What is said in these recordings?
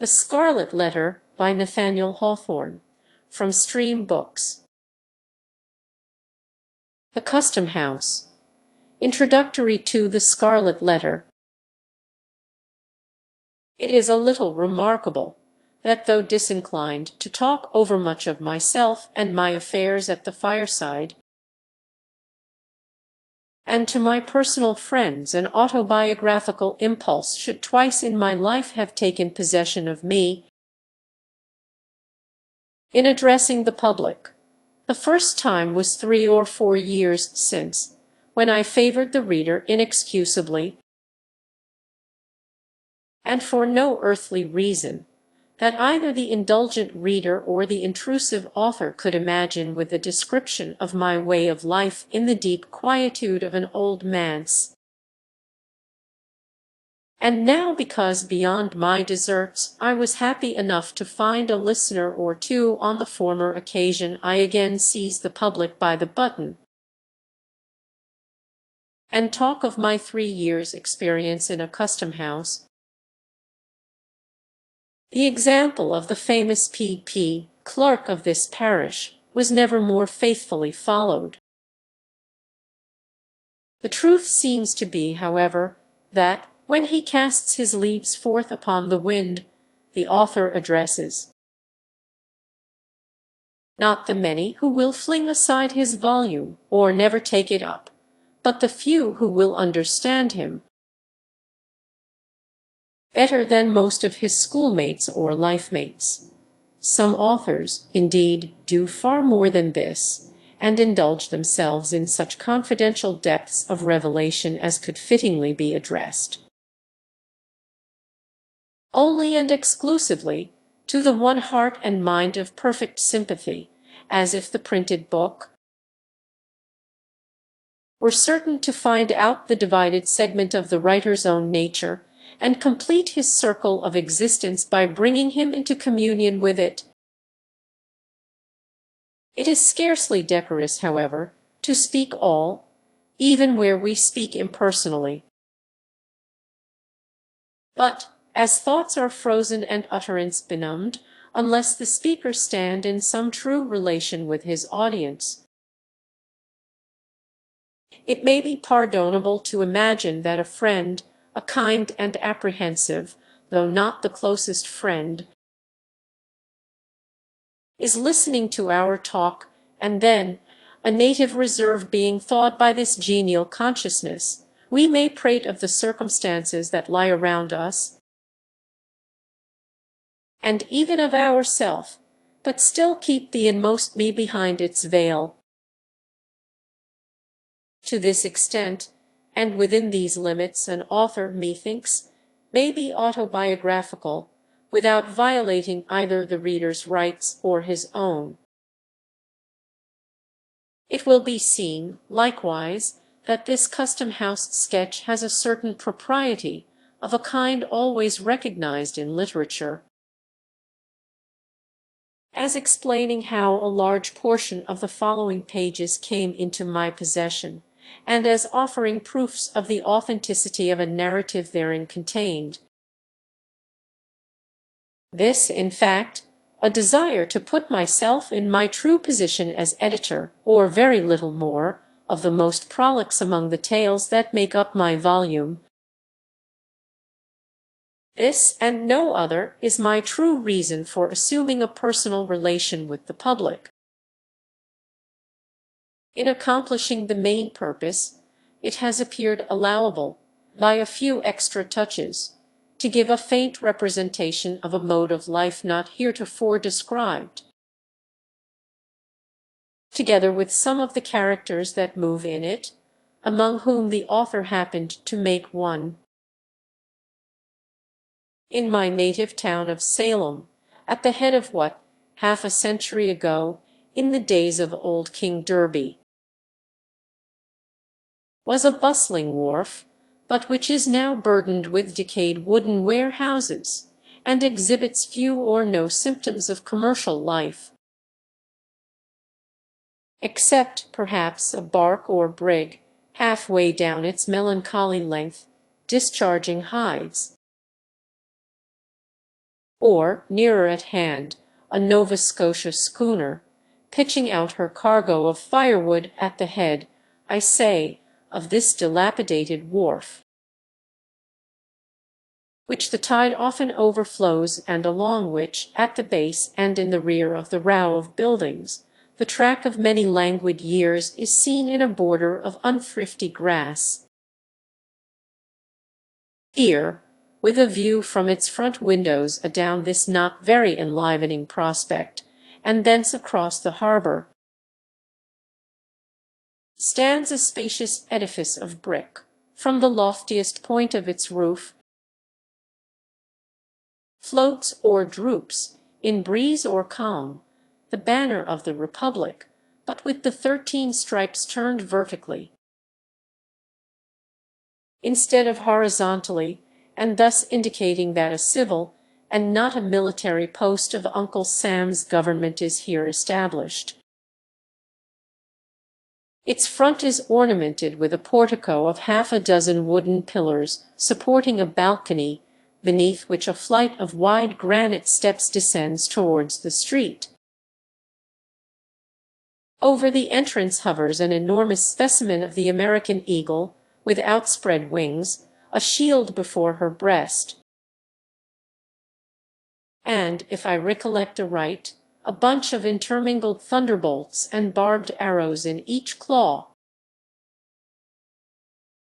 The Scarlet Letter by Nathaniel Hawthorne, from StreamBooks. The Custom House. Introductory to The Scarlet Letter. It is a little remarkable that, though disinclined to talk over much of myself and my affairs at the fireside, and to my personal friends, an autobiographical impulse should twice in my life have taken possession of me in addressing the public. The first time was 3 or 4 years since, when I favored the reader inexcusably, and for no earthly reason that either the indulgent reader or the intrusive author could imagine, with a description of my way of life in the deep quietude of an old manse. And now, because beyond my deserts I was happy enough to find a listener or two on the former occasion, I again seize the public by the button and talk of my 3 years' experience in a custom house. The example of the famous P.P., clerk of this parish, was never more faithfully followed. The truth seems to be, however, that, when he casts his leaves forth upon the wind, the author addresses not the many who will fling aside his volume or never take it up, but the few who will understand him better than most of his schoolmates or life-mates. Some authors, indeed, do far more than this, and indulge themselves in such confidential depths of revelation as could fittingly be addressed only and exclusively to the one heart and mind of perfect sympathy, as if the printed book were certain to find out the divided segment of the writer's own nature, and complete his circle of existence by bringing him into communion with it. It is scarcely decorous, however, to speak all, even where we speak impersonally. But, as thoughts are frozen and utterance benumbed, unless the speaker stand in some true relation with his audience, it may be pardonable to imagine that a friend, a kind and apprehensive, though not the closest friend, is listening to our talk, and then, a native reserve being thawed by this genial consciousness, we may prate of the circumstances that lie around us, and even of ourself, but still keep the inmost me behind its veil. To this extent, and within these limits, an author, methinks, may be autobiographical, without violating either the reader's rights or his own. It will be seen, likewise, that this custom house sketch has a certain propriety, of a kind always recognized in literature, as explaining how a large portion of the following pages came into my possession, and as offering proofs of the authenticity of a narrative therein contained. This, in fact, a desire to put myself in my true position as editor, or very little more, of the most prolix among the tales that make up my volume. This, and no other, is my true reason for assuming a personal relation with the public. In accomplishing the main purpose, it has appeared allowable, by a few extra touches, to give a faint representation of a mode of life not heretofore described, together with some of the characters that move in it, among whom the author happened to make one. In my native town of Salem, at the head of what, half a century ago, in the days of old King Derby, was a bustling wharf, but which is now burdened with decayed wooden warehouses, and exhibits few or no symptoms of commercial life, except, perhaps, a bark or brig, half-way down its melancholy length, discharging hides. Or, nearer at hand, a Nova Scotia schooner, pitching out her cargo of firewood at the head, I say, of this dilapidated wharf, which the tide often overflows, and along which, at the base and in the rear of the row of buildings, the track of many languid years is seen in a border of unthrifty grass. Here, with a view from its front windows adown this not very enlivening prospect, and thence across the harbour, stands a spacious edifice of brick. From the loftiest point of its roof floats or droops, in breeze or calm, the banner of the Republic, but with the 13 stripes turned vertically, instead of horizontally, and thus indicating that a civil, and not a military post of Uncle Sam's government is here established. Its front is ornamented with a portico of half a dozen wooden pillars supporting a balcony, beneath which a flight of wide granite steps descends towards the street. Over the entrance hovers an enormous specimen of the American eagle, with outspread wings, a shield before her breast, and, if I recollect aright, a bunch of intermingled thunderbolts and barbed arrows in each claw.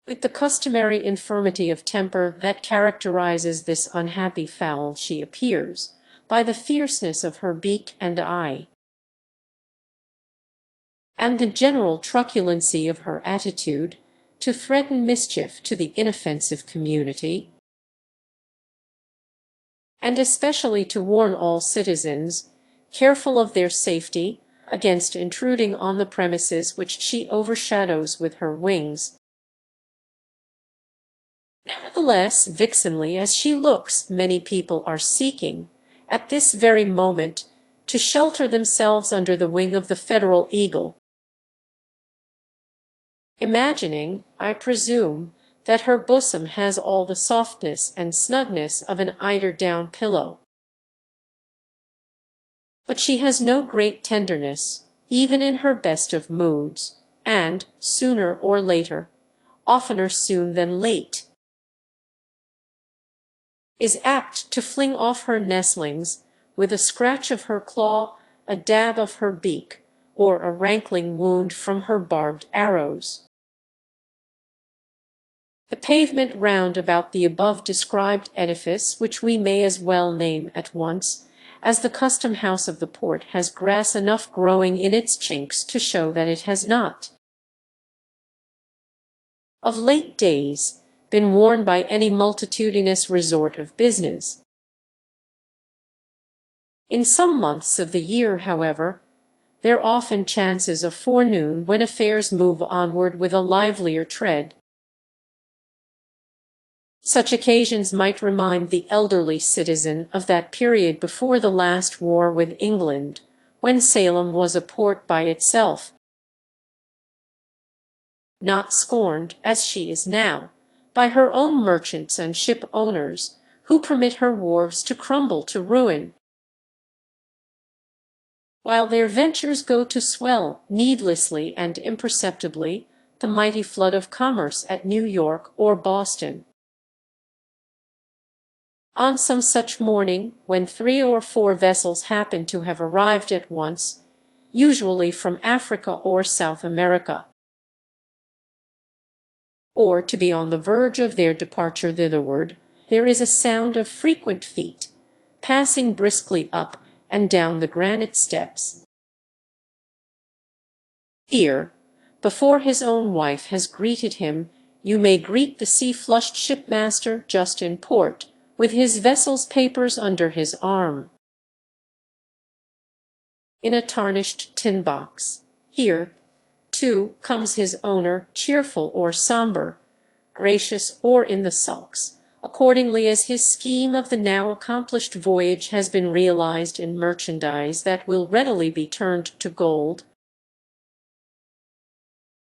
With the customary infirmity of temper that characterizes this unhappy fowl, she appears, by the fierceness of her beak and eye, and the general truculency of her attitude, to threaten mischief to the inoffensive community, and especially to warn all citizens, careful of their safety, against intruding on the premises which she overshadows with her wings. Nevertheless, vixenly as she looks, many people are seeking, at this very moment, to shelter themselves under the wing of the Federal eagle, imagining, I presume, that her bosom has all the softness and snugness of an eider-down pillow. But she has no great tenderness, even in her best of moods, and, sooner or later, oftener soon than late, is apt to fling off her nestlings with a scratch of her claw, a dab of her beak, or a rankling wound from her barbed arrows. The pavement round about the above-described edifice, which we may as well name at once as the custom-house of the port, has grass enough growing in its chinks to show that it has not, of late days, been worn by any multitudinous resort of business. In some months of the year, however, there often chances a forenoon when affairs move onward with a livelier tread. Such occasions might remind the elderly citizen of that period before the last war with England, when Salem was a port by itself, not scorned, as she is now, by her own merchants and ship owners, who permit her wharves to crumble to ruin, while their ventures go to swell, needlessly and imperceptibly, the mighty flood of commerce at New York or Boston. On some such morning, when 3 or 4 vessels happen to have arrived at once, usually from Africa or South America, or to be on the verge of their departure thitherward, there is a sound of frequent feet, passing briskly up and down the granite steps. Here, before his own wife has greeted him, you may greet the sea-flushed shipmaster just in port, with his vessel's papers under his arm, in a tarnished tin box. Here, too, comes his owner, cheerful or sombre, gracious or in the sulks, accordingly as his scheme of the now accomplished voyage has been realized in merchandise that will readily be turned to gold,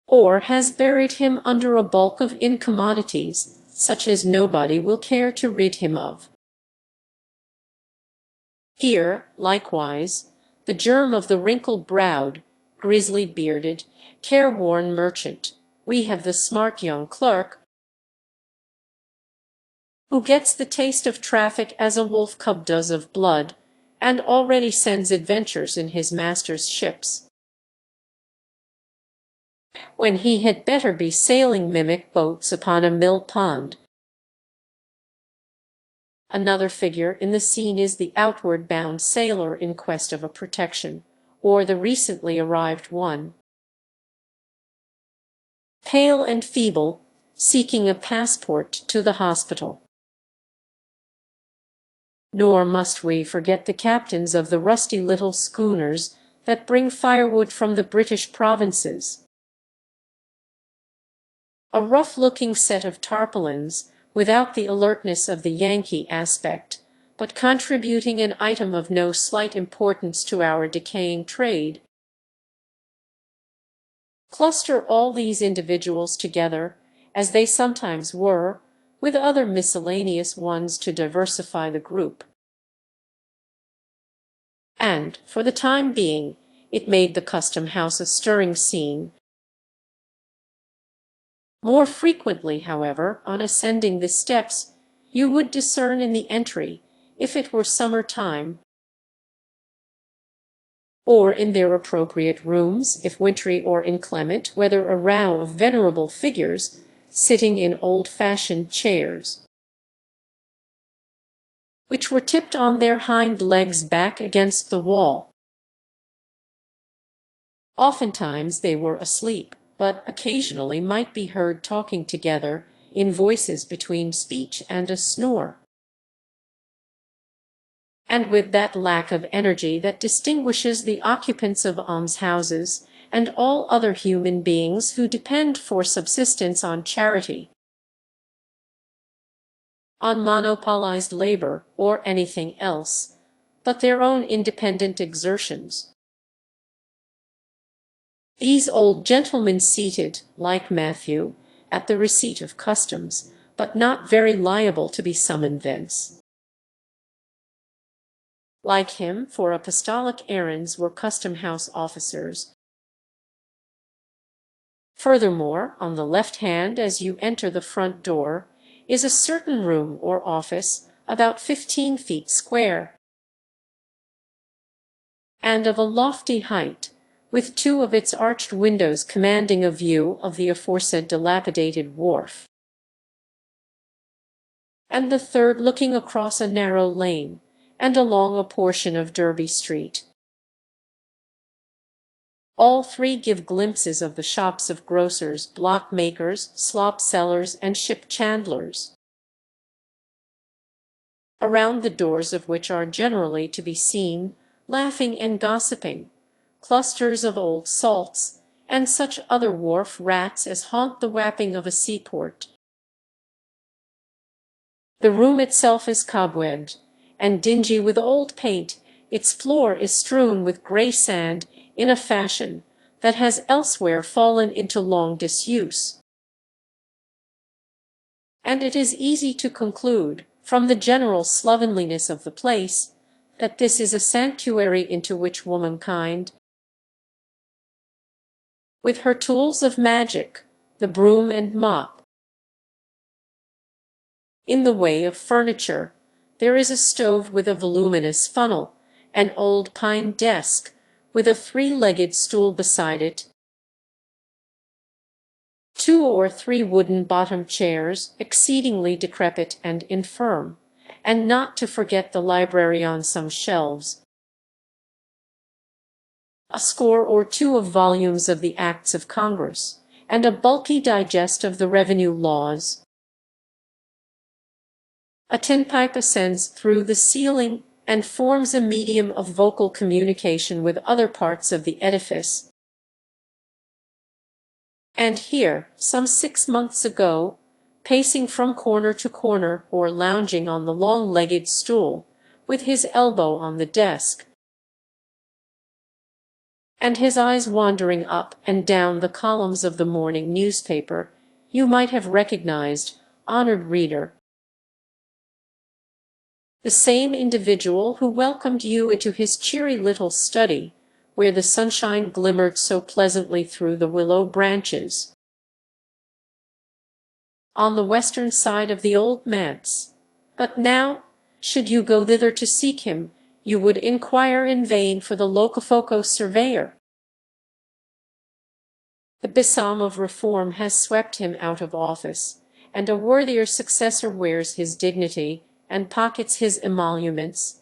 or has buried him under a bulk of incommodities, such as nobody will care to rid him of. Here, likewise, the germ of the wrinkled-browed, grizzly-bearded, careworn merchant. We have the smart young clerk, who gets the taste of traffic as a wolf cub does of blood, and already sends adventures in his master's ships, when he had better be sailing mimic boats upon a mill pond. Another figure in the scene is the outward-bound sailor in quest of a protection, or the recently arrived one, pale and feeble, seeking a passport to the hospital. Nor must we forget the captains of the rusty little schooners that bring firewood from the British provinces. A rough-looking set of tarpaulins, without the alertness of the Yankee aspect, but contributing an item of no slight importance to our decaying trade. Cluster all these individuals together, as they sometimes were, with other miscellaneous ones to diversify the group, and, for the time being, it made the custom-house a stirring scene. More frequently, however, on ascending the steps, you would discern in the entry, if it were summer time, or in their appropriate rooms, if wintry or inclement weather, a row of venerable figures sitting in old-fashioned chairs, which were tipped on their hind legs back against the wall. Oftentimes they were asleep, but occasionally might be heard talking together in voices between speech and a snore, and with that lack of energy that distinguishes the occupants of almshouses and all other human beings who depend for subsistence on charity, on monopolized labor, or anything else but their own independent exertions. These old gentlemen seated, like Matthew, at the receipt of customs, but not very liable to be summoned thence. Like him, for apostolic errands were custom-house officers. Furthermore, on the left hand as you enter the front door, is a certain room or office, about 15 feet square, and of a lofty height, with two of its arched windows commanding a view of the aforesaid dilapidated wharf, and the third looking across a narrow lane, and along a portion of Derby Street. All three give glimpses of the shops of grocers, block makers, slop sellers, and ship chandlers, around the doors of which are generally to be seen, laughing and gossiping, clusters of old salts, and such other wharf rats as haunt the wapping of a seaport. The room itself is cobwebbed, and dingy with old paint. Its floor is strewn with grey sand in a fashion that has elsewhere fallen into long disuse, and it is easy to conclude, from the general slovenliness of the place, that this is a sanctuary into which womankind, with her tools of magic, the broom and mop. In the way of furniture, there is a stove with a voluminous funnel, an old pine desk, with a three-legged stool beside it, 2 or 3 wooden-bottomed chairs, exceedingly decrepit and infirm, and not to forget the library on some shelves, a score or 2 of volumes of the Acts of Congress, and a bulky digest of the revenue laws. A tin pipe ascends through the ceiling and forms a medium of vocal communication with other parts of the edifice. And here, some 6 months ago, pacing from corner to corner or lounging on the long-legged stool, with his elbow on the desk, and his eyes wandering up and down the columns of the morning newspaper, you might have recognized, honored reader, the same individual who welcomed you into his cheery little study, where the sunshine glimmered so pleasantly through the willow branches, on the western side of the old manse. But now, should you go thither to seek him, you would inquire in vain for the locofoco surveyor. The besom of reform has swept him out of office, and a worthier successor wears his dignity and pockets his emoluments.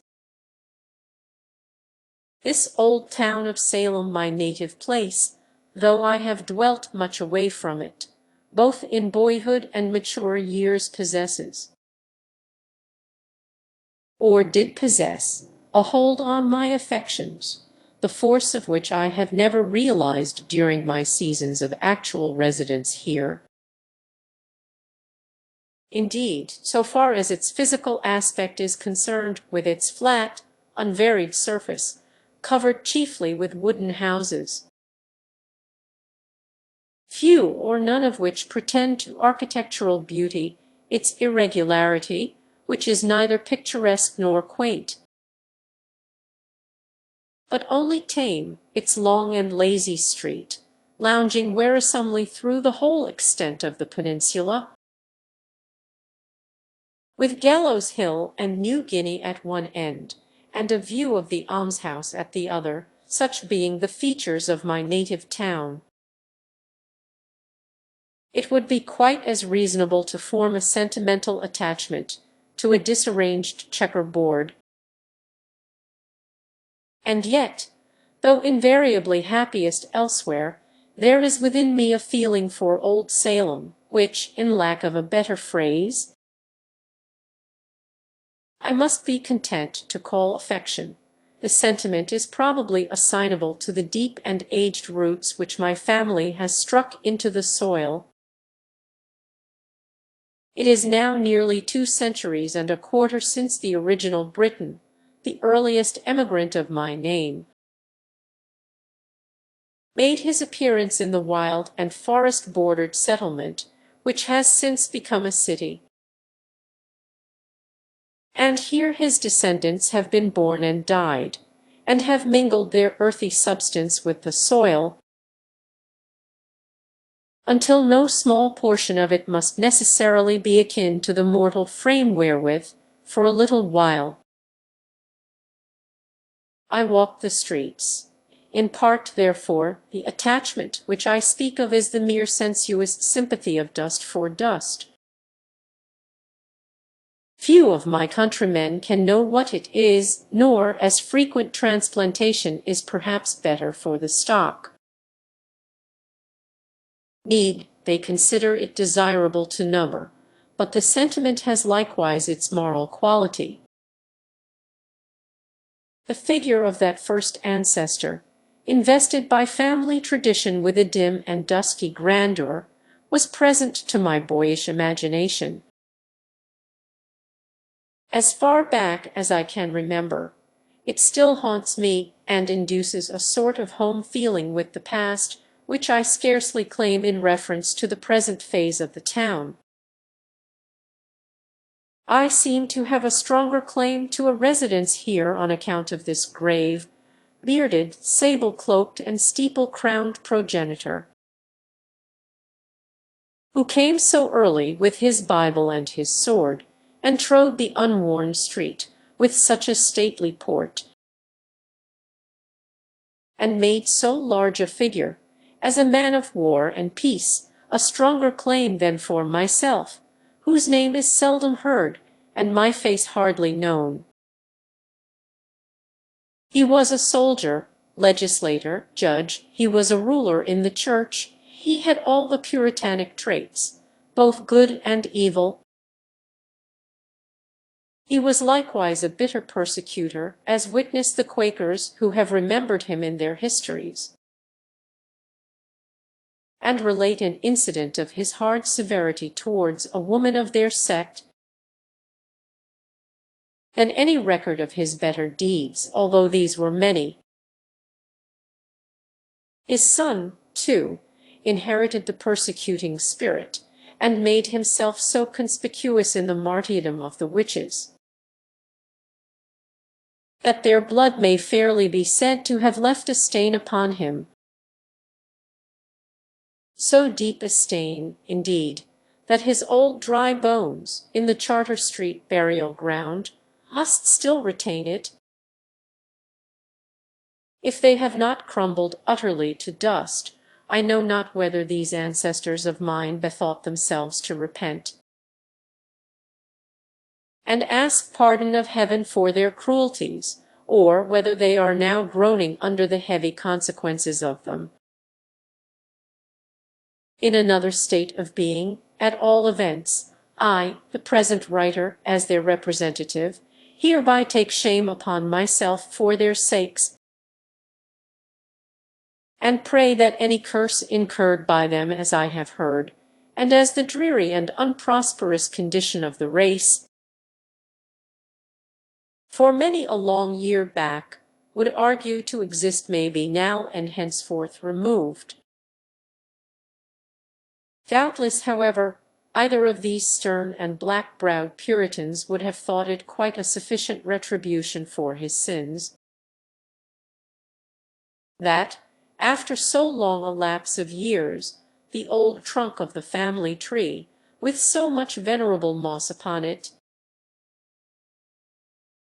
This old town of Salem, my native place, though I have dwelt much away from it, both in boyhood and mature years, possesses, or did possess, a hold on my affections, the force of which I have never realized during my seasons of actual residence here. Indeed, so far as its physical aspect is concerned, with its flat, unvaried surface, covered chiefly with wooden houses, few or none of which pretend to architectural beauty, its irregularity, which is neither picturesque nor quaint, but only tame, its long and lazy street, lounging wearisomely through the whole extent of the peninsula, with Gallows Hill and New Guinea at one end, and a view of the almshouse at the other, such being the features of my native town. It would be quite as reasonable to form a sentimental attachment to a disarranged checkerboard. And yet, though invariably happiest elsewhere, there is within me a feeling for old Salem, which, in lack of a better phrase, I must be content to call affection. The sentiment is probably assignable to the deep and aged roots which my family has struck into the soil. It is now nearly 2 centuries and a quarter since the original Briton, the earliest emigrant of my name, made his appearance in the wild and forest-bordered settlement, which has since become a city. And here his descendants have been born and died, and have mingled their earthy substance with the soil, until no small portion of it must necessarily be akin to the mortal frame wherewith, for a little while, I walk the streets. In part, therefore, the attachment which I speak of is the mere sensuous sympathy of dust for dust. Few of my countrymen can know what it is, nor, as frequent transplantation is perhaps better for the stock, need they consider it desirable to number, but the sentiment has likewise its moral quality. The figure of that first ancestor, invested by family tradition with a dim and dusky grandeur, was present to my boyish imagination. As far back as I can remember, it still haunts me and induces a sort of home feeling with the past, which I scarcely claim in reference to the present phase of the town. I seem to have a stronger claim to a residence here on account of this grave, bearded, sable-cloaked, and steeple-crowned progenitor, who came so early with his Bible and his sword, and trode the unworn street with such a stately port, and made so large a figure, as a man of war and peace, a stronger claim than for myself, whose name is seldom heard, and my face hardly known. He was a soldier, legislator, judge, he was a ruler in the church, he had all the Puritanic traits, both good and evil. He was likewise a bitter persecutor, as witness the Quakers who have remembered him in their histories, and relate an incident of his hard severity towards a woman of their sect, than any record of his better deeds, although these were many. His son, too, inherited the persecuting spirit, and made himself so conspicuous in the martyrdom of the witches, that their blood may fairly be said to have left a stain upon him. So deep a stain, indeed, that his old dry bones, in the Charter Street burial ground, must still retain it. If they have not crumbled utterly to dust, I know not whether these ancestors of mine bethought themselves to repent, and ask pardon of heaven for their cruelties, or whether they are now groaning under the heavy consequences of them. In another state of being, at all events, I, the present writer, as their representative, hereby take shame upon myself for their sakes, and pray that any curse incurred by them, as I have heard, and as the dreary and unprosperous condition of the race, for many a long year back, would argue to exist, may be now and henceforth removed. Doubtless, however, either of these stern and black-browed Puritans would have thought it quite a sufficient retribution for his sins, that, after so long a lapse of years, the old trunk of the family tree, with so much venerable moss upon it,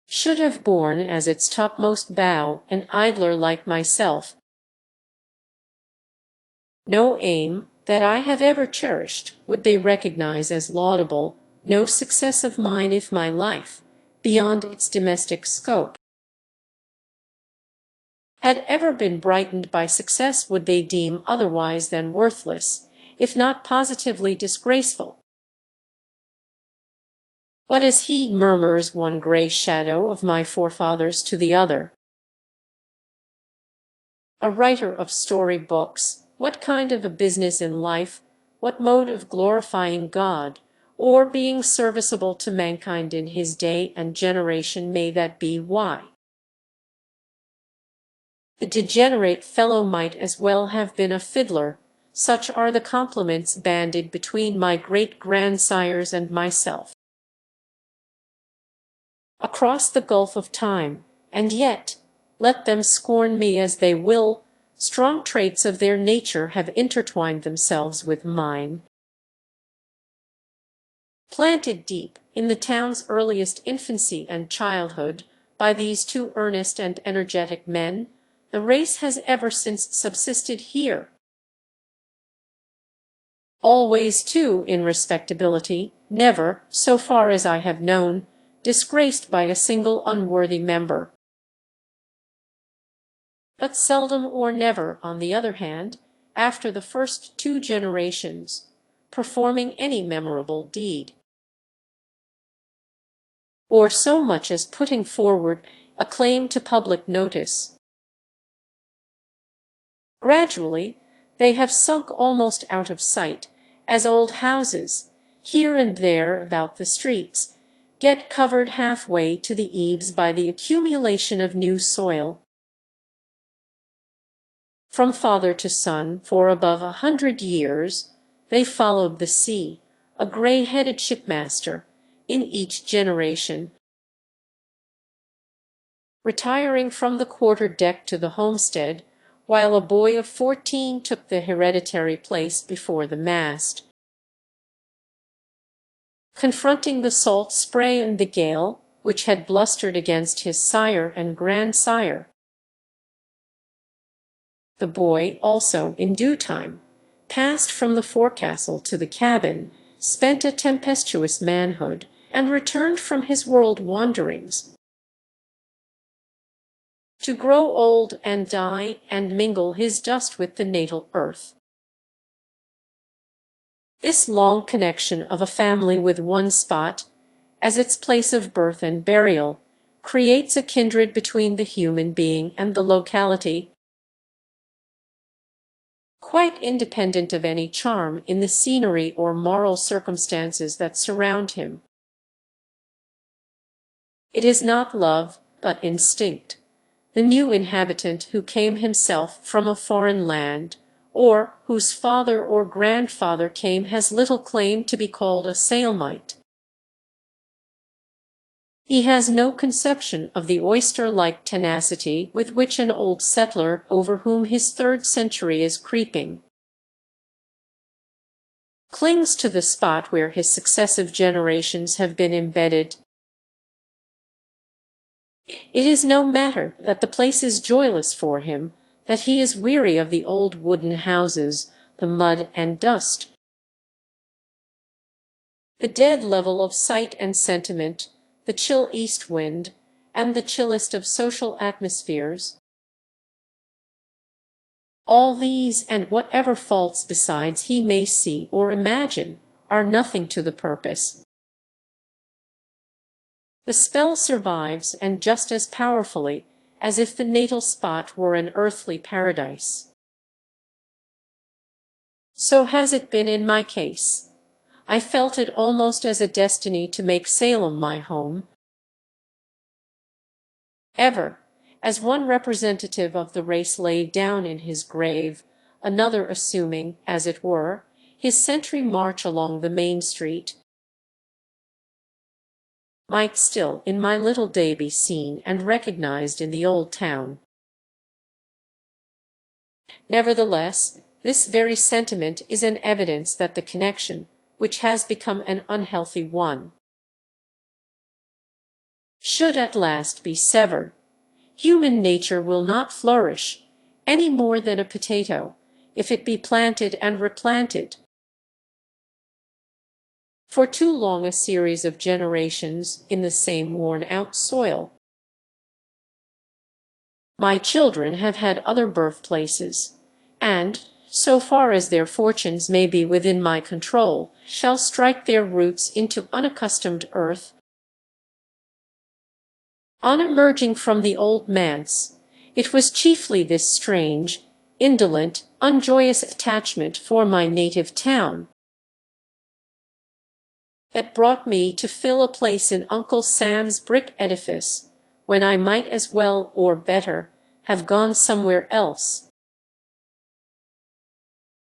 should have borne as its topmost bough an idler like myself. No aim that I have ever cherished would they recognize as laudable, no success of mine if my life, beyond its domestic scope, had ever been brightened by success would they deem otherwise than worthless, if not positively disgraceful. What is he, murmurs one grey shadow of my forefathers to the other? A writer of story books, what kind of a business in life, what mode of glorifying God, or being serviceable to mankind in his day and generation may that be? Why, the degenerate fellow might as well have been a fiddler. Such are the compliments bandied between my great-grandsires and myself, across the gulf of time, and yet, let them scorn me as they will, strong traits of their nature have intertwined themselves with mine. Planted deep in the town's earliest infancy and childhood by these two earnest and energetic men, the race has ever since subsisted here. Always, too, in respectability, never, so far as I have known, disgraced by a single unworthy member. But seldom or never, on the other hand, after the first two generations, performing any memorable deed, or so much as putting forward a claim to public notice. Gradually, they have sunk almost out of sight, as old houses, here and there about the streets, get covered halfway to the eaves by the accumulation of new soil. From father to son, for above 100 years, they followed the sea, a gray-headed shipmaster, in each generation, retiring from the quarter-deck to the homestead, while a boy of 14 took the hereditary place before the mast. Confronting the salt spray and the gale, which had blustered against his sire and grandsire, the boy also, in due time, passed from the forecastle to the cabin, spent a tempestuous manhood, and returned from his world wanderings, to grow old and die and mingle his dust with the natal earth. This long connection of a family with one spot, as its place of birth and burial, creates a kindred between the human being and the locality, quite independent of any charm in the scenery or moral circumstances that surround him. It is not love, but instinct. The new inhabitant who came himself from a foreign land, or whose father or grandfather came, has little claim to be called a Salemite. He has no conception of the oyster-like tenacity with which an old settler over whom his third century is creeping clings to the spot where his successive generations have been embedded. It is no matter that the place is joyless for him, that he is weary of the old wooden houses, the mud and dust, the dead level of sight and sentiment, the chill east wind, and the chillest of social atmospheres. All these, and whatever faults besides he may see or imagine, are nothing to the purpose. The spell survives, and just as powerfully, as if the natal spot were an earthly paradise. So has it been in my case. I felt it almost as a destiny to make Salem my home. Ever, as one representative of the race lay down in his grave, another assuming, as it were, his sentry march along the main street, might still in my little day be seen and recognized in the old town. Nevertheless, this very sentiment is an evidence that the connection, which has become an unhealthy one, should at last be severed. Human nature will not flourish, any more than a potato, if it be planted and replanted for too long a series of generations in the same worn-out soil. My children have had other birthplaces, and, so far as their fortunes may be within my control, shall strike their roots into unaccustomed earth. On emerging from the old manse, it was chiefly this strange, indolent, unjoyous attachment for my native town that brought me to fill a place in Uncle Sam's brick edifice, when I might as well, or better, have gone somewhere else.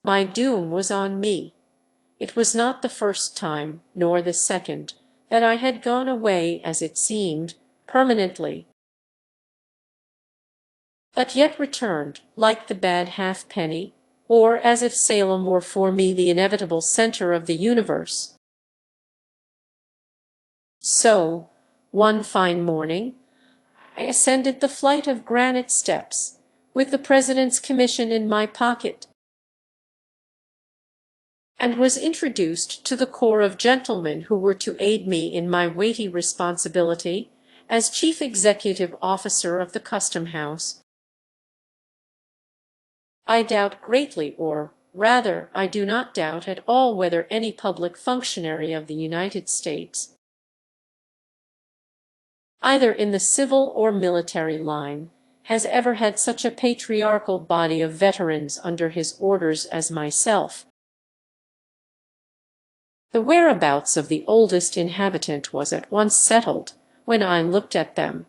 My doom was on me. It was not the first time, nor the second, that I had gone away, as it seemed, permanently, but yet returned, like the bad halfpenny, or as if Salem were for me the inevitable center of the universe. So, one fine morning, I ascended the flight of granite steps, with the President's commission in my pocket, and was introduced to the corps of gentlemen who were to aid me in my weighty responsibility as Chief Executive Officer of the Custom House. I doubt greatly, or rather, I do not doubt at all whether any public functionary of the United States, either in the civil or military line, has ever had such a patriarchal body of veterans under his orders as myself. The whereabouts of the oldest inhabitant was at once settled when I looked at them.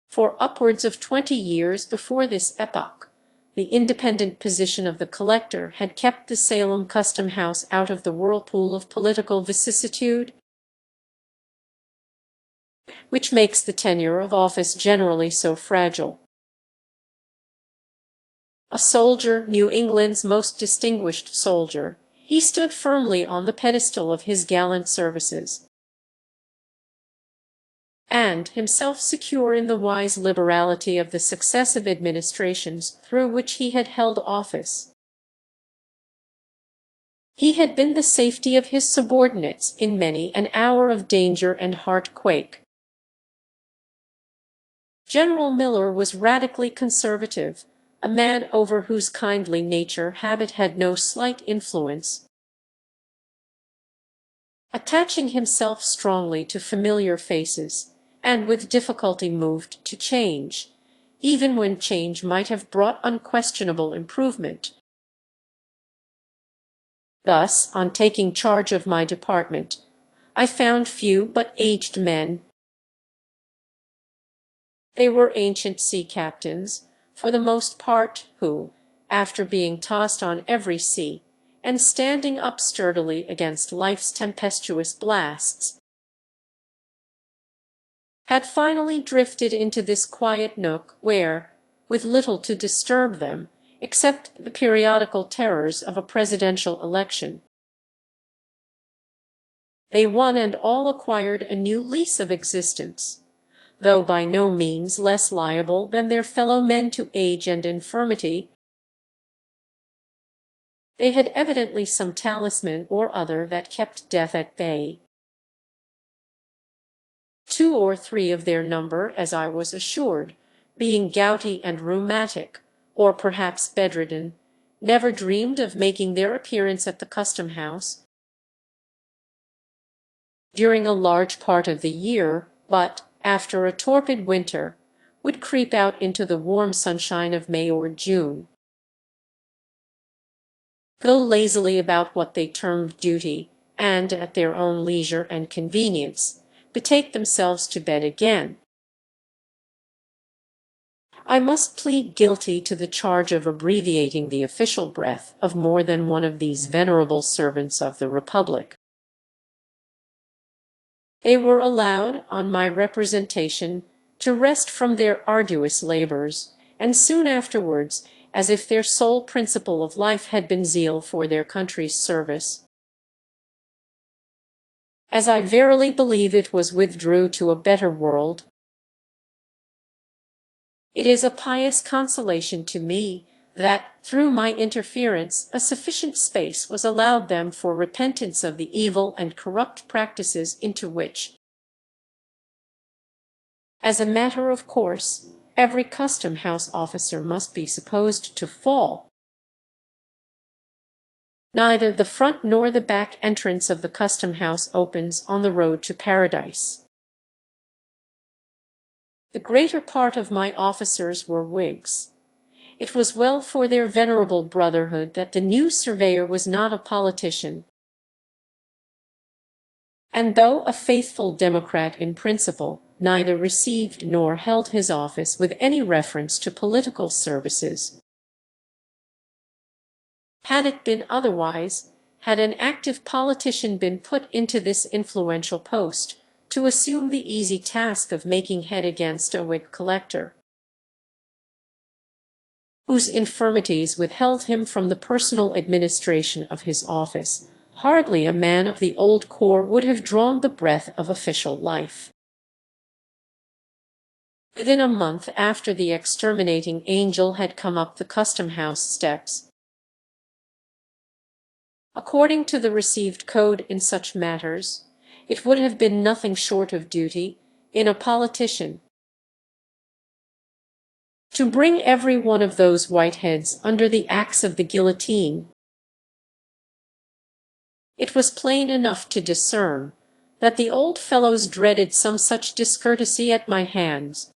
For upwards of 20 years before this epoch, the independent position of the collector had kept the Salem Custom House out of the whirlpool of political vicissitude, which makes the tenure of office generally so fragile. A soldier, New England's most distinguished soldier, he stood firmly on the pedestal of his gallant services, and, himself secure in the wise liberality of the successive administrations through which he had held office, he had been the safety of his subordinates in many an hour of danger and heart-quake. General Miller was radically conservative, a man over whose kindly nature habit had no slight influence, attaching himself strongly to familiar faces, and with difficulty moved to change, even when change might have brought unquestionable improvement. Thus, on taking charge of my department, I found few but aged men. They were ancient sea captains, for the most part, who, after being tossed on every sea, and standing up sturdily against life's tempestuous blasts, had finally drifted into this quiet nook where, with little to disturb them, except the periodical terrors of a presidential election, they one and all acquired a new lease of existence, though by no means less liable than their fellow men to age and infirmity. They had evidently some talisman or other that kept death at bay. 2 or 3 of their number, as I was assured, being gouty and rheumatic, or perhaps bedridden, never dreamed of making their appearance at the custom-house during a large part of the year, but, after a torpid winter, would creep out into the warm sunshine of May or June, go lazily about what they termed duty, and, at their own leisure and convenience, betake themselves to bed again. I must plead guilty to the charge of abbreviating the official breath of more than one of these venerable servants of the Republic. They were allowed, on my representation, to rest from their arduous labors, and soon afterwards, as if their sole principle of life had been zeal for their country's service, as I verily believe it was, withdrew to a better world. It is a pious consolation to me that, through my interference, a sufficient space was allowed them for repentance of the evil and corrupt practices into which, as a matter of course, every custom-house officer must be supposed to fall. Neither the front nor the back entrance of the custom-house opens on the road to paradise. The greater part of my officers were Whigs. It was well for their venerable brotherhood that the new surveyor was not a politician, and though a faithful Democrat in principle, neither received nor held his office with any reference to political services. Had it been otherwise, had an active politician been put into this influential post, to assume the easy task of making head against a Whig collector, whose infirmities withheld him from the personal administration of his office, hardly a man of the old corps would have drawn the breath of official life. Within a month after the exterminating angel had come up the custom-house steps, according to the received code in such matters, it would have been nothing short of duty, in a politician, to bring every one of those whiteheads under the axe of the guillotine. It was plain enough to discern that the old fellows dreaded some such discourtesy at my hands.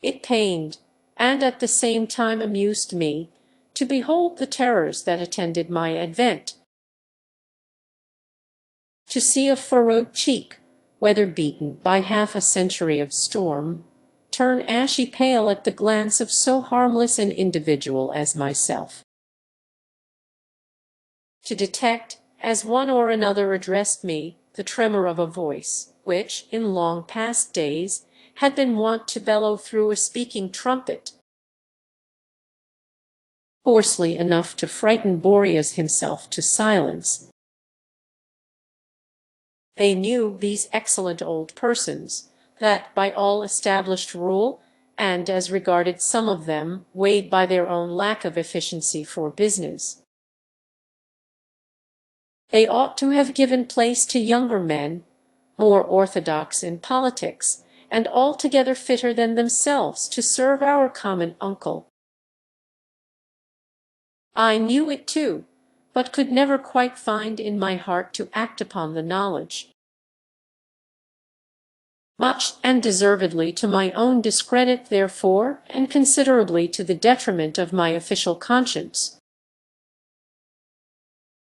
It pained, and at the same time amused me, to behold the terrors that attended my advent. To see a furrowed cheek, weather-beaten by half a century of storm, turn ashy pale at the glance of so harmless an individual as myself. To detect, as one or another addressed me, the tremor of a voice, which, in long past days, had been wont to bellow through a speaking trumpet, hoarsely enough to frighten Boreas himself to silence. They knew, these excellent old persons, that by all established rule, and as regarded some of them, weighed by their own lack of efficiency for business, they ought to have given place to younger men, more orthodox in politics, and altogether fitter than themselves to serve our common uncle. I knew it too, but could never quite find in my heart to act upon the knowledge. Much and deservedly to my own discredit, therefore, and considerably to the detriment of my official conscience,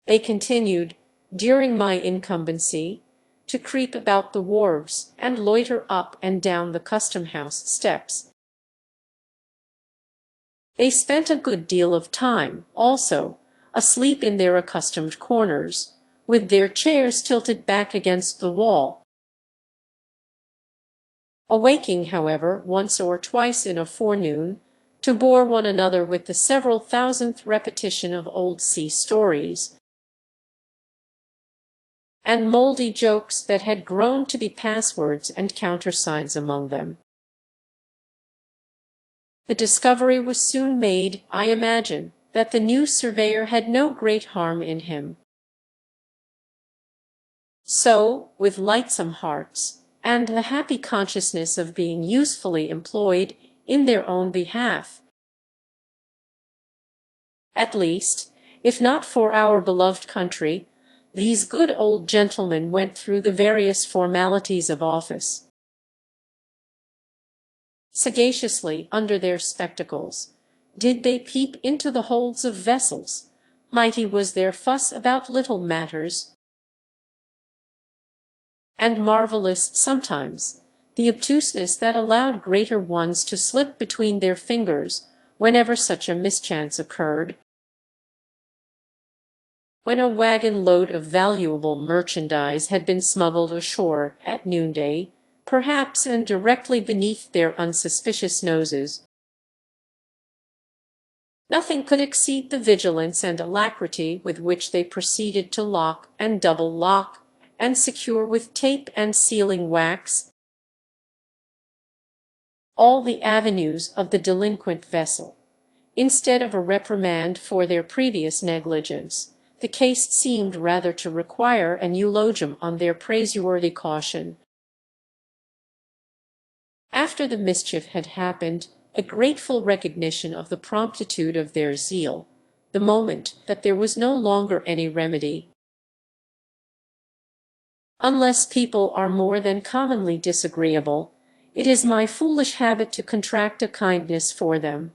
they continued, during my incumbency, to creep about the wharves and loiter up and down the custom-house steps. They spent a good deal of time, also, asleep in their accustomed corners, with their chairs tilted back against the wall. awaking, however, once or twice in a forenoon, to bore one another with the several thousandth repetition of old sea stories and mouldy jokes that had grown to be passwords and countersigns among them. The discovery was soon made, I imagine, that the new surveyor had no great harm in him. So, with lightsome hearts, and the happy consciousness of being usefully employed in their own behalf, at least, if not for our beloved country, these good old gentlemen went through the various formalities of office. Sagaciously, under their spectacles, did they peep into the holds of vessels. Mighty was their fuss about little matters, and marvelous, sometimes, the obtuseness that allowed greater ones to slip between their fingers whenever such a mischance occurred. When a wagon load of valuable merchandise had been smuggled ashore at noonday, perhaps, and directly beneath their unsuspicious noses, nothing could exceed the vigilance and alacrity with which they proceeded to lock and double lock, and secure with tape and sealing wax all the avenues of the delinquent vessel. Instead of a reprimand for their previous negligence, the case seemed rather to require an eulogium on their praiseworthy caution. After the mischief had happened, a grateful recognition of the promptitude of their zeal, the moment that there was no longer any remedy. Unless people are more than commonly disagreeable, it is my foolish habit to contract a kindness for them.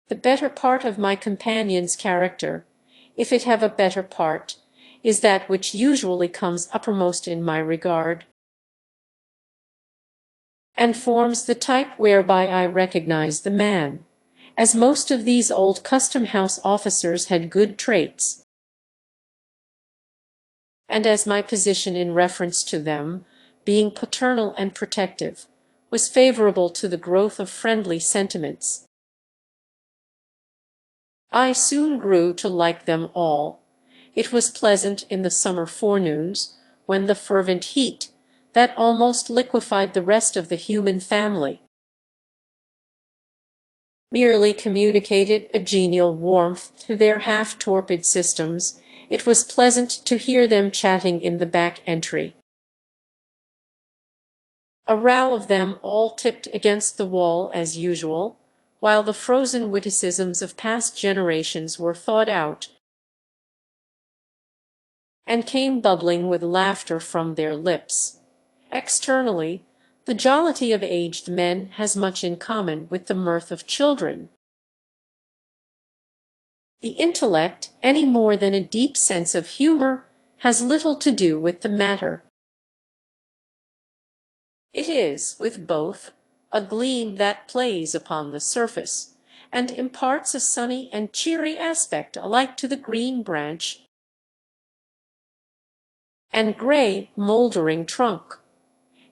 The better part of my companion's character, if it have a better part, is that which usually comes uppermost in my regard, and forms the type whereby I recognize the man, as most of these old custom-house officers had good traits, and as my position in reference to them, being paternal and protective, was favorable to the growth of friendly sentiments. I soon grew to like them all. It was pleasant in the summer forenoons, when the fervent heat, that almost liquefied the rest of the human family, merely communicated a genial warmth to their half-torpid systems, it was pleasant to hear them chatting in the back entry. A row of them all tipped against the wall as usual, while the frozen witticisms of past generations were thawed out and came bubbling with laughter from their lips. Externally, the jollity of aged men has much in common with the mirth of children. The intellect, any more than a deep sense of humor, has little to do with the matter. It is, with both, a gleam that plays upon the surface, and imparts a sunny and cheery aspect alike to the green branch and gray, mouldering trunk.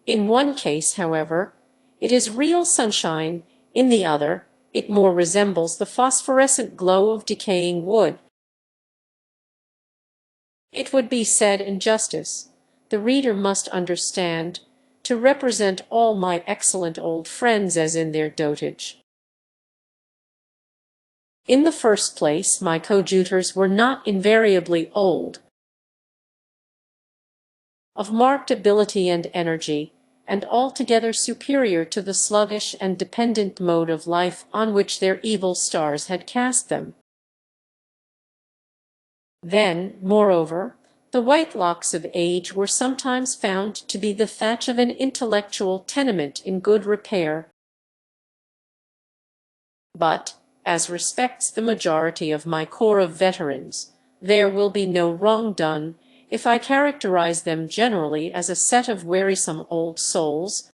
In one case, however, it is real sunshine, in the other, it more resembles the phosphorescent glow of decaying wood. It would be said in justice, the reader must understand, to represent all my excellent old friends as in their dotage. In the first place, my coadjutors were not invariably old, of marked ability and energy, and altogether superior to the sluggish and dependent mode of life on which their evil stars had cast them. Then, moreover, the white locks of age were sometimes found to be the thatch of an intellectual tenement in good repair. But, as respects the majority of my corps of veterans, there will be no wrong done if I characterize them generally as a set of wearisome old souls,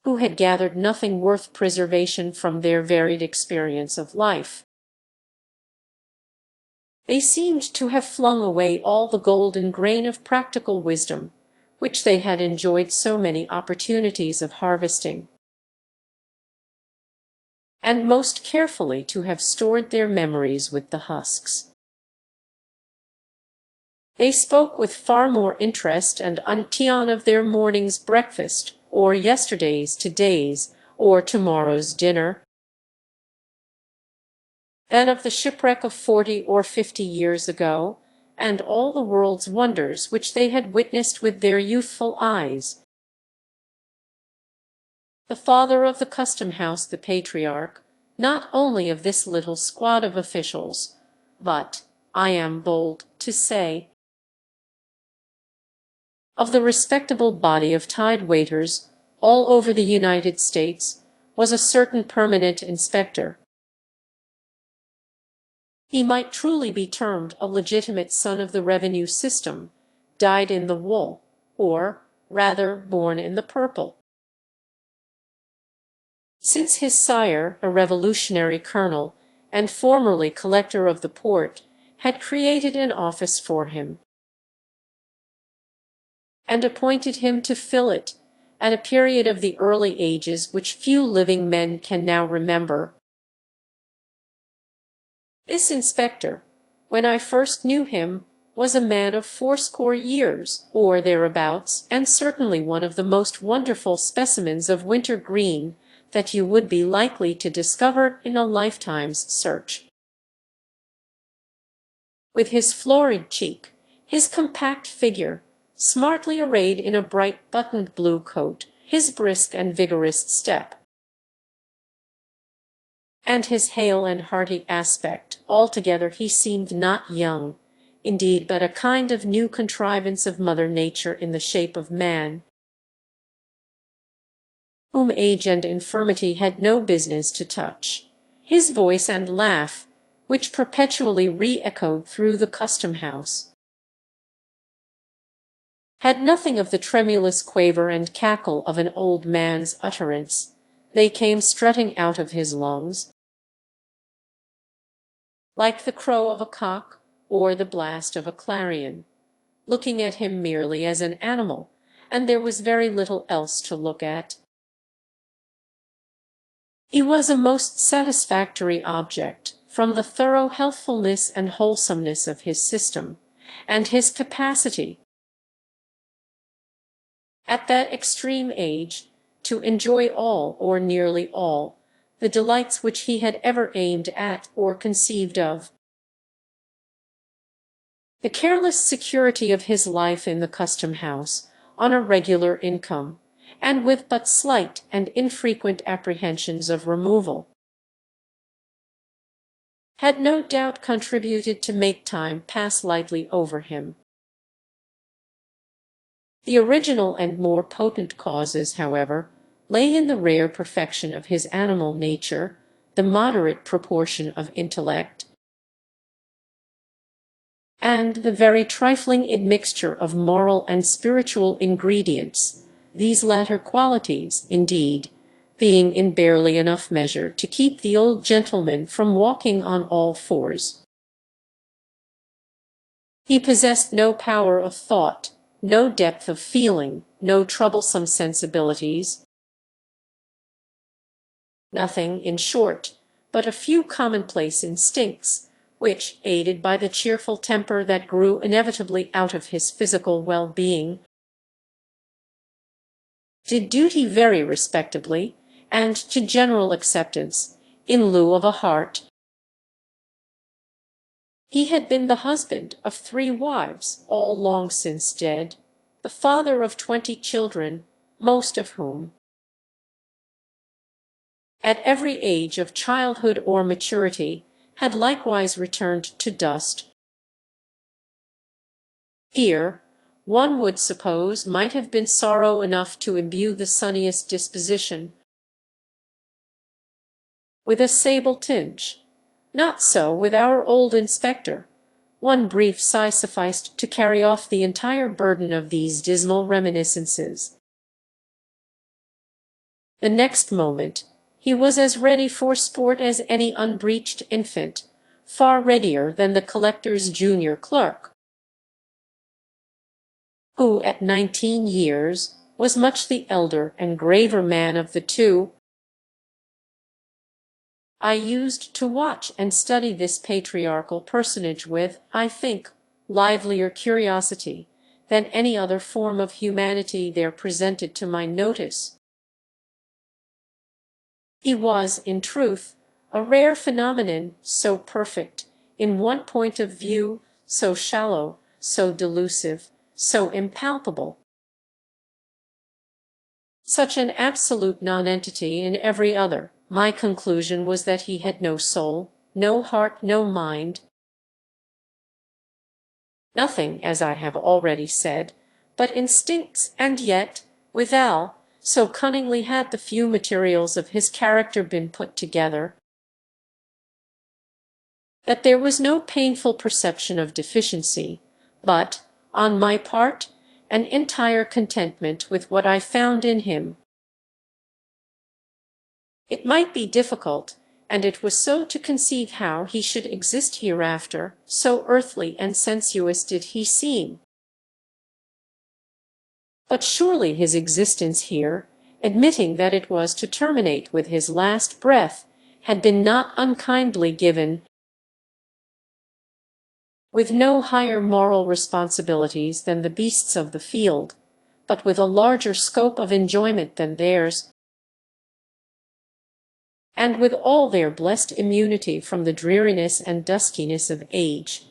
who had gathered nothing worth preservation from their varied experience of life. They seemed to have flung away all the golden grain of practical wisdom, which they had enjoyed so many opportunities of harvesting, and most carefully to have stored their memories with the husks. They spoke with far more interest and unction of their morning's breakfast, or yesterday's, today's, or tomorrow's dinner, than of the shipwreck of 40 or 50 years ago, and all the world's wonders which they had witnessed with their youthful eyes. The father of the custom house, the patriarch, not only of this little squad of officials, but, I am bold to say, of the respectable body of tide waiters all over the United States, was a certain permanent inspector. He might truly be termed a legitimate son of the revenue system, dyed in the wool, or, rather, born in the purple, since his sire, a revolutionary colonel, and formerly collector of the port, had created an office for him, and appointed him to fill it, at a period of the early ages which few living men can now remember. This inspector, when I first knew him, was a man of 80 years, or thereabouts, and certainly one of the most wonderful specimens of winter green that you would be likely to discover in a lifetime's search. With his florid cheek, his compact figure, smartly arrayed in a bright buttoned blue coat, his brisk and vigorous step, and his hale and hearty aspect, altogether he seemed not young, indeed, but a kind of new contrivance of Mother Nature in the shape of man, whom age and infirmity had no business to touch. His voice and laugh, which perpetually re-echoed through the custom-house, had nothing of the tremulous quaver and cackle of an old man's utterance. They came strutting out of his lungs, like the crow of a cock or the blast of a clarion, looking at him merely as an animal, and there was very little else to look at. He was a most satisfactory object, from the thorough healthfulness and wholesomeness of his system, and his capacity, at that extreme age, to enjoy all, or nearly all, the delights which he had ever aimed at or conceived of. The careless security of his life in the custom-house, on a regular income, and with but slight and infrequent apprehensions of removal, had no doubt contributed to make time pass lightly over him. The original and more potent causes, however, lay in the rare perfection of his animal nature, the moderate proportion of intellect, and the very trifling admixture of moral and spiritual ingredients, these latter qualities, indeed, being in barely enough measure to keep the old gentleman from walking on all fours. He possessed no power of thought, no depth of feeling, no troublesome sensibilities, nothing, in short, but a few commonplace instincts, which, aided by the cheerful temper that grew inevitably out of his physical well-being, did duty very respectably, and to general acceptance, in lieu of a heart. He had been the husband of 3 wives, all long since dead, the father of 20 children, most of whom, at every age of childhood or maturity, had likewise returned to dust. Here, one would suppose, might have been sorrow enough to imbue the sunniest disposition with a sable tinge. Not so with our old inspector. One brief sigh sufficed to carry off the entire burden of these dismal reminiscences. The next moment he was as ready for sport as any unbreeched infant, far readier than the collector's junior clerk. who at 19 years was much the elder and graver man of the two. I used to watch and study this patriarchal personage with, I think, livelier curiosity than any other form of humanity there presented to my notice. He was, in truth, a rare phenomenon, so perfect, in one point of view, so shallow, so delusive, so impalpable. Such an absolute nonentity in every other. My conclusion was that he had no soul, no heart, no mind, nothing, as I have already said, but instincts, and yet, withal, so cunningly had the few materials of his character been put together, that there was no painful perception of deficiency, but, on my part, an entire contentment with what I found in him. It might be difficult, and it was so, to conceive how he should exist hereafter, so earthly and sensuous did he seem. But surely his existence here, admitting that it was to terminate with his last breath, had been not unkindly given, with no higher moral responsibilities than the beasts of the field, but with a larger scope of enjoyment than theirs, and with all their blessed immunity from the dreariness and duskiness of age.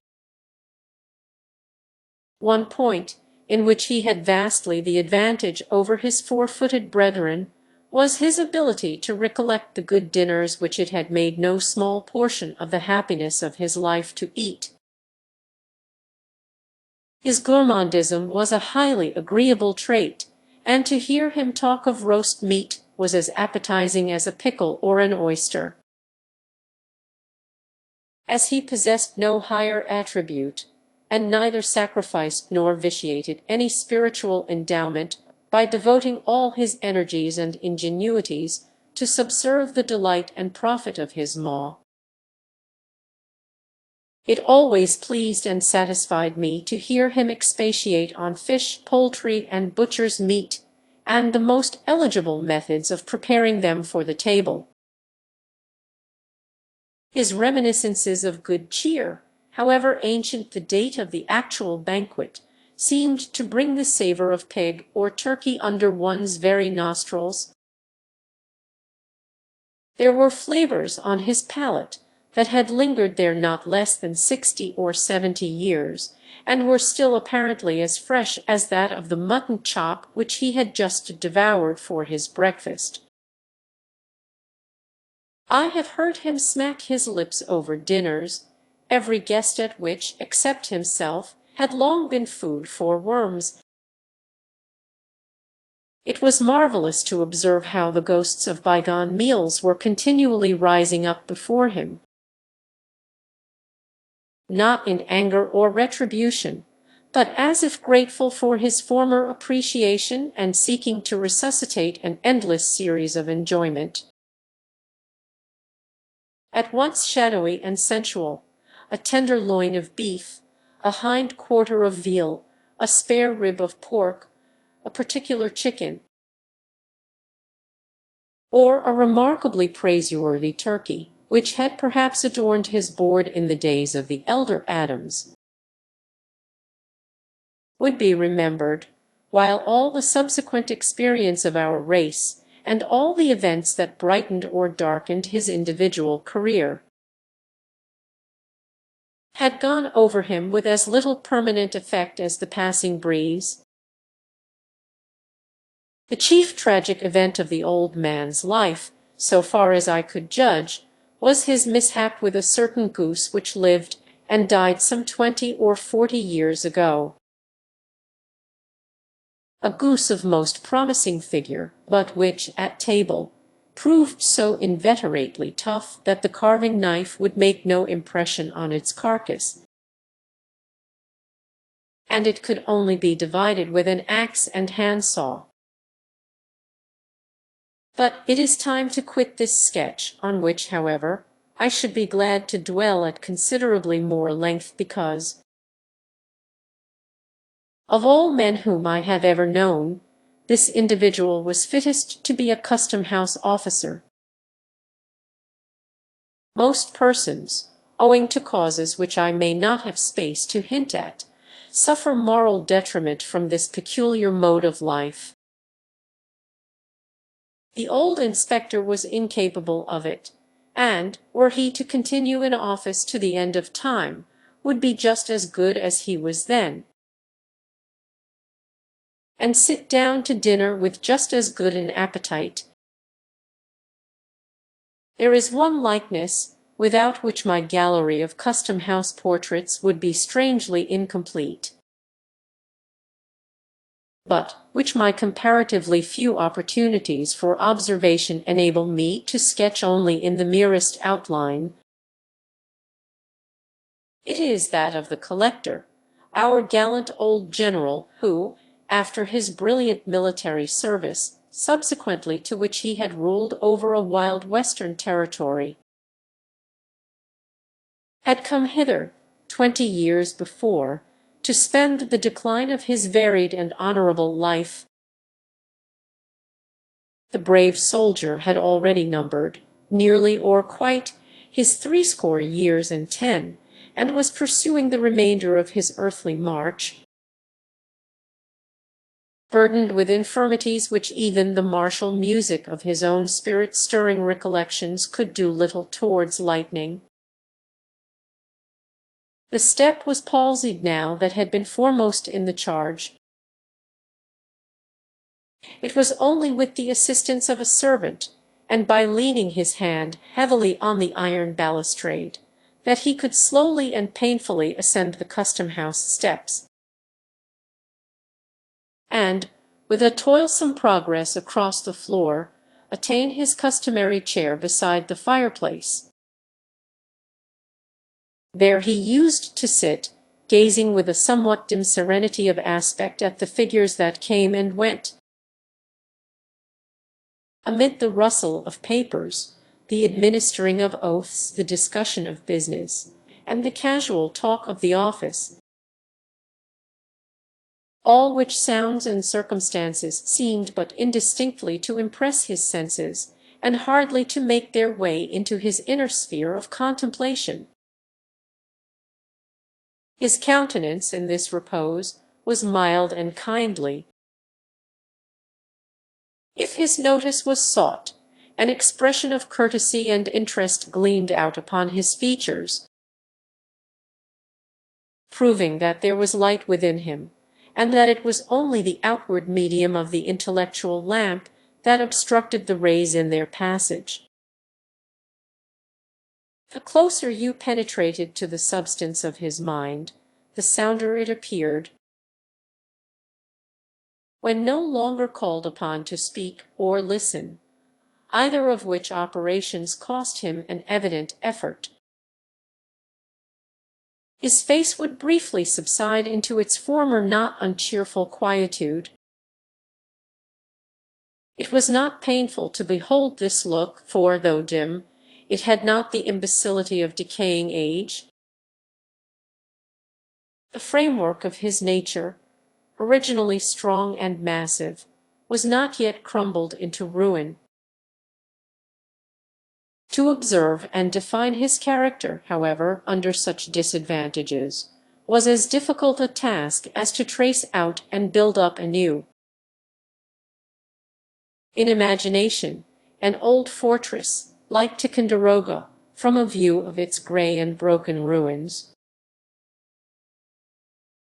One point, in which he had vastly the advantage over his four-footed brethren, was his ability to recollect the good dinners which it had made no small portion of the happiness of his life to eat. His gourmandism was a highly agreeable trait, and to hear him talk of roast meat was as appetizing as a pickle or an oyster. As he possessed no higher attribute, and neither sacrificed nor vitiated any spiritual endowment by devoting all his energies and ingenuities to subserve the delight and profit of his maw, it always pleased and satisfied me to hear him expatiate on fish, poultry, and butcher's meat, and the most eligible methods of preparing them for the table. His reminiscences of good cheer, however ancient the date of the actual banquet, seemed to bring the savor of pig or turkey under one's very nostrils. There were flavors on his palate that had lingered there not less than 60 or 70 years, and were still apparently as fresh as that of the mutton chop which he had just devoured for his breakfast. I have heard him smack his lips over dinners, every guest at which, except himself, had long been food for worms. It was marvelous to observe how the ghosts of bygone meals were continually rising up before him, not in anger or retribution, but as if grateful for his former appreciation and seeking to resuscitate an endless series of enjoyment. At once shadowy and sensual, a tender loin of beef, a hind quarter of veal, a spare rib of pork, a particular chicken, or a remarkably praiseworthy turkey, which had perhaps adorned his board in the days of the elder Adams, would be remembered, while all the subsequent experience of our race, and all the events that brightened or darkened his individual career, had gone over him with as little permanent effect as the passing breeze. The chief tragic event of the old man's life, so far as I could judge, was his mishap with a certain goose which lived and died some 20 or 40 years ago. A goose of most promising figure, but which, at table, proved so inveterately tough that the carving knife would make no impression on its carcass, and it could only be divided with an axe and handsaw. But it is time to quit this sketch, on which, however, I should be glad to dwell at considerably more length, because Of all men whom I have ever known, this individual was fittest to be a custom-house officer. Most persons, owing to causes which I may not have space to hint at, suffer moral detriment from this peculiar mode of life. The old inspector was incapable of it, and, were he to continue in office to the end of time, would be just as good as he was then, and sit down to dinner with just as good an appetite. There is one likeness, without which my gallery of custom-house portraits would be strangely incomplete, but which my comparatively few opportunities for observation enable me to sketch only in the merest outline. It is that of the collector, our gallant old general, who, after his brilliant military service, subsequently to which he had ruled over a wild western territory, had come hither, 20 years before, to spend the decline of his varied and honorable life. The brave soldier had already numbered, nearly or quite, his 80 years and 10, and was pursuing the remainder of his earthly march, burdened with infirmities which even the martial music of his own spirit-stirring recollections could do little towards lightening. The step was palsied now that had been foremost in the charge. It was only with the assistance of a servant, and by leaning his hand heavily on the iron balustrade, that he could slowly and painfully ascend the custom-house steps, and, with a toilsome progress across the floor, attain his customary chair beside the fireplace. There he used to sit, gazing with a somewhat dim serenity of aspect at the figures that came and went. Amid the rustle of papers, the administering of oaths, the discussion of business, and the casual talk of the office, all which sounds and circumstances seemed but indistinctly to impress his senses, and hardly to make their way into his inner sphere of contemplation. His countenance in this repose was mild and kindly. If his notice was sought, an expression of courtesy and interest gleamed out upon his features, proving that there was light within him, and that it was only the outward medium of the intellectual lamp that obstructed the rays in their passage. The closer you penetrated to the substance of his mind, the sounder it appeared. When no longer called upon to speak or listen, either of which operations cost him an evident effort, his face would briefly subside into its former not uncheerful quietude. It was not painful to behold this look, for, though dim, it had not the imbecility of decaying age. The framework of his nature, originally strong and massive, was not yet crumbled into ruin. To observe and define his character, however, under such disadvantages, was as difficult a task as to trace out and build up anew, in imagination, an old fortress, like Ticonderoga, from a view of its gray and broken ruins.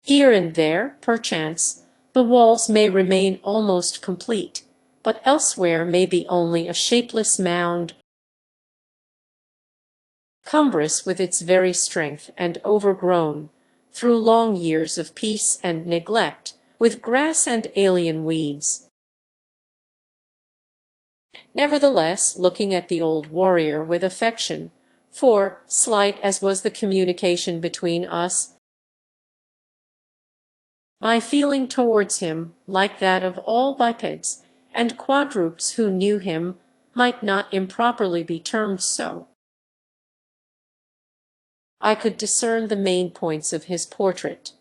Here and there, perchance, the walls may remain almost complete, but elsewhere may be only a shapeless mound, cumbrous with its very strength and overgrown, through long years of peace and neglect, with grass and alien weeds. Nevertheless, looking at the old warrior with affection, for, slight as was the communication between us, my feeling towards him, like that of all bipeds and quadrupeds who knew him, might not improperly be termed so. I could discern the main points of his portrait.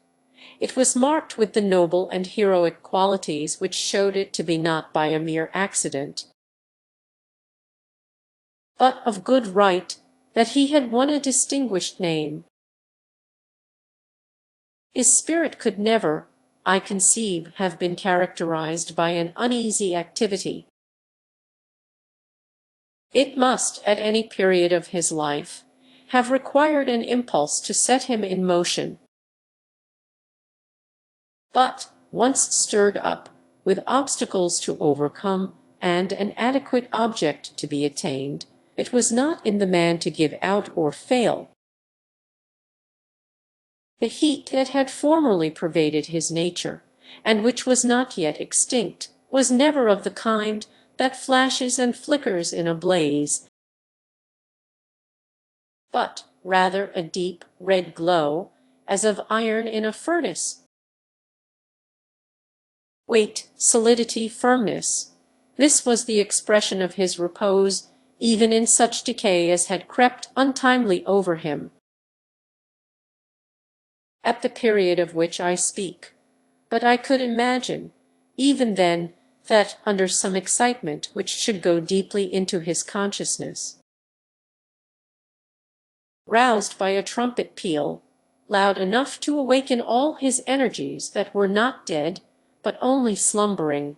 It was marked with the noble and heroic qualities which showed it to be not by a mere accident, but of good right, that he had won a distinguished name. His spirit could never, I conceive, have been characterized by an uneasy activity. It must, at any period of his life, have required an impulse to set him in motion. But, once stirred up, with obstacles to overcome and an adequate object to be attained, it was not in the man to give out or fail. The heat that had formerly pervaded his nature, and which was not yet extinct, was never of the kind that flashes and flickers in a blaze, but rather a deep red glow, as of iron in a furnace. Weight, solidity, firmness. This was the expression of his repose, even in such decay as had crept untimely over him at the period of which I speak. But I could imagine, even then, that, under some excitement which should go deeply into his consciousness, roused by a trumpet peal, loud enough to awaken all his energies that were not dead, but only slumbering,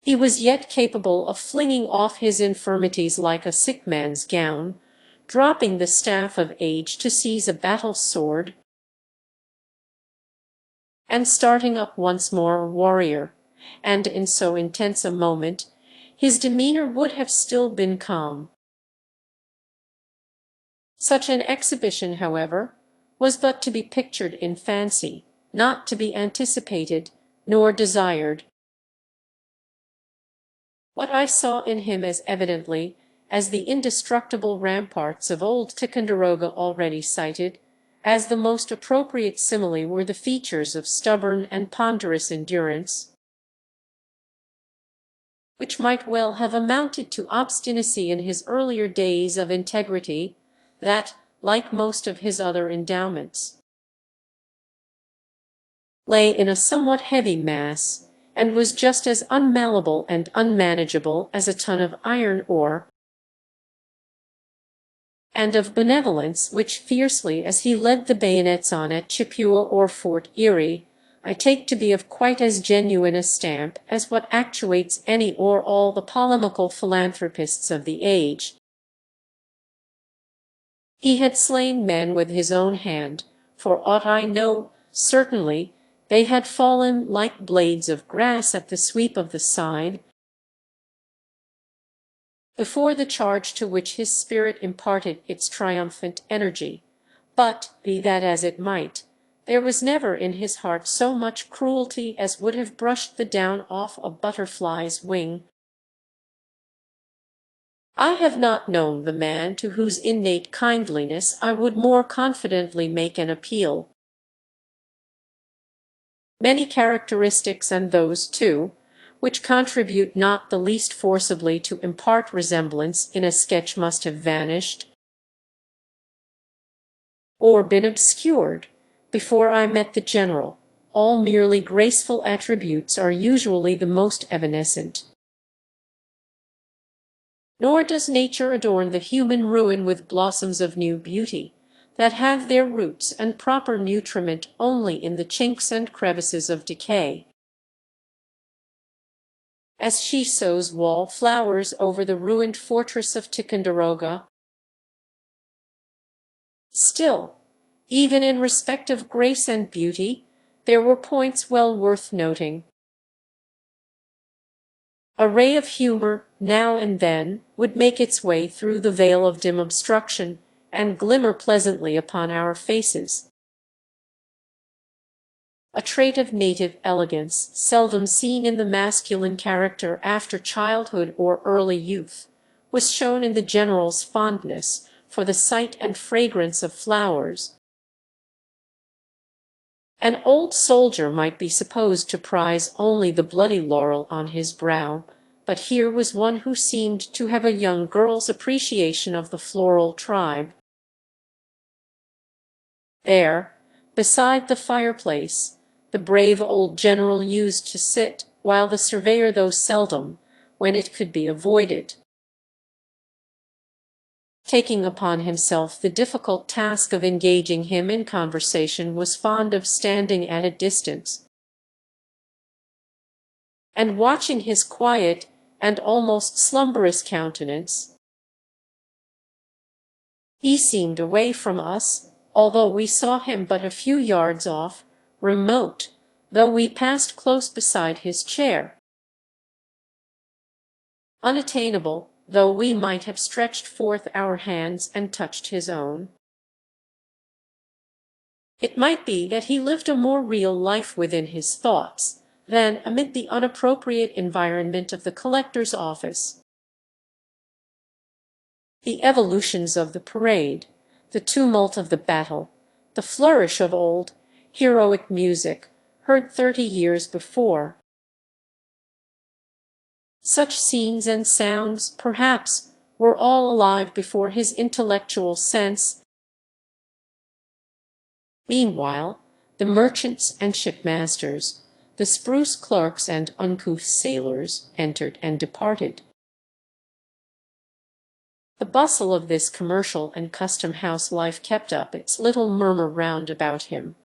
he was yet capable of flinging off his infirmities like a sick man's gown, dropping the staff of age to seize a battle sword, and starting up once more a warrior, and in so intense a moment his demeanor would have still been calm. Such an exhibition, however, was but to be pictured in fancy, not to be anticipated nor desired. What I saw in him as evidently as the indestructible ramparts of old Ticonderoga already cited, as the most appropriate simile were the features of stubborn and ponderous endurance, which might well have amounted to obstinacy in his earlier days, of integrity, that, like most of his other endowments, lay in a somewhat heavy mass, and was just as unmalleable and unmanageable as a ton of iron ore, and of benevolence which, fiercely as he led the bayonets on at Chippewa or Fort Erie, I take to be of quite as genuine a stamp as what actuates any or all the polemical philanthropists of the age. He had slain men with his own hand, for aught I know, certainly they had fallen like blades of grass at the sweep of the scythe, before the charge to which his spirit imparted its triumphant energy. But, be that as it might, there was never in his heart so much cruelty as would have brushed the down off a butterfly's wing. I have not known the man to whose innate kindliness I would more confidently make an appeal. Many characteristics, and those, too, which contribute not the least forcibly to impart resemblance in a sketch, must have vanished, or been obscured, before I met the general. All merely graceful attributes are usually the most evanescent. Nor does nature adorn the human ruin with blossoms of new beauty, that have their roots and proper nutriment only in the chinks and crevices of decay. As she sows wall flowers over the ruined fortress of Ticonderoga, still, even in respect of grace and beauty, there were points well worth noting. A ray of humor, now and then, would make its way through the veil of dim obstruction, and glimmer pleasantly upon our faces. A trait of native elegance, seldom seen in the masculine character after childhood or early youth, was shown in the general's fondness for the sight and fragrance of flowers. An old soldier might be supposed to prize only the bloody laurel on his brow, but here was one who seemed to have a young girl's appreciation of the floral tribe. There, Beside the fireplace, the brave old general used to sit, while the surveyor, though seldom, when it could be avoided, taking upon himself the difficult task of engaging him in conversation, was fond of standing at a distance and watching his quiet and almost slumberous countenance. He seemed away from us, although we saw him but a few yards off, remote, though we passed close beside his chair, unattainable, though we might have stretched forth our hands and touched his own. It might be that he lived a more real life within his thoughts than amid the unappropriate environment of the collector's office. The evolutions of the parade, the tumult of the battle, the flourish of old, heroic music, heard 30 years before. Such scenes and sounds, perhaps, were all alive before his intellectual sense. Meanwhile, the merchants and shipmasters, the spruce clerks and uncouth sailors, entered and departed. The bustle of this commercial and custom-house life kept up its little murmur round about him,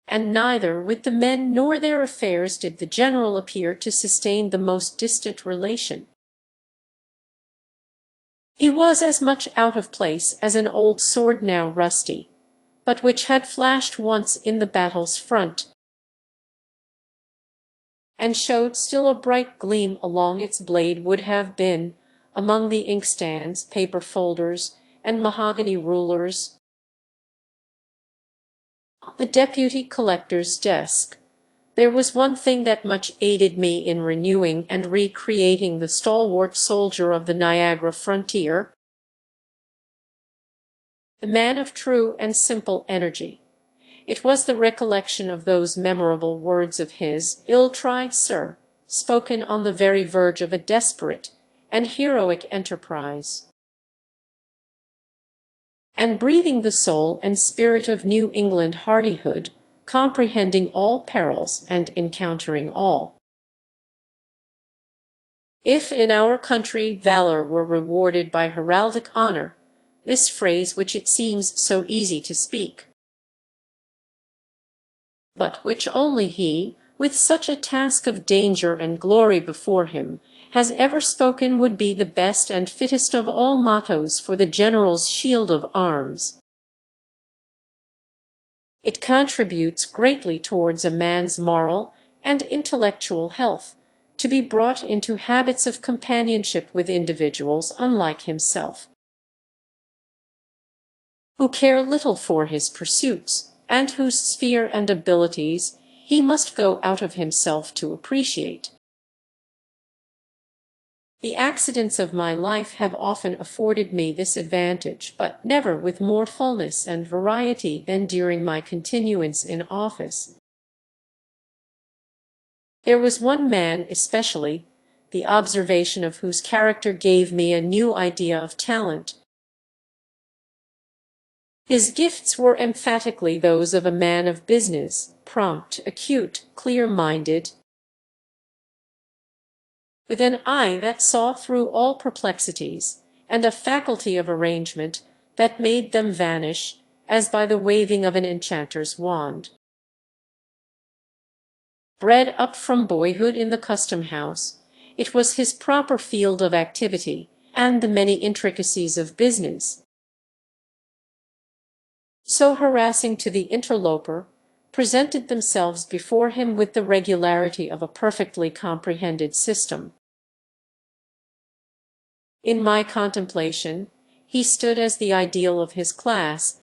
and neither with the men nor their affairs did the general appear to sustain the most distant relation. He was as much out of place as an old sword now rusty, but which had flashed once in the battle's front, and showed still a bright gleam along its blade would have been among the inkstands, paper folders, and mahogany rulers. On the deputy collector's desk, there was one thing that much aided me in renewing and recreating the stalwart soldier of the Niagara frontier, the man of true and simple energy. It was the recollection of those memorable words of his, "Ill tried, sir," spoken on the very verge of a desperate and heroic enterprise, and breathing the soul and spirit of New England hardihood, comprehending all perils and encountering all. If in our country valor were rewarded by heraldic honor, this phrase which it seems so easy to speak, but which only he, with such a task of danger and glory before him, has ever spoken, would be the best and fittest of all mottos for the general's shield of arms. It contributes greatly towards a man's moral and intellectual health, to be brought into habits of companionship with individuals unlike himself, who care little for his pursuits, and whose sphere and abilities he must go out of himself to appreciate. The accidents of my life have often afforded me this advantage, but never with more fullness and variety than during my continuance in office. There was one man especially, the observation of whose character gave me a new idea of talent. His gifts were emphatically those of a man of business, prompt, acute, clear-minded, with an eye that saw through all perplexities, and a faculty of arrangement that made them vanish, as by the waving of an enchanter's wand. Bred up from boyhood in the custom-house, it was his proper field of activity, and the many intricacies of business, so harassing to the interloper, presented themselves before him with the regularity of a perfectly comprehended system. In my contemplation, he stood as the ideal of his class.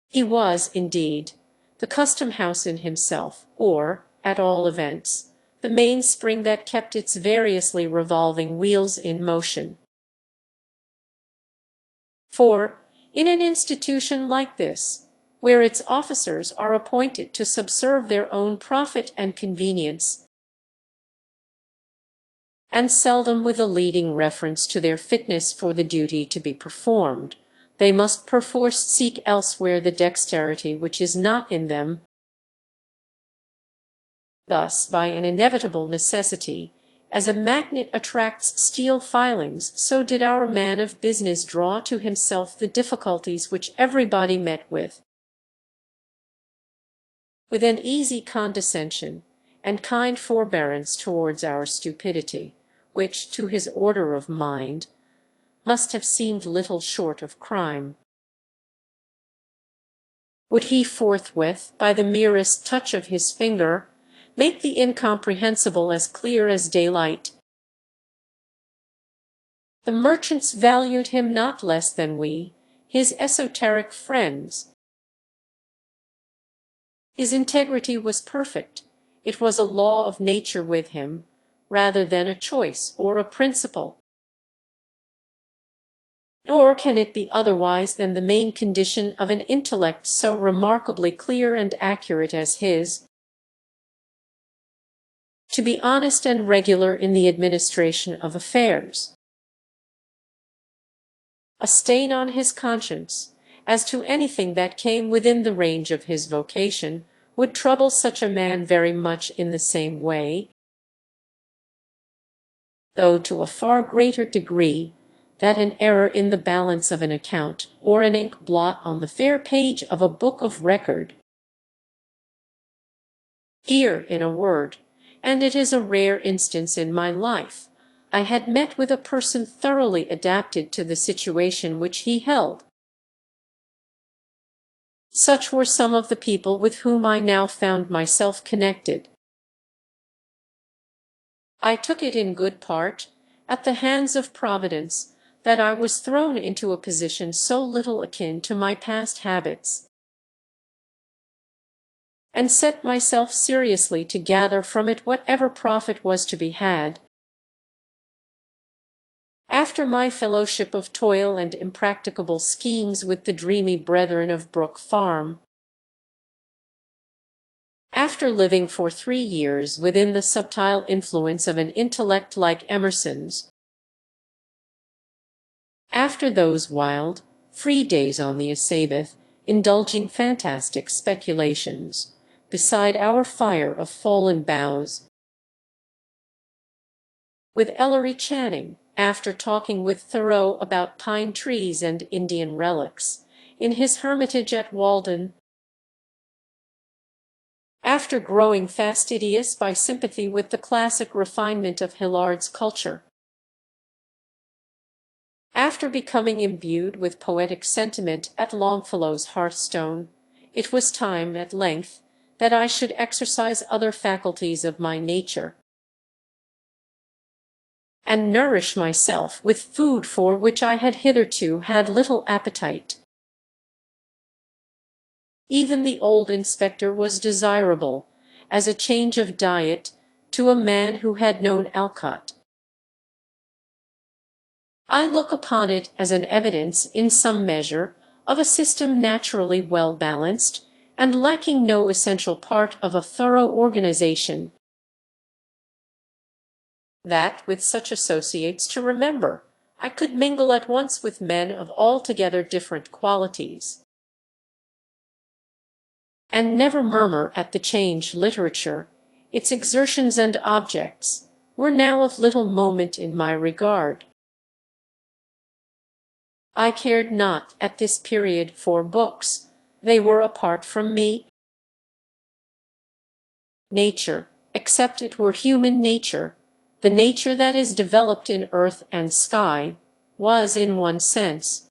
He was, indeed, the custom-house in himself, or, at all events, the mainspring that kept its variously revolving wheels in motion. For, in an institution like this, where its officers are appointed to subserve their own profit and convenience, and seldom with a leading reference to their fitness for the duty to be performed, they must perforce seek elsewhere the dexterity which is not in them. Thus, by an inevitable necessity, as a magnet attracts steel filings, so did our man of business draw to himself the difficulties which everybody met with an easy condescension and kind forbearance towards our stupidity, which, to his order of mind, must have seemed little short of crime. Would he forthwith, by the merest touch of his finger, make the incomprehensible as clear as daylight? The merchants valued him not less than we, his esoteric friends. His integrity was perfect. It was a law of nature with him, rather than a choice or a principle. Nor can it be otherwise than the main condition of an intellect so remarkably clear and accurate as his, to be honest and regular in the administration of affairs. A stain on his conscience, as to anything that came within the range of his vocation, would trouble such a man very much in the same way, though to a far greater degree, that an error in the balance of an account, or an ink blot on the fair page of a book of record. Here, in a word, and it is a rare instance in my life, I had met with a person thoroughly adapted to the situation which he held. Such were some of the people with whom I now found myself connected. I took it in good part, at the hands of Providence, that I was thrown into a position so little akin to my past habits, and set myself seriously to gather from it whatever profit was to be had. After my fellowship of toil and impracticable schemes with the dreamy brethren of Brook Farm, after living for 3 years within the subtile influence of an intellect like Emerson's, after those wild, free days on the Sabbath, indulging fantastic speculations, beside our fire of fallen boughs, with Ellery Channing, after talking with Thoreau about pine trees and Indian relics, in his hermitage at Walden, after growing fastidious by sympathy with the classic refinement of Hillard's culture, after becoming imbued with poetic sentiment at Longfellow's hearthstone, it was time, at length, that I should exercise other faculties of my nature, and nourish myself with food for which I had hitherto had little appetite. Even the old inspector was desirable, as a change of diet, to a man who had known Alcott. I look upon it as an evidence, in some measure, of a system naturally well balanced, and lacking no essential part of a thorough organization, that, with such associates to remember, I could mingle at once with men of altogether different qualities, and never murmur at the change. Literature, its exertions and objects, were now of little moment in my regard. I cared not, at this period, for books. They were apart from me. Nature, except it were human nature, the nature that is developed in earth and sky, was, in one sense,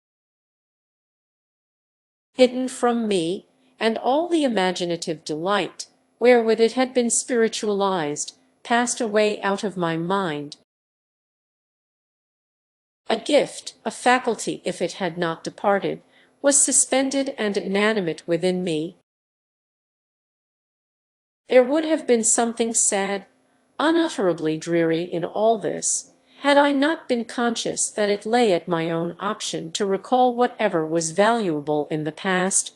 hidden from me, and all the imaginative delight wherewith it had been spiritualized passed away out of my mind. A gift, a faculty, if it had not departed, was suspended and inanimate within me. There would have been something sad, unutterably dreary in all this, had I not been conscious that it lay at my own option to recall whatever was valuable in the past.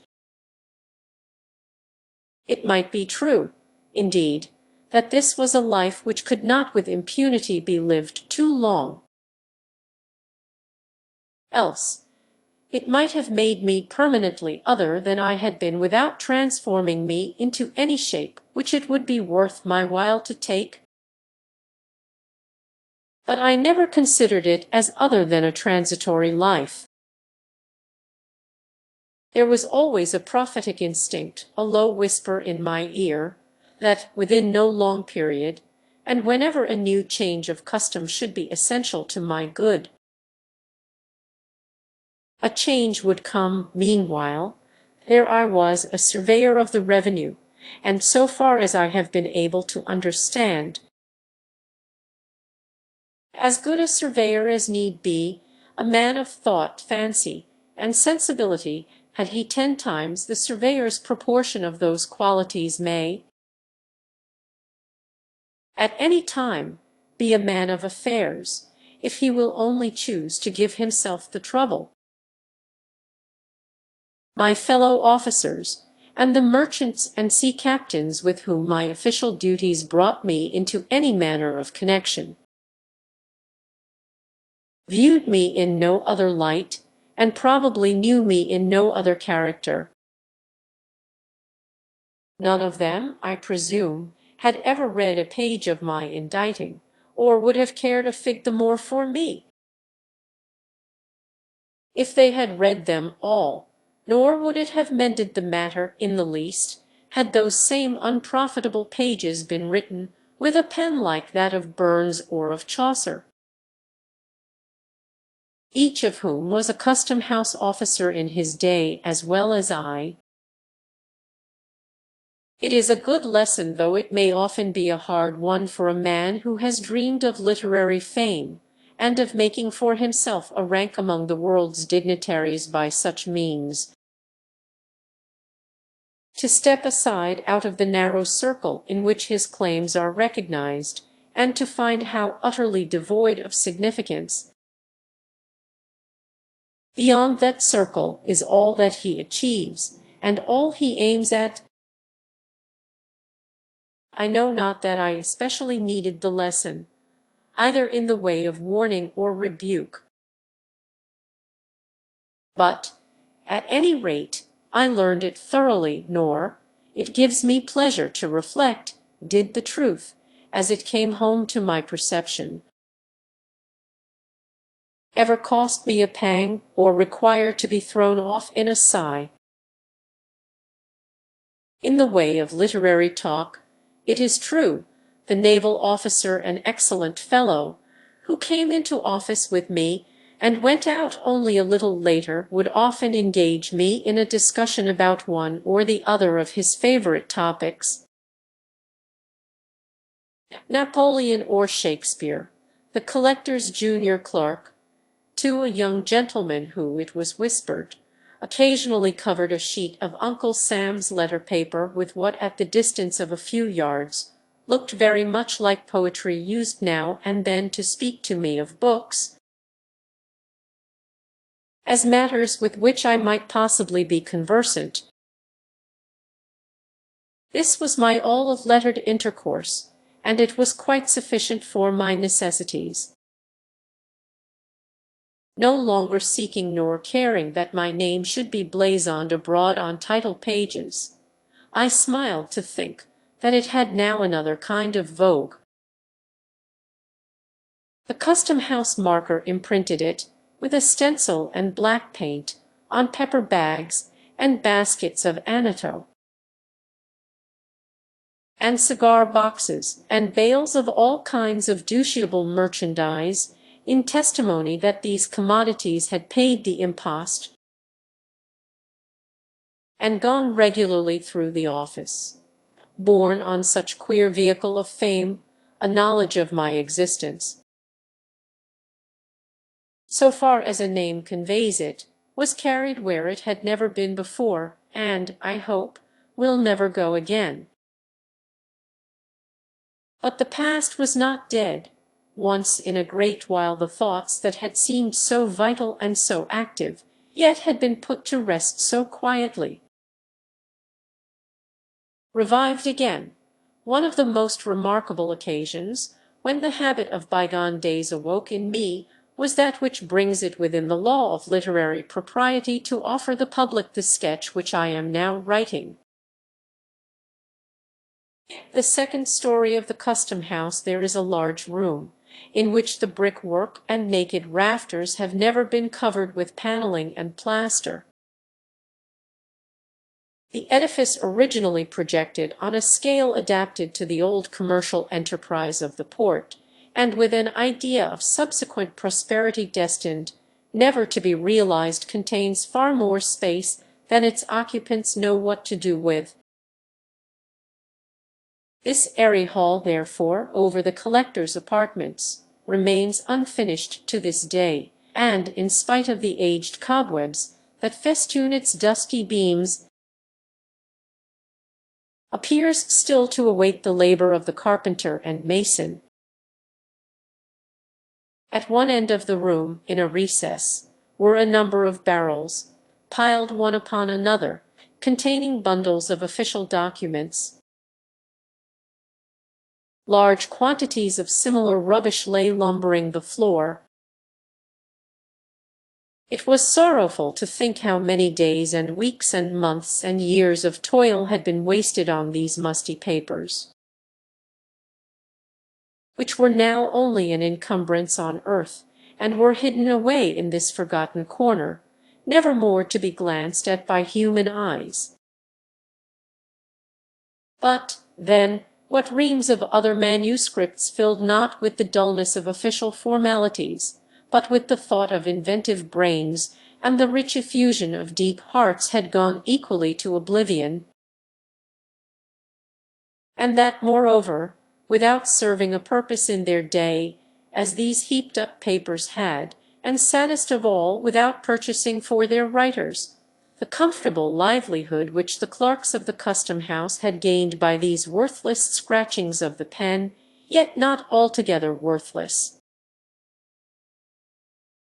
It might be true, indeed, that this was a life which could not with impunity be lived too long. Else, It might have made me permanently other than I had been without transforming me into any shape which it would be worth my while to take. But I never considered it as other than a transitory life. There was always a prophetic instinct, a low whisper in my ear, that within no long period, and whenever a new change of custom should be essential to my good, a change would come. Meanwhile, there I was, a surveyor of the revenue, and so far as I have been able to understand, as good a surveyor as need be, a man of thought, fancy, and sensibility, had he 10 times the surveyor's proportion of those qualities, may, at any time, be a man of affairs, if he will only choose to give himself the trouble. My fellow officers, and the merchants and sea captains with whom my official duties brought me into any manner of connection, viewed me in no other light, and probably knew me in no other character. None of them, I presume, had ever read a page of my inditing, or would have cared a fig the more for me, if they had read them all, nor would it have mended the matter in the least, had those same unprofitable pages been written with a pen like that of Burns or of Chaucer, each of whom was a custom-house officer in his day as well as I. It is a good lesson, though it may often be a hard one for a man who has dreamed of literary fame, and of making for himself a rank among the world's dignitaries by such means, to step aside out of the narrow circle in which his claims are recognized, and to find how utterly devoid of significance, beyond that circle, is all that he achieves, and all he aims at. I know not that I especially needed the lesson, either in the way of warning or rebuke, but, at any rate, I learned it thoroughly, nor, it gives me pleasure to reflect, did the truth, as it came home to my perception, ever cost me a pang, or require to be thrown off in a sigh. In the way of literary talk, it is true, the naval officer, an excellent fellow, who came into office with me and went out only a little later, would often engage me in a discussion about one or the other of his favorite topics, Napoleon or Shakespeare, the collector's junior clerk, to a young gentleman who, it was whispered, occasionally covered a sheet of Uncle Sam's letter paper with what, at the distance of a few yards, looked very much like poetry, used now and then to speak to me of books, as matters with which I might possibly be conversant. This was my all of lettered intercourse, and it was quite sufficient for my necessities. No longer seeking nor caring that my name should be blazoned abroad on title pages, I smiled to think that it had now another kind of vogue. The custom-house marker imprinted it, with a stencil and black paint, on pepper bags and baskets of annatto, and cigar boxes, and bales of all kinds of dutiable merchandise, in testimony that these commodities had paid the impost and gone regularly through the office, borne on such queer vehicle of fame, a knowledge of my existence, so far as a name conveys it, was carried where it had never been before, and, I hope, will never go again. But the past was not dead. Once in a great while the thoughts that had seemed so vital and so active, yet had been put to rest so quietly, revived again. One of the most remarkable occasions, when the habit of bygone days awoke in me, was that which brings it within the law of literary propriety to offer the public the sketch which I am now writing. The second story of the custom house there is a large room, in which the brickwork and naked rafters have never been covered with paneling and plaster. The edifice originally projected on a scale adapted to the old commercial enterprise of the port, and with an idea of subsequent prosperity destined never to be realized, contains far more space than its occupants know what to do with. This airy hall, therefore, over the collector's apartments, remains unfinished to this day, and, in spite of the aged cobwebs that festoon its dusky beams, appears still to await the labor of the carpenter and mason. At one end of the room, in a recess, were a number of barrels, piled one upon another, containing bundles of official documents. Large quantities of similar rubbish lay lumbering the floor. It was sorrowful to think how many days and weeks and months and years of toil had been wasted on these musty papers, which were now only an encumbrance on earth, and were hidden away in this forgotten corner, never more to be glanced at by human eyes. But, then, what reams of other manuscripts, filled not with the dullness of official formalities, but with the thought of inventive brains and the rich effusion of deep hearts, had gone equally to oblivion, and that, moreover, without serving a purpose in their day, as these heaped-up papers had, and saddest of all, without purchasing for their writers the comfortable livelihood which the clerks of the custom-house had gained by these worthless scratchings of the pen, yet not altogether worthless.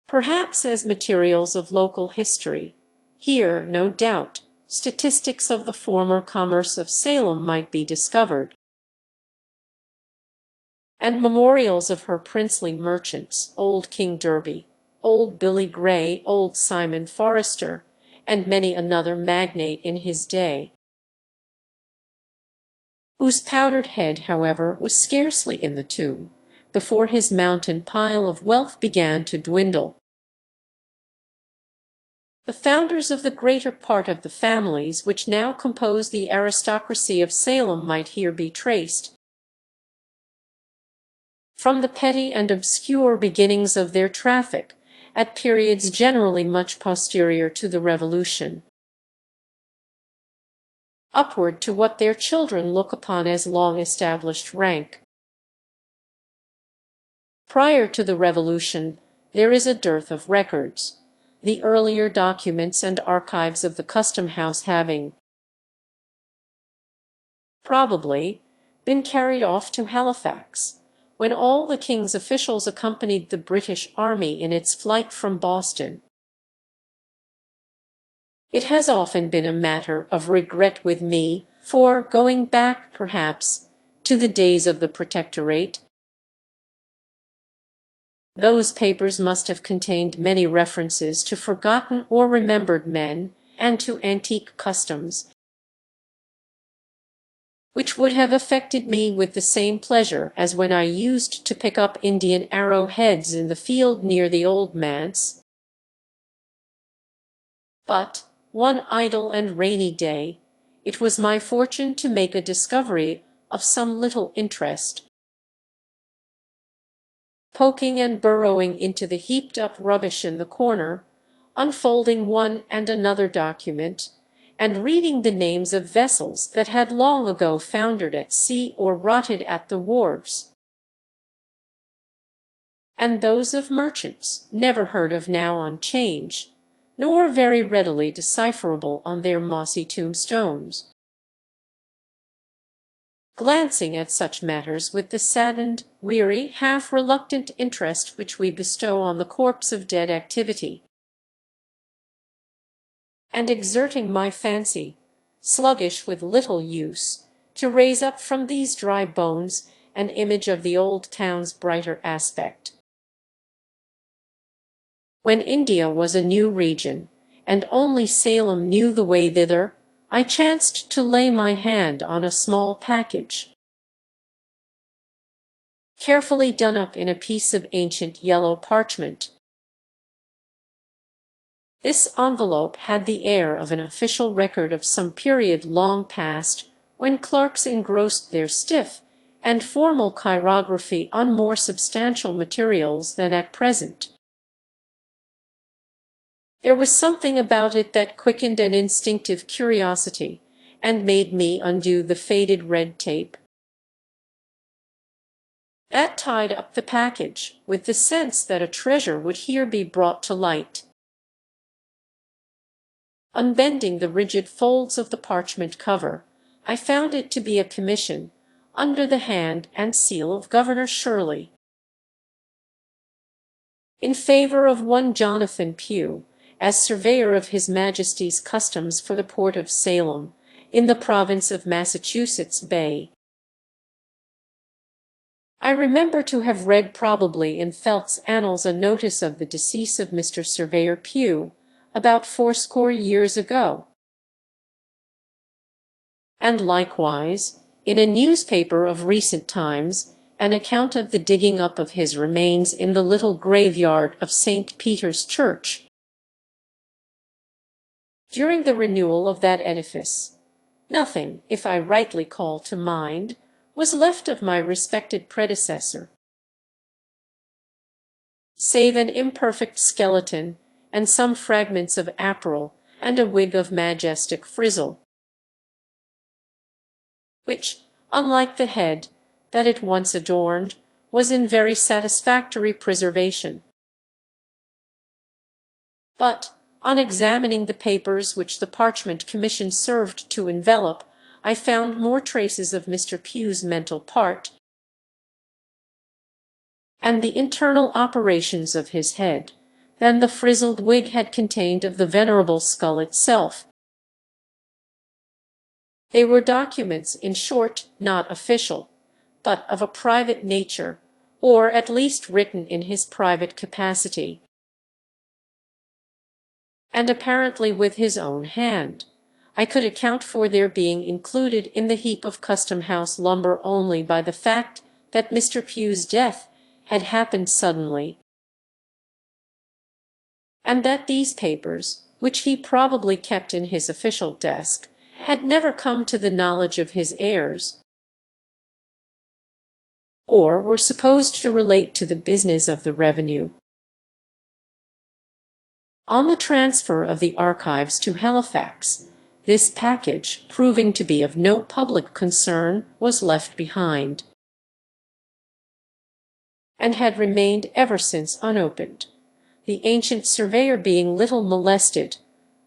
Perhaps as materials of local history, here, no doubt, statistics of the former commerce of Salem might be discovered, and memorials of her princely merchants, old King Derby, old Billy Gray, old Simon Forrester, and many another magnate in his day, whose powdered head, however, was scarcely in the tomb, before his mountain pile of wealth began to dwindle. The founders of the greater part of the families which now compose the aristocracy of Salem might here be traced, from the petty and obscure beginnings of their traffic, at periods generally much posterior to the Revolution, upward to what their children look upon as long-established rank. Prior to the Revolution, there is a dearth of records, the earlier documents and archives of the custom house having probably been carried off to Halifax, when all the king's officials accompanied the British Army in its flight from Boston. It has often been a matter of regret with me, for, going back, perhaps, to the days of the Protectorate, those papers must have contained many references to forgotten or remembered men, and to antique customs, which would have affected me with the same pleasure as when I used to pick up Indian arrow-heads in the field near the old manse. But, one idle and rainy day, it was my fortune to make a discovery of some little interest. Poking and burrowing into the heaped-up rubbish in the corner, unfolding one and another document, and reading the names of vessels that had long ago foundered at sea or rotted at the wharves, and those of merchants never heard of now on 'Change, nor very readily decipherable on their mossy tombstones. Glancing at such matters with the saddened, weary, half-reluctant interest which we bestow on the corpse of dead activity, and exerting my fancy, sluggish with little use, to raise up from these dry bones an image of the old town's brighter aspect, When India was a new region, and only Salem knew the way thither, I chanced to lay my hand on a small package, carefully done up in a piece of ancient yellow parchment. This envelope had the air of an official record of some period long past, when clerks engrossed their stiff and formal chirography on more substantial materials than at present. There was something about it that quickened an instinctive curiosity, and made me undo the faded red tape that tied up the package, with the sense that a treasure would here be brought to light. Unbending the rigid folds of the parchment cover, I found it to be a commission, under the hand and seal of Governor Shirley, in favor of one Jonathan Pugh, as surveyor of His Majesty's customs for the port of Salem, in the province of Massachusetts Bay. I remember to have read probably in Phelps' Annals a notice of the decease of Mr. Surveyor Pugh, about 80 years ago, and likewise, in a newspaper of recent times, an account of the digging up of his remains in the little graveyard of St. Peter's Church. During the renewal of that edifice, nothing, if I rightly call to mind, was left of my respected predecessor, save an imperfect skeleton, and some fragments of apparel, and a wig of majestic frizzle, which, unlike the head that it once adorned, was in very satisfactory preservation. But, on examining the papers which the parchment commission served to envelop, I found more traces of Mr. Pugh's mental part, and the internal operations of his head, than the frizzled wig had contained of the venerable skull itself. They were documents, in short, not official, but of a private nature, or at least written in his private capacity, and apparently with his own hand. I could account for their being included in the heap of custom-house lumber only by the fact that Mr. Pugh's death had happened suddenly, and that these papers, which he probably kept in his official desk, had never come to the knowledge of his heirs, or were supposed to relate to the business of the revenue. On the transfer of the archives to Halifax, this package, proving to be of no public concern, was left behind, and had remained ever since unopened, the ancient surveyor being little molested,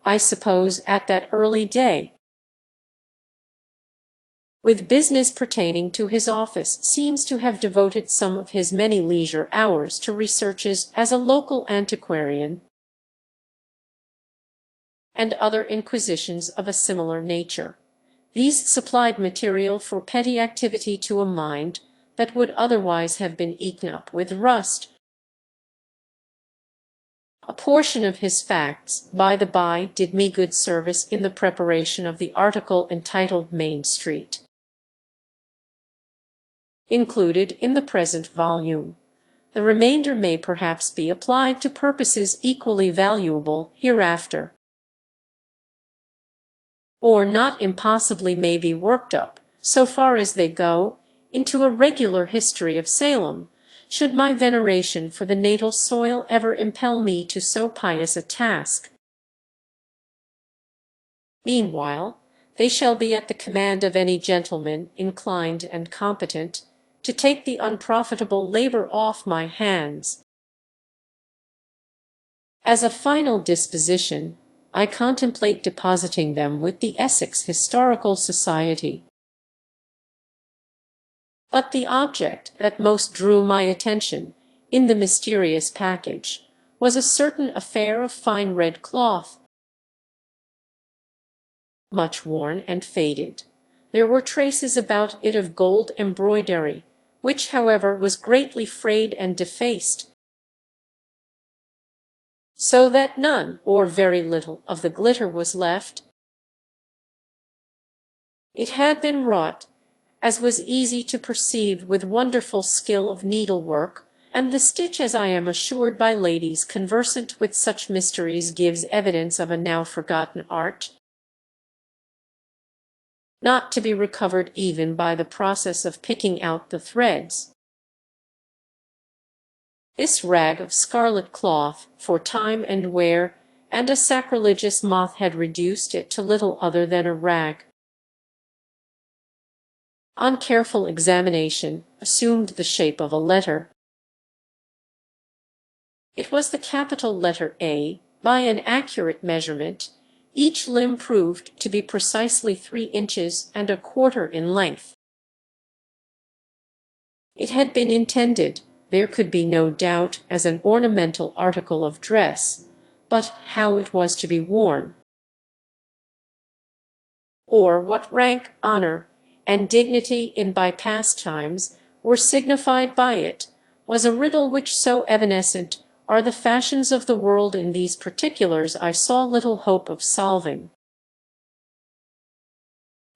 I suppose, at that early day, with business pertaining to his office. Seems to have devoted some of his many leisure hours to researches as a local antiquarian, and other inquisitions of a similar nature. These supplied material for petty activity to a mind that would otherwise have been eaten up with rust. A portion of his facts, by the by, did me good service in the preparation of the article entitled Main Street, included in the present volume. The remainder may perhaps be applied to purposes equally valuable hereafter, or not impossibly may be worked up, so far as they go, into a regular history of Salem, should my veneration for the natal soil ever impel me to so pious a task. Meanwhile, they shall be at the command of any gentleman inclined and competent to take the unprofitable labor off my hands. As a final disposition, I contemplate depositing them with the Essex Historical Society. But the object that most drew my attention in the mysterious package was a certain affair of fine red cloth, much worn and faded. There were traces about it of gold embroidery, which, however, was greatly frayed and defaced. so that none or very little of the glitter was left. It had been wrought, as was easy to perceive, with wonderful skill of needlework, and the stitch, as I am assured by ladies conversant with such mysteries, gives evidence of a now forgotten art, not to be recovered even by the process of picking out the threads. This rag of scarlet cloth, for time and wear, and a sacrilegious moth had reduced it to little other than a rag. On careful examination, assumed the shape of a letter. It was the capital letter A. By an accurate measurement, each limb proved to be precisely 3 inches and a quarter in length. It had been intended, there could be no doubt, as an ornamental article of dress, but how it was to be worn, or what rank, honor, and dignity in by-past times were signified by it, was a riddle which, so evanescent are the fashions of the world in these particulars, I saw little hope of solving.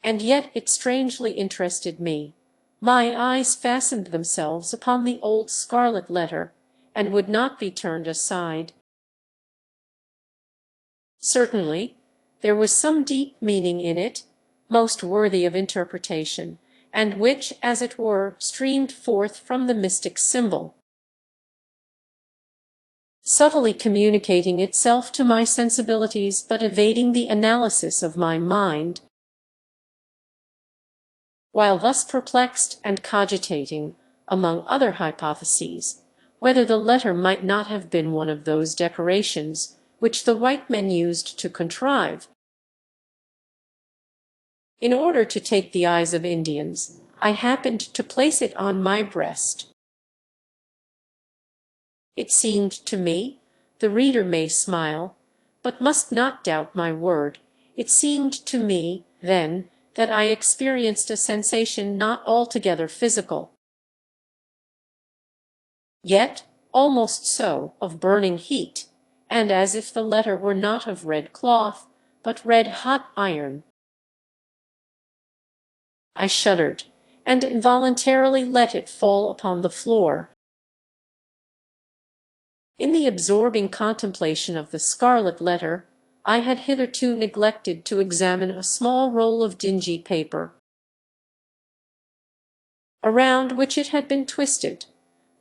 And yet it strangely interested me. My eyes fastened themselves upon the old scarlet letter, and would not be turned aside. Certainly, there was some deep meaning in it, most worthy of interpretation, and which, as it were, streamed forth from the mystic symbol, subtly communicating itself to my sensibilities, but evading the analysis of my mind. While thus perplexed and cogitating, among other hypotheses, whether the letter might not have been one of those decorations which the white men used to contrive, in order to take the eyes of Indians, I happened to place it on my breast. It seemed to me, the reader may smile, but must not doubt my word, it seemed to me, then, that I experienced a sensation not altogether physical, yet almost so, of burning heat, and as if the letter were not of red cloth, but red-hot iron. I shuddered, and involuntarily let it fall upon the floor. In the absorbing contemplation of the scarlet letter, I had hitherto neglected to examine a small roll of dingy paper, around which it had been twisted.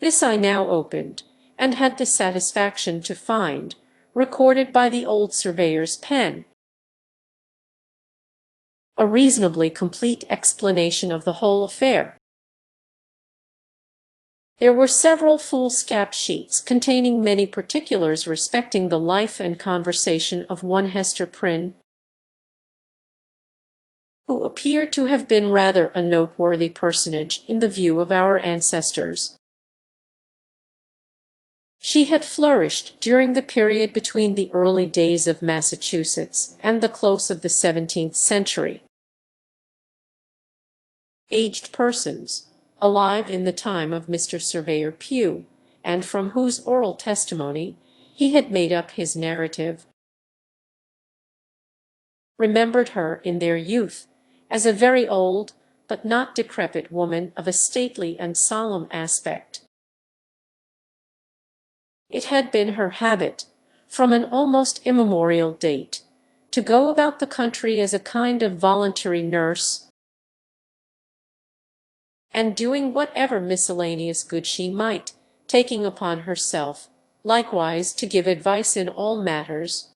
This I now opened, and had the satisfaction to find, recorded by the old surveyor's pen, a reasonably complete explanation of the whole affair. There were several foolscap sheets containing many particulars respecting the life and conversation of one Hester Prynne, who appeared to have been rather a noteworthy personage in the view of our ancestors. She had flourished during the period between the early days of Massachusetts and the close of the 17th century. Aged persons, alive in the time of Mr. Surveyor Pugh, and from whose oral testimony he had made up his narrative, remembered her in their youth as a very old but not decrepit woman of a stately and solemn aspect. It had been her habit, from an almost immemorial date, to go about the country as a kind of voluntary nurse, and doing whatever miscellaneous good she might, taking upon herself, likewise, to give advice in all matters,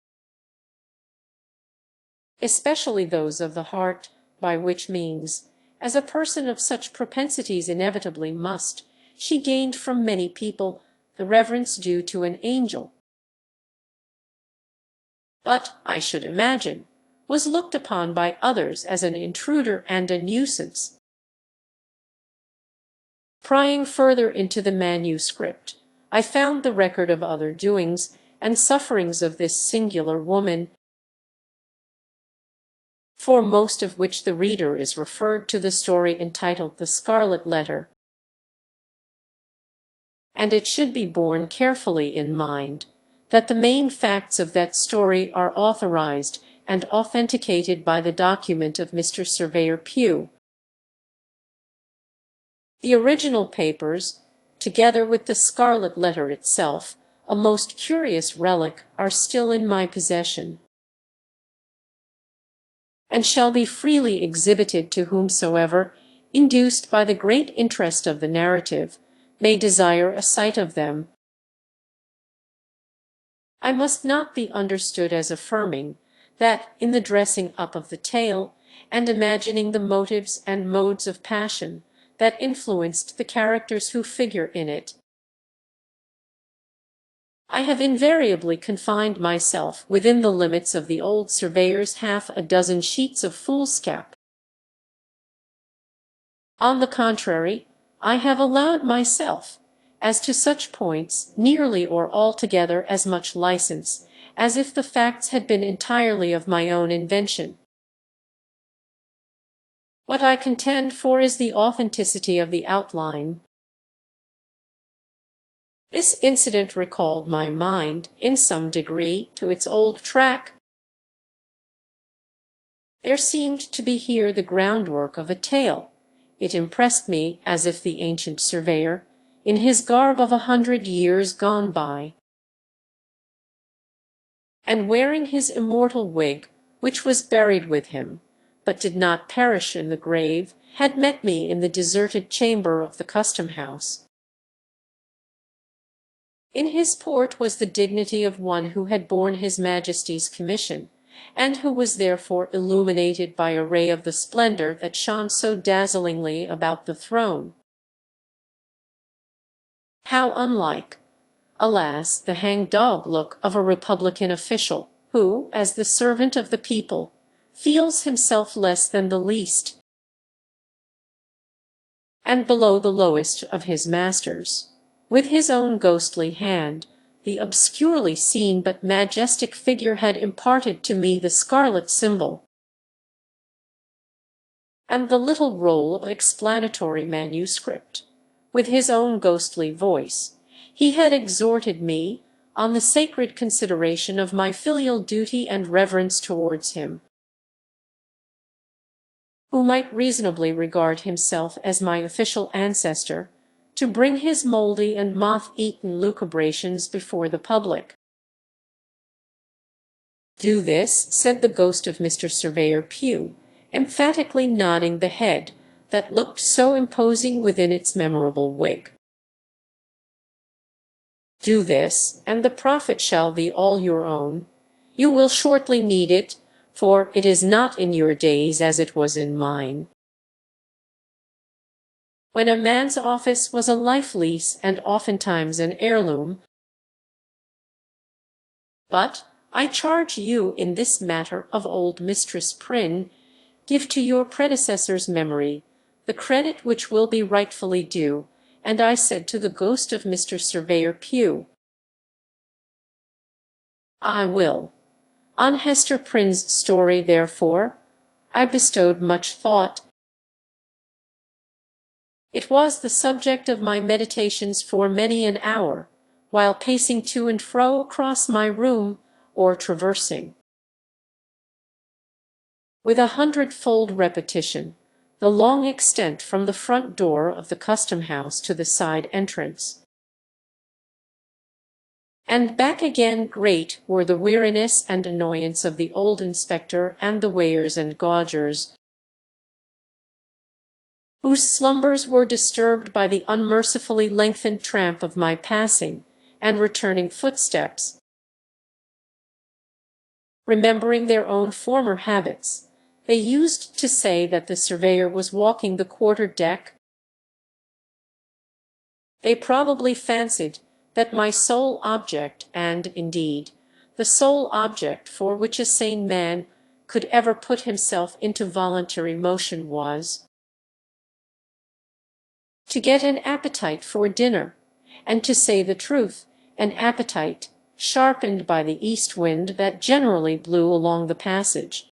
especially those of the heart, by which means, as a person of such propensities inevitably must, she gained from many people the reverence due to an angel, but, I should imagine, was looked upon by others as an intruder and a nuisance. Prying further into the manuscript, I found the record of other doings and sufferings of this singular woman, for most of which the reader is referred to the story entitled The Scarlet Letter. And it should be borne carefully in mind that the main facts of that story are authorized and authenticated by the document of Mr. Surveyor Pugh. The original papers, together with the Scarlet Letter itself, a most curious relic, are still in my possession, and shall be freely exhibited to whomsoever, induced by the great interest of the narrative, may desire a sight of them. I must not be understood as affirming that, in the dressing up of the tale, and imagining the motives and modes of passion that influenced the characters who figure in it, I have invariably confined myself within the limits of the old surveyor's half a dozen sheets of foolscap. On the contrary, I have allowed myself, as to such points, nearly or altogether as much license, as if the facts had been entirely of my own invention. What I contend for is the authenticity of the outline. This incident recalled my mind, in some degree, to its old track. There seemed to be here the groundwork of a tale. It impressed me as if the ancient surveyor, in his garb of 100 years gone by, and wearing his immortal wig, which was buried with him, but did not perish in the grave, had met me in the deserted chamber of the custom-house. In his port was the dignity of one who had borne his Majesty's commission, and who was therefore illuminated by a ray of the splendor that shone so dazzlingly about the throne. How unlike, alas, the hang-dog look of a Republican official, who, as the servant of the people, feels himself less than the least, and below the lowest of his masters. With his own ghostly hand, the obscurely seen but majestic figure had imparted to me the scarlet symbol, and the little roll of explanatory manuscript. With his own ghostly voice, he had exhorted me, on the sacred consideration of my filial duty and reverence towards him, who might reasonably regard himself as my official ancestor, to bring his mouldy and moth-eaten lucubrations before the public. "Do this," said the ghost of Mr. Surveyor Pugh, emphatically nodding the head that looked so imposing within its memorable wig. "Do this, and the profit shall be all your own. You will shortly need it, for it is not in your days as it was in mine, when a man's office was a life-lease and oftentimes an heirloom. But I charge you in this matter of old Mistress Prynne, give to your predecessor's memory the credit which will be rightfully due." And I said to the ghost of Mr. Surveyor Pugh, "I will." On Hester Prynne's story, therefore, I bestowed much thought. It was the subject of my meditations for many an hour, while pacing to and fro across my room, or traversing, with 100-fold repetition, the long extent from the front door of the custom-house to the side entrance, and back again. Great were the weariness and annoyance of the old inspector and the weighers and gaugers, whose slumbers were disturbed by the unmercifully lengthened tramp of my passing and returning footsteps. Remembering their own former habits, they used to say that the surveyor was walking the quarter-deck. They probably fancied that my sole object, and, indeed, the sole object for which a sane man could ever put himself into voluntary motion, was to get an appetite for dinner, and, to say the truth, an appetite sharpened by the east wind that generally blew along the passage,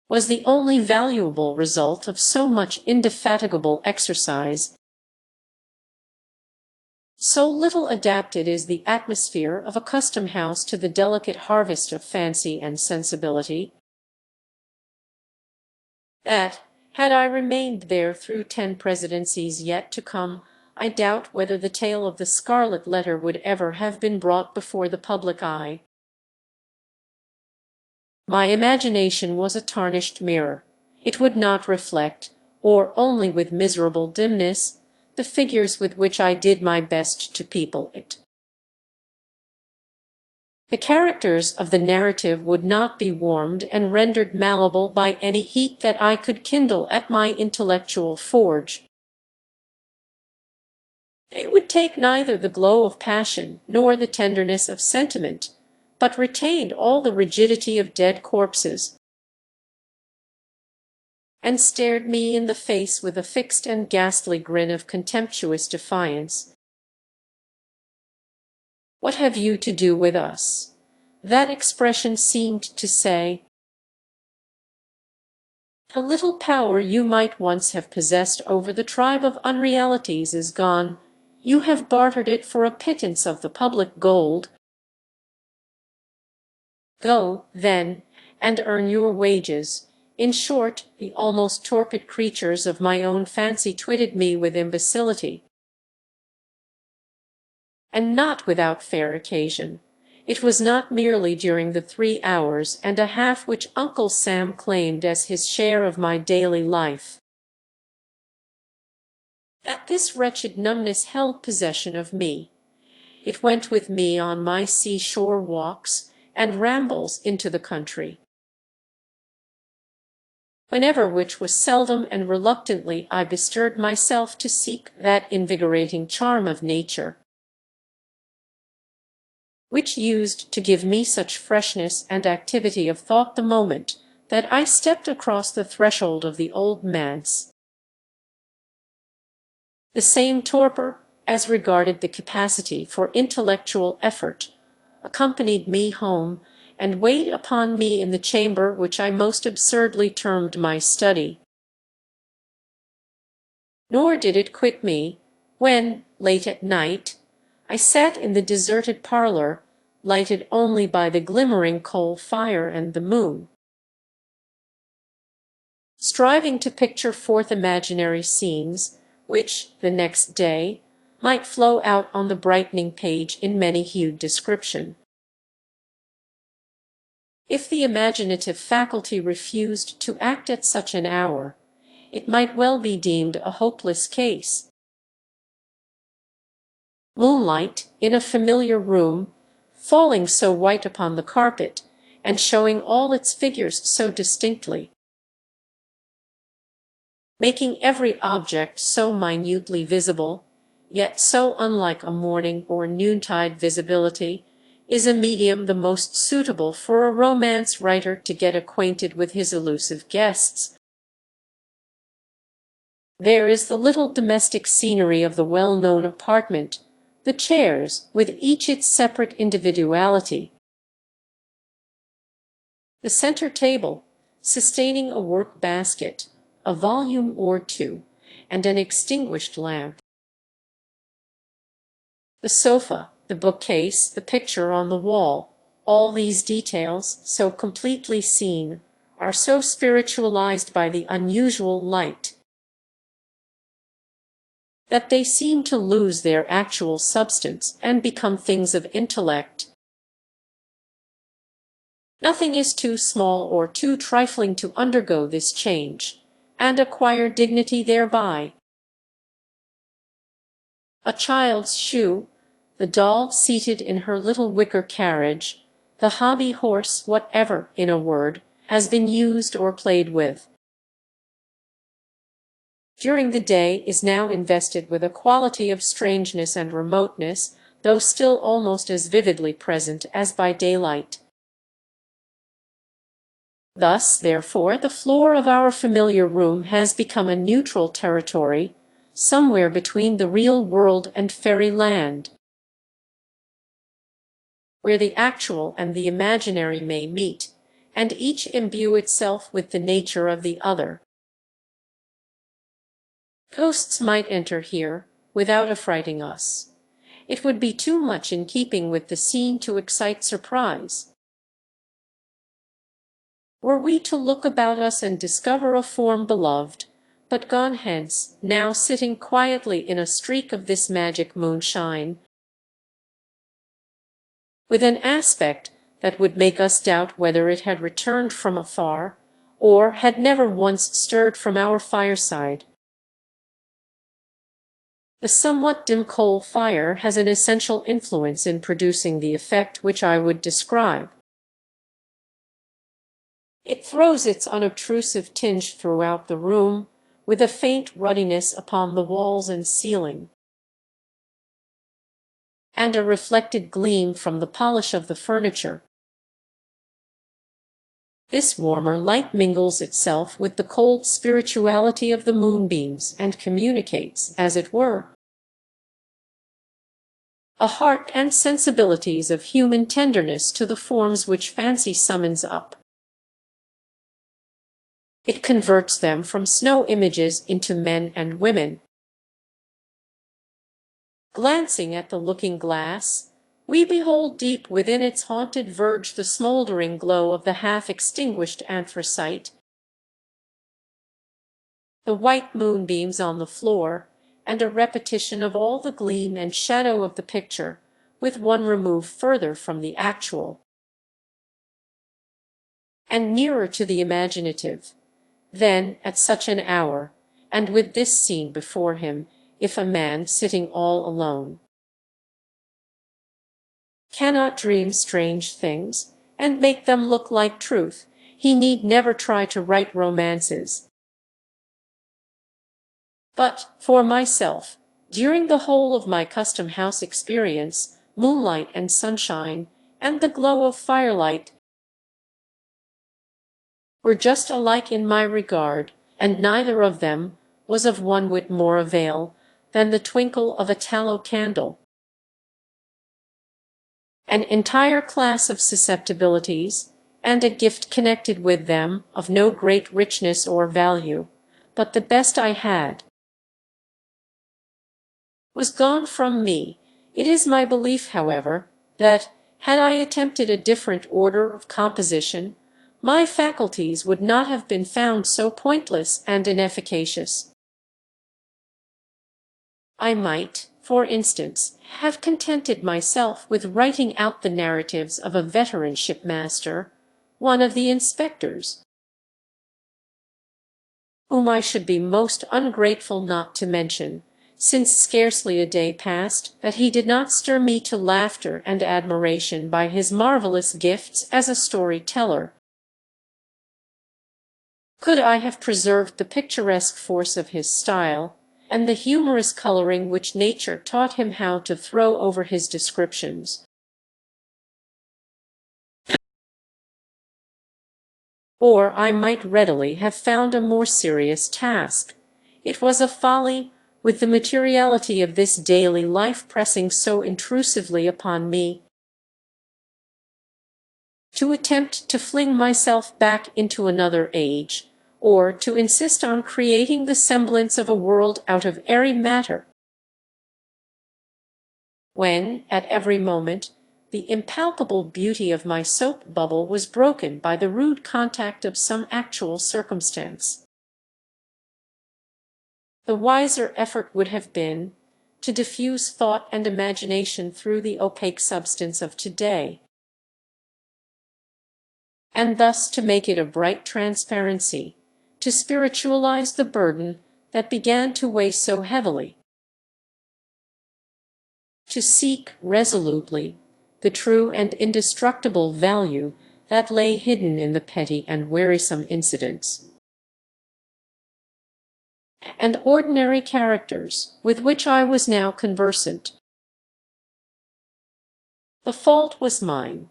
was the only valuable result of so much indefatigable exercise. So little adapted is the atmosphere of a custom house to the delicate harvest of fancy and sensibility, that, had I remained there through 10 presidencies yet to come, I doubt whether the tale of the Scarlet Letter would ever have been brought before the public eye. My imagination was a tarnished mirror. It would not reflect, or only with miserable dimness, the figures with which I did my best to people it. The characters of the narrative would not be warmed and rendered malleable by any heat that I could kindle at my intellectual forge. They would take neither the glow of passion nor the tenderness of sentiment, but retained all the rigidity of dead corpses, and stared me in the face with a fixed and ghastly grin of contemptuous defiance. "What have you to do with us?" That expression seemed to say. "The little power you might once have possessed over the tribe of unrealities is gone. You have bartered it for a pittance of the public gold. Go, then, and earn your wages." In short, the almost torpid creatures of my own fancy twitted me with imbecility, and not without fair occasion. It was not merely during the 3 hours and a half which Uncle Sam claimed as his share of my daily life that this wretched numbness held possession of me. It went with me on my seashore walks and rambles into the country, whenever, which was seldom and reluctantly, I bestirred myself to seek that invigorating charm of nature, which used to give me such freshness and activity of thought the moment that I stepped across the threshold of the old manse. The same torpor, as regarded the capacity for intellectual effort, accompanied me home, and weighed upon me in the chamber which I most absurdly termed my study. Nor did it quit me, when, late at night, I sat in the deserted parlor, lighted only by the glimmering coal fire and the moon, striving to picture forth imaginary scenes, which, the next day, might flow out on the brightening page in many-hued description. If the imaginative faculty refused to act at such an hour, it might well be deemed a hopeless case. Moonlight, in a familiar room, falling so white upon the carpet, and showing all its figures so distinctly, making every object so minutely visible, yet so unlike a morning or noontide visibility, is a medium the most suitable for a romance writer to get acquainted with his elusive guests. There is the little domestic scenery of the well-known apartment, the chairs, with each its separate individuality, the center table, sustaining a work-basket, a volume or two, and an extinguished lamp, the sofa, the bookcase, the picture on the wall. All these details, so completely seen, are so spiritualized by the unusual light, that they seem to lose their actual substance and become things of intellect. Nothing is too small or too trifling to undergo this change, and acquire dignity thereby. A child's shoe, the doll seated in her little wicker carriage, the hobby horse, whatever, in a word, has been used or played with during the day, is now invested with a quality of strangeness and remoteness, though still almost as vividly present as by daylight. Thus, therefore, the floor of our familiar room has become a neutral territory, somewhere between the real world and fairyland, where the actual and the imaginary may meet, and each imbue itself with the nature of the other. Ghosts might enter here, without affrighting us, it would be too much in keeping with the scene to excite surprise. Were we to look about us and discover a form beloved, but gone hence, now sitting quietly in a streak of this magic moonshine, with an aspect that would make us doubt whether it had returned from afar, or had never once stirred from our fireside. The somewhat dim coal fire has an essential influence in producing the effect which I would describe. It throws its unobtrusive tinge throughout the room, with a faint ruddiness upon the walls and ceiling, and a reflected gleam from the polish of the furniture. This warmer light mingles itself with the cold spirituality of the moonbeams and communicates, as it were, a heart and sensibilities of human tenderness to the forms which fancy summons up. It converts them from snow images into men and women. Glancing at the looking-glass, we behold deep within its haunted verge the smoldering glow of the half-extinguished anthracite, the white moonbeams on the floor, and a repetition of all the gleam and shadow of the picture, with one remove further from the actual, and nearer to the imaginative. Then, at such an hour, and with this scene before him, if a man sitting all alone cannot dream strange things, and make them look like truth, he need never try to write romances. But, for myself, during the whole of my custom-house experience, moonlight and sunshine, and the glow of firelight, were just alike in my regard, and neither of them was of one whit more avail than the twinkle of a tallow candle. An entire class of susceptibilities, and a gift connected with them of no great richness or value, but the best I had, was gone from me. It is my belief, however, that, had I attempted a different order of composition, my faculties would not have been found so pointless and inefficacious. I might, for instance, have contented myself with writing out the narratives of a veteran shipmaster, one of the inspectors, whom I should be most ungrateful not to mention, since scarcely a day passed that he did not stir me to laughter and admiration by his marvelous gifts as a story-teller. Could I have preserved the picturesque force of his style, and the humorous coloring which nature taught him how to throw over his descriptions, or I might readily have found a more serious task. It was a folly, with the materiality of this daily life pressing so intrusively upon me, to attempt to fling myself back into another age, or to insist on creating the semblance of a world out of airy matter, when, at every moment, the impalpable beauty of my soap bubble was broken by the rude contact of some actual circumstance. The wiser effort would have been to diffuse thought and imagination through the opaque substance of today, and thus to make it a bright transparency, to spiritualize the burden that began to weigh so heavily, to seek resolutely the true and indestructible value that lay hidden in the petty and wearisome incidents and ordinary characters with which I was now conversant. The fault was mine.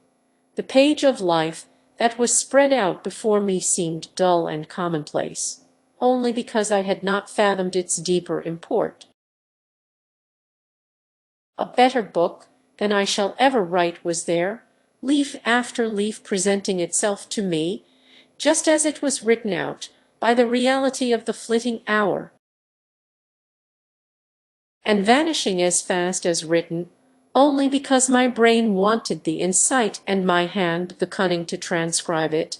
The page of life that was spread out before me seemed dull and commonplace, only because I had not fathomed its deeper import. A better book than I shall ever write was there, leaf after leaf presenting itself to me, just as it was written out, by the reality of the flitting hour, and vanishing as fast as written, only because my brain wanted the insight and my hand the cunning to transcribe it.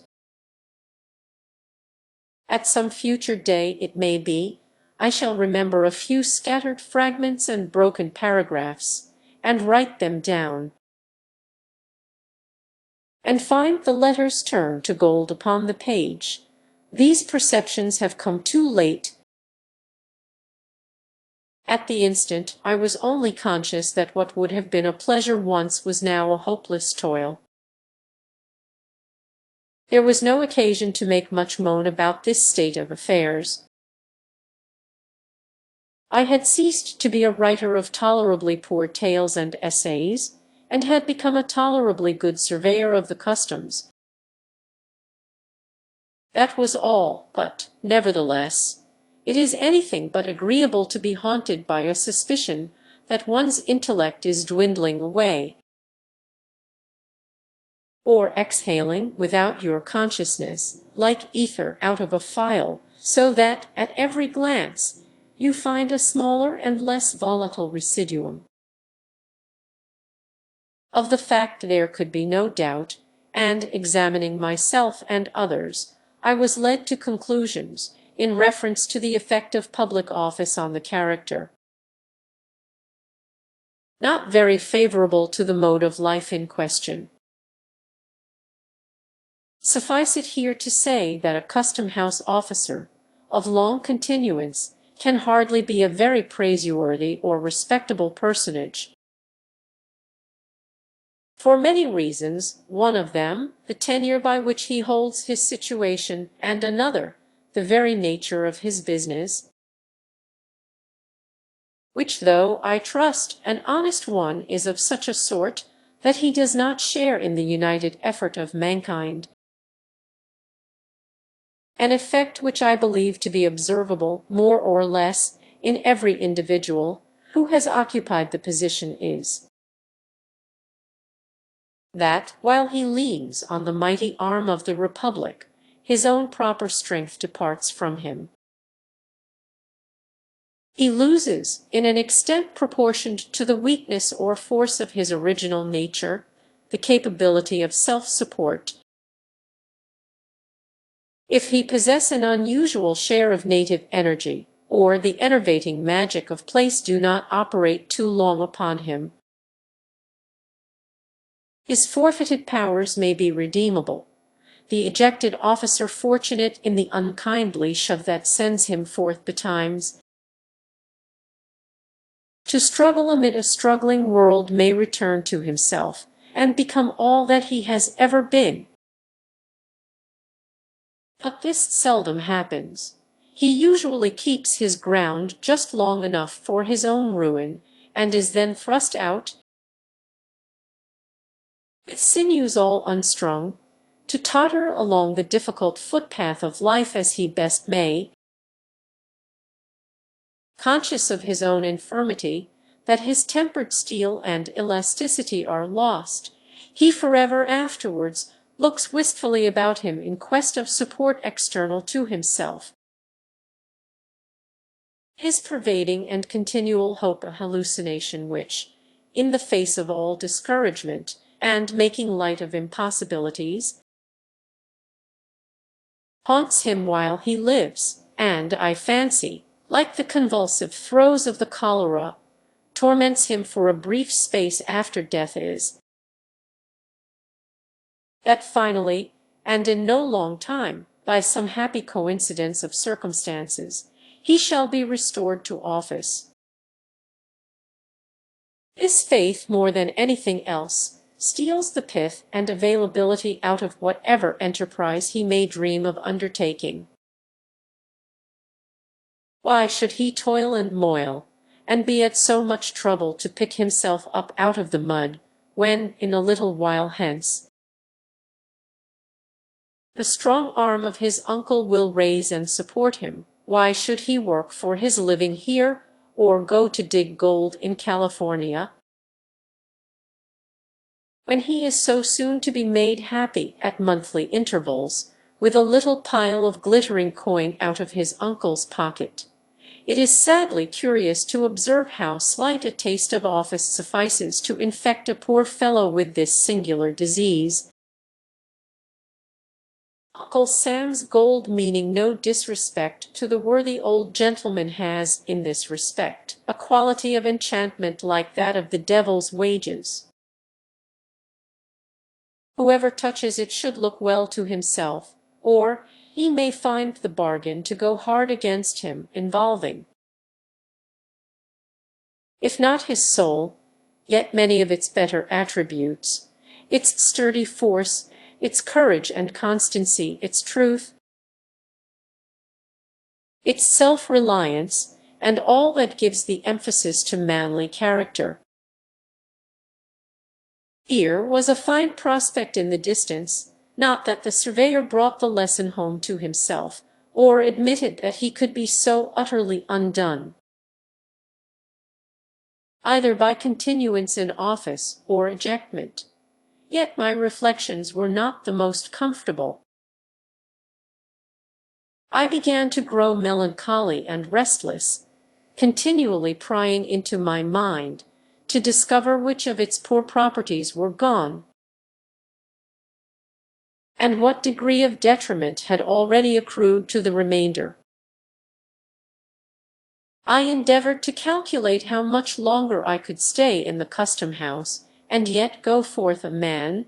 At some future day, it may be, I shall remember a few scattered fragments and broken paragraphs, and write them down, and find the letters turn to gold upon the page. These perceptions have come too late. At the instant, I was only conscious that what would have been a pleasure once was now a hopeless toil. There was no occasion to make much moan about this state of affairs. I had ceased to be a writer of tolerably poor tales and essays, and had become a tolerably good surveyor of the customs. That was all, but, nevertheless, it is anything but agreeable to be haunted by a suspicion that one's intellect is dwindling away, or exhaling without your consciousness, like ether out of a phial, so that, at every glance, you find a smaller and less volatile residuum. Of the fact there could be no doubt, and, examining myself and others, I was led to conclusions, in reference to the effect of public office on the character, not very favorable to the mode of life in question. Suffice it here to say that a custom-house officer, of long continuance, can hardly be a very praiseworthy or respectable personage, for many reasons, one of them, the tenure by which he holds his situation, and another, the very nature of his business, which, though, I trust, an honest one, is of such a sort that he does not share in the united effort of mankind. An effect which I believe to be observable, more or less, in every individual who has occupied the position is that, while he leans on the mighty arm of the Republic, his own proper strength departs from him. He loses, in an extent proportioned to the weakness or force of his original nature, the capability of self-support. If he possess an unusual share of native energy, or the enervating magic of place do not operate too long upon him, his forfeited powers may be redeemable, the ejected officer fortunate in the unkindly shove that sends him forth betimes to struggle amid a struggling world may return to himself, and become all that he has ever been. But this seldom happens. He usually keeps his ground just long enough for his own ruin, and is then thrust out, with sinews all unstrung, to totter along the difficult footpath of life as he best may, conscious of his own infirmity, that his tempered steel and elasticity are lost. He forever afterwards looks wistfully about him in quest of support external to himself, his pervading and continual hope a hallucination which, in the face of all discouragement, and making light of impossibilities, haunts him while he lives, and, I fancy, like the convulsive throes of the cholera, torments him for a brief space after death is. That finally, and in no long time, by some happy coincidence of circumstances, he shall be restored to office. This faith, more than anything else, steals the pith and availability out of whatever enterprise he may dream of undertaking. Why should he toil and moil, and be at so much trouble to pick himself up out of the mud, when, in a little while hence, the strong arm of his uncle will raise and support him? Why should he work for his living here, or go to dig gold in California, when he is so soon to be made happy at monthly intervals with a little pile of glittering coin out of his uncle's pocket? It is sadly curious to observe how slight a taste of office suffices to infect a poor fellow with this singular disease. Uncle Sam's gold, meaning no disrespect to the worthy old gentleman, has, in this respect, a quality of enchantment like that of the devil's wages. Whoever touches it should look well to himself, or he may find the bargain to go hard against him, involving, if not his soul, yet many of its better attributes, its sturdy force, its courage and constancy, its truth, its self-reliance, and all that gives the emphasis to manly character. Here was a fine prospect in the distance, not that the surveyor brought the lesson home to himself, or admitted that he could be so utterly undone, either by continuance in office or ejectment. Yet my reflections were not the most comfortable. I began to grow melancholy and restless, continually prying into my mind to discover which of its poor properties were gone, and what degree of detriment had already accrued to the remainder. I endeavored to calculate how much longer I could stay in the custom-house, and yet go forth a man.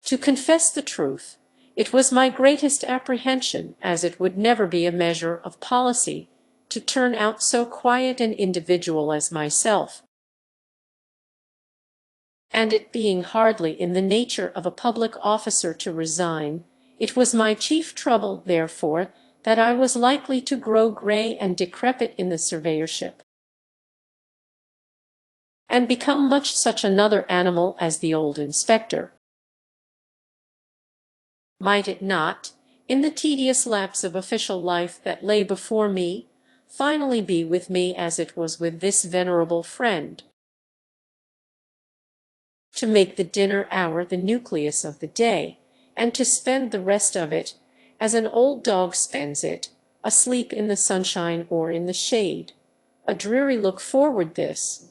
To confess the truth, it was my greatest apprehension, as it would never be a measure of policy, to turn out so quiet an individual as myself. And it being hardly in the nature of a public officer to resign, it was my chief trouble, therefore, that I was likely to grow grey and decrepit in the surveyorship, and become much such another animal as the old inspector. Might it not, in the tedious lapse of official life that lay before me, finally be with me as it was with this venerable friend, to make the dinner hour the nucleus of the day, and to spend the rest of it, as an old dog spends it, asleep in the sunshine or in the shade? A dreary look forward this,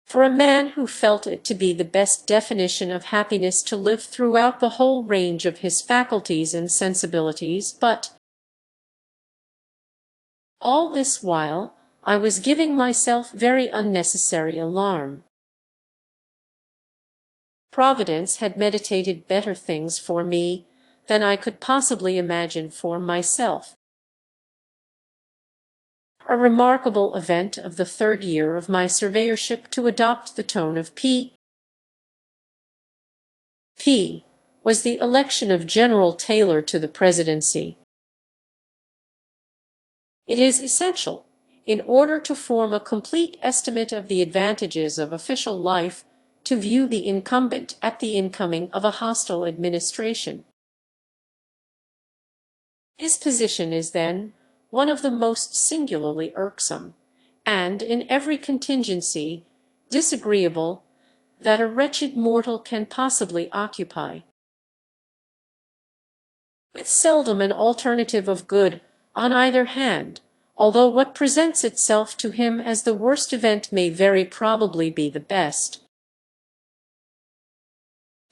for a man who felt it to be the best definition of happiness to live throughout the whole range of his faculties and sensibilities. But all this while I was giving myself very unnecessary alarm. Providence had meditated better things for me than I could possibly imagine for myself. A remarkable event of the third year of my surveyorship, to adopt the tone of P, was the election of General Taylor to the presidency. It is essential, in order to form a complete estimate of the advantages of official life, to view the incumbent at the incoming of a hostile administration. His position is then one of the most singularly irksome, and, in every contingency, disagreeable, that a wretched mortal can possibly occupy, with seldom an alternative of good on either hand, although what presents itself to him as the worst event may very probably be the best.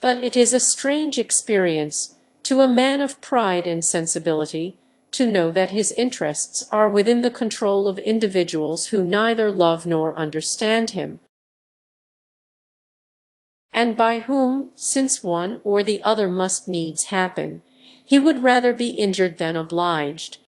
But it is a strange experience to a man of pride and sensibility to know that his interests are within the control of individuals who neither love nor understand him, and by whom, since one or the other must needs happen, he would rather be injured than obliged.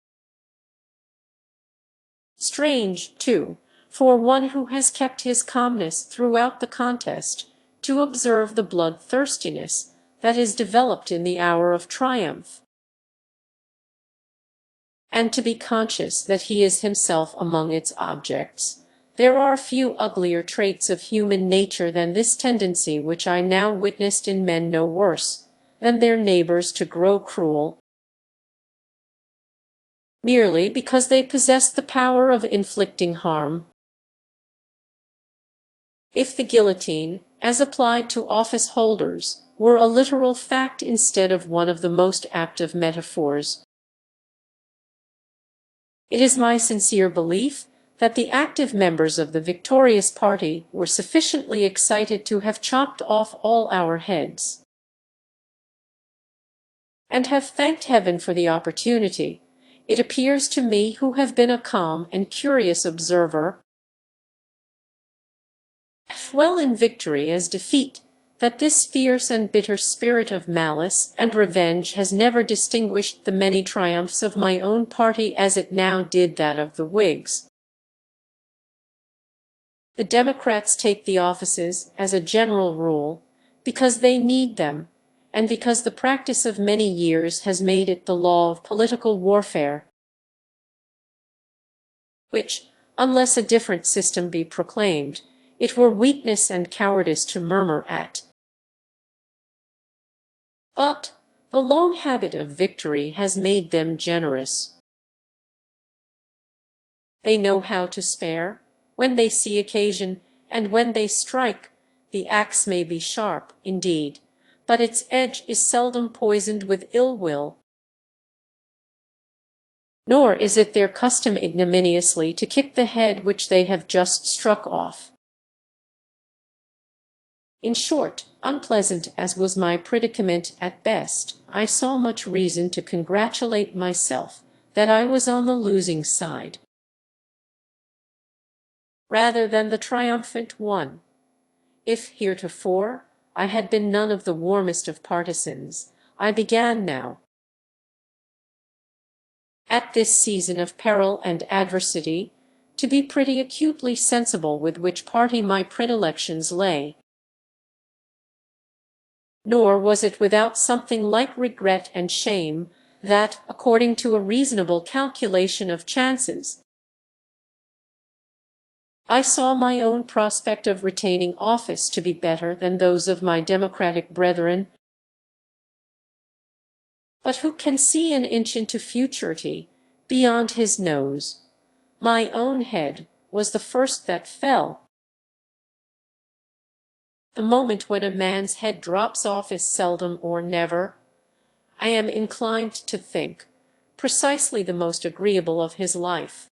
Strange, too, for one who has kept his calmness throughout the contest, to observe the bloodthirstiness that is developed in the hour of triumph, and to be conscious that he is himself among its objects. There are few uglier traits of human nature than this tendency, which I now witnessed in men no worse than their neighbors, to grow cruel, merely because they possess the power of inflicting harm. If the guillotine, as applied to office holders, were a literal fact instead of one of the most apt of metaphors, It is my sincere belief that the active members of the victorious party were sufficiently excited to have chopped off all our heads, and have thanked heaven for the opportunity. It appears to me, who have been a calm and curious observer, as well in victory as defeat, that this fierce and bitter spirit of malice and revenge has never distinguished the many triumphs of my own party as it now did that of the Whigs. The Democrats take the offices, as a general rule, because they need them, and because the practice of many years has made it the law of political warfare, which, unless a different system be proclaimed, it were weakness and cowardice to murmur at. But the long habit of victory has made them generous. They know how to spare, when they see occasion, and when they strike, the axe may be sharp, indeed, but its edge is seldom poisoned with ill will. Nor is it their custom ignominiously to kick the head which they have just struck off. In short, unpleasant as was my predicament at best, I saw much reason to congratulate myself that I was on the losing side, rather than the triumphant one. If heretofore I had been none of the warmest of partisans, I began now, at this season of peril and adversity, to be pretty acutely sensible with which party my predilections lay. Nor was it without something like regret and shame that, according to a reasonable calculation of chances, I saw my own prospect of retaining office to be better than those of my Democratic brethren. But who can see an inch into futurity beyond his nose? My own head was the first that fell. The moment when a man's head drops off is seldom or never, I am inclined to think, precisely the most agreeable of his life.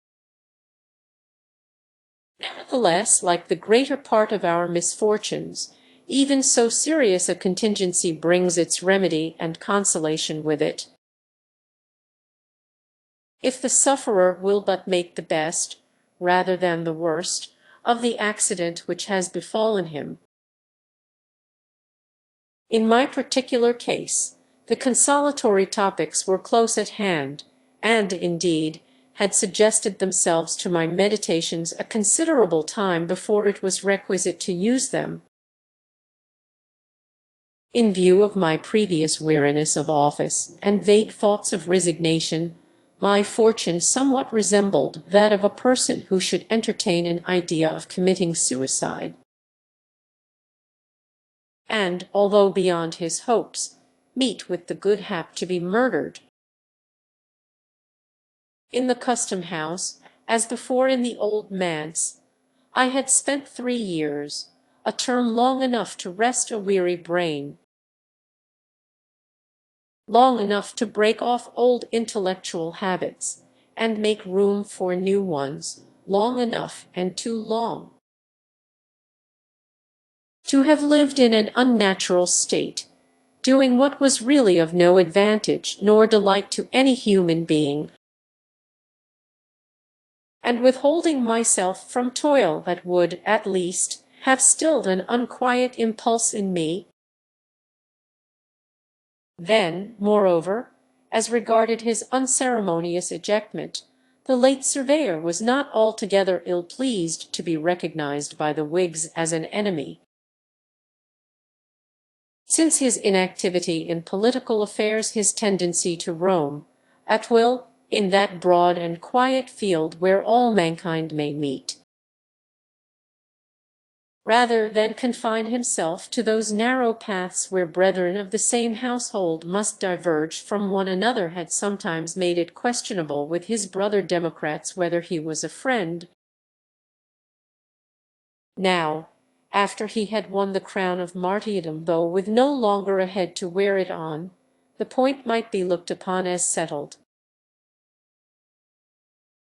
Nevertheless, like the greater part of our misfortunes, even so serious a contingency brings its remedy and consolation with it. If the sufferer will but make the best, rather than the worst, of the accident which has befallen him. In my particular case, the consolatory topics were close at hand, and, indeed, had suggested themselves to my meditations a considerable time before it was requisite to use them. In view of my previous weariness of office and vague thoughts of resignation, my fortune somewhat resembled that of a person who should entertain an idea of committing suicide, and, although beyond his hopes, meet with the good hap to be murdered. In the custom house, as before in the old manse, I had spent 3 years, a term long enough to rest a weary brain, long enough to break off old intellectual habits, and make room for new ones, long enough and too long to have lived in an unnatural state, doing what was really of no advantage nor delight to any human being, and withholding myself from toil that would, at least, have stilled an unquiet impulse in me. Then, moreover, as regarded his unceremonious ejectment, the late surveyor was not altogether ill-pleased to be recognized by the Whigs as an enemy, since his inactivity in political affairs, his tendency to roam, at will, in that broad and quiet field where all mankind may meet, rather than confine himself to those narrow paths where brethren of the same household must diverge from one another, had sometimes made it questionable with his brother Democrats whether he was a friend. Now, after he had won the crown of martyrdom, though with no longer a head to wear it on, the point might be looked upon as settled.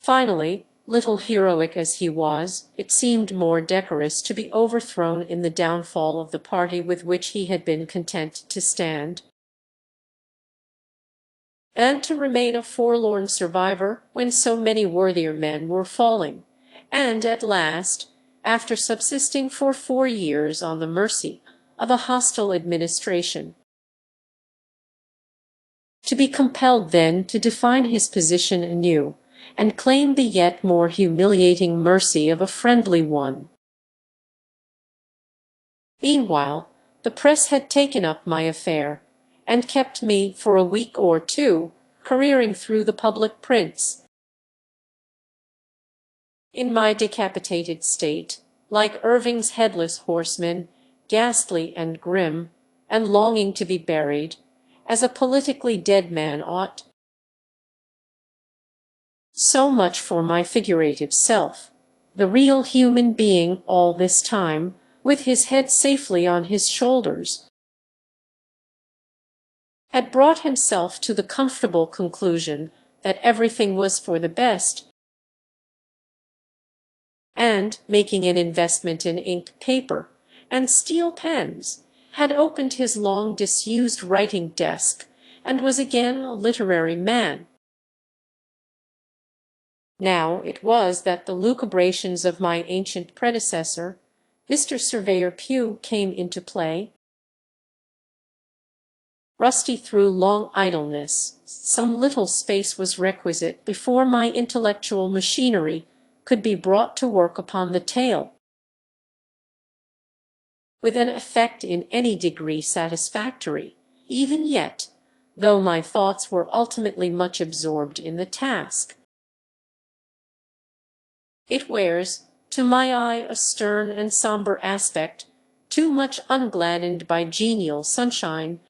Finally, little heroic as he was, it seemed more decorous to be overthrown in the downfall of the party with which he had been content to stand, and to remain a forlorn survivor when so many worthier men were falling, and at last, after subsisting for 4 years on the mercy of a hostile administration, to be compelled then to define his position anew, and claim the yet more humiliating mercy of a friendly one. Meanwhile, the press had taken up my affair, and kept me for a week or two careering through the public prints, in my decapitated state, like Irving's headless horseman, ghastly and grim, and longing to be buried, as a politically dead man ought. So much for my figurative self. The real human being all this time, with his head safely on his shoulders, had brought himself to the comfortable conclusion that everything was for the best, and, making an investment in ink, paper, and steel pens, had opened his long disused writing desk, and was again a literary man. Now it was that the lucubrations of my ancient predecessor, Mr. Surveyor Pugh, came into play. Rusty through long idleness, some little space was requisite before my intellectual machinery could be brought to work upon the tale, with an effect in any degree satisfactory, even yet, though my thoughts were ultimately much absorbed in the task. It wears, to my eye, a stern and sombre aspect, too much ungladdened by genial sunshine,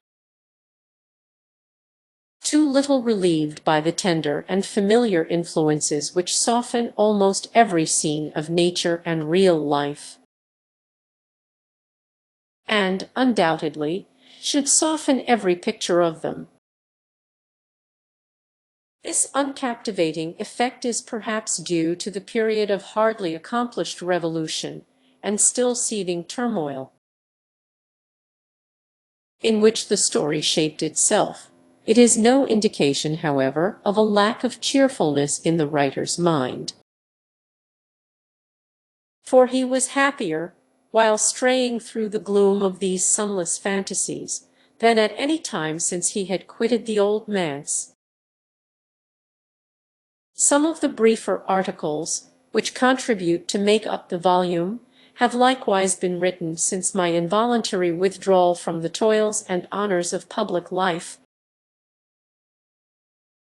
too little relieved by the tender and familiar influences which soften almost every scene of nature and real life, and, undoubtedly, should soften every picture of them. This uncaptivating effect is perhaps due to the period of hardly accomplished revolution and still seething turmoil, in which the story shaped itself. It is no indication, however, of a lack of cheerfulness in the writer's mind, for he was happier, while straying through the gloom of these sunless fantasies, than at any time since he had quitted the old manse. Some of the briefer articles, which contribute to make up the volume, have likewise been written since my involuntary withdrawal from the toils and honors of public life,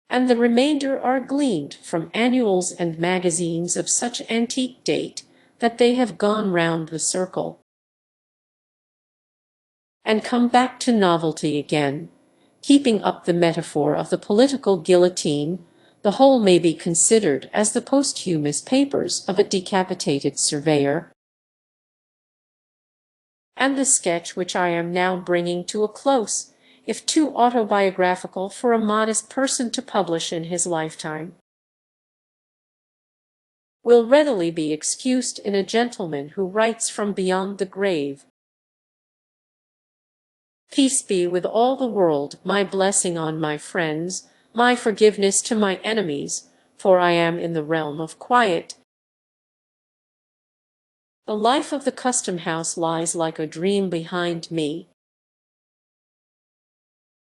and the remainder are gleaned from annuals and magazines of such antique date that they have gone round the circle, and come back to novelty again. Keeping up the metaphor of the political guillotine, the whole may be considered as the posthumous papers of a decapitated surveyor, and the sketch which I am now bringing to a close, if too autobiographical for a modest person to publish in his lifetime, will readily be excused in a gentleman who writes from beyond the grave. Peace be with all the world, my blessing on my friends, my forgiveness to my enemies, for I am in the realm of quiet. The life of the custom house lies like a dream behind me.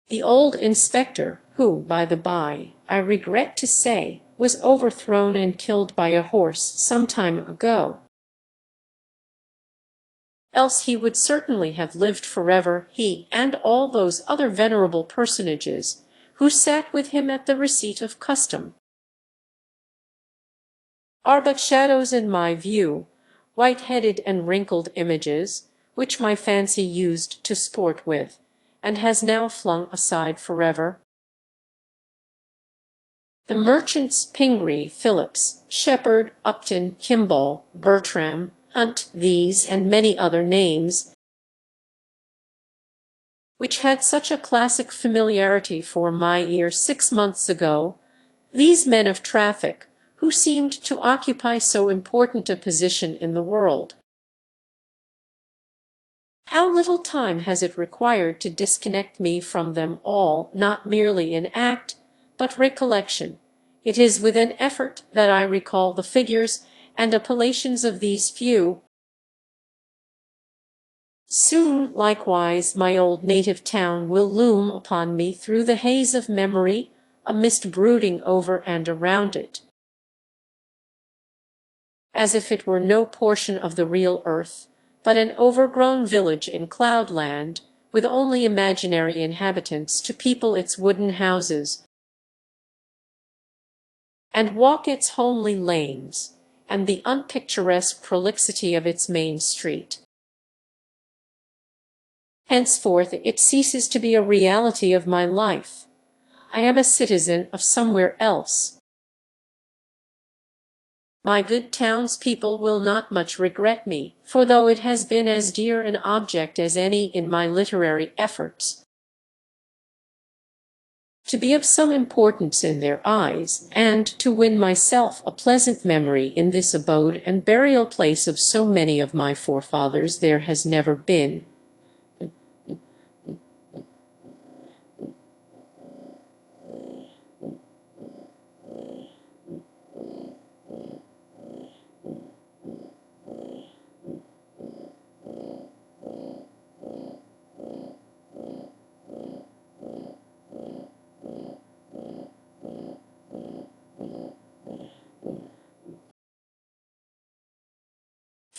The old inspector, who, by the by, I regret to say, was overthrown and killed by a horse some time ago, else he would certainly have lived forever, he and all those other venerable personages who sat with him at the receipt of custom, are but shadows in my view, white-headed and wrinkled images, which my fancy used to sport with, and has now flung aside forever. The merchants Pingree, Phillips, Shepherd, Upton, Kimball, Bertram, Hunt, these and many other names, which had such a classic familiarity for my ear 6 months ago, these men of traffic, who seemed to occupy so important a position in the world. How little time has it required to disconnect me from them all, not merely in act, but recollection. It is with an effort that I recall the figures and appellations of these few. Soon, likewise, my old native town will loom upon me through the haze of memory, a mist brooding over and around it, as if it were no portion of the real earth, but an overgrown village in cloudland, with only imaginary inhabitants to people its wooden houses, and walk its homely lanes, and the unpicturesque prolixity of its main street. Henceforth it ceases to be a reality of my life. I am a citizen of somewhere else. My good townspeople will not much regret me, for though it has been as dear an object as any in my literary efforts to be of some importance in their eyes, and to win myself a pleasant memory in this abode and burial place of so many of my forefathers, there has never been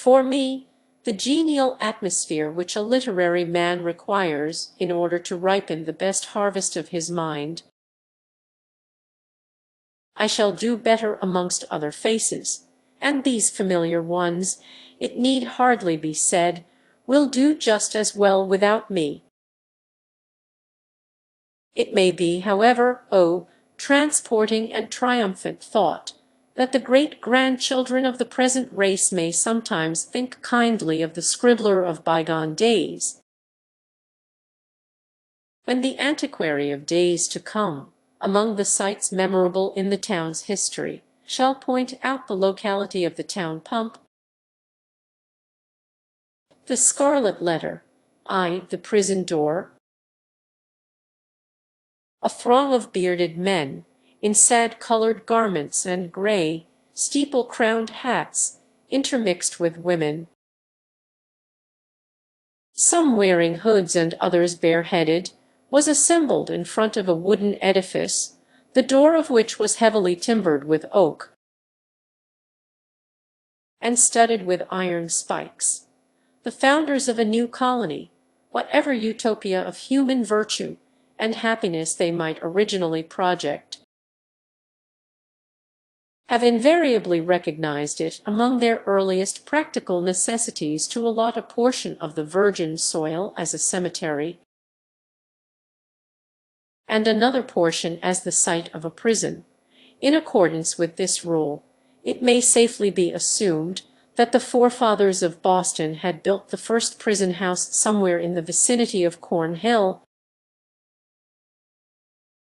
for me the genial atmosphere which a literary man requires in order to ripen the best harvest of his mind. I shall do better amongst other faces, and these familiar ones, it need hardly be said, will do just as well without me. It may be, however, transporting and triumphant thought, that the great-grandchildren of the present race may sometimes think kindly of the scribbler of bygone days, when the antiquary of days to come, among the sights memorable in the town's history, shall point out the locality of the town pump, the Scarlet Letter I-IV, the prison door, a throng of bearded men, in sad-colored garments and gray, steeple-crowned hats, intermixed with women, some wearing hoods and others bareheaded, was assembled in front of a wooden edifice, the door of which was heavily timbered with oak and studded with iron spikes. The founders of a new colony, whatever utopia of human virtue and happiness they might originally project, have invariably recognized it among their earliest practical necessities to allot a portion of the virgin soil as a cemetery, and another portion as the site of a prison. In accordance with this rule, it may safely be assumed that the forefathers of Boston had built the first prison house somewhere in the vicinity of Cornhill,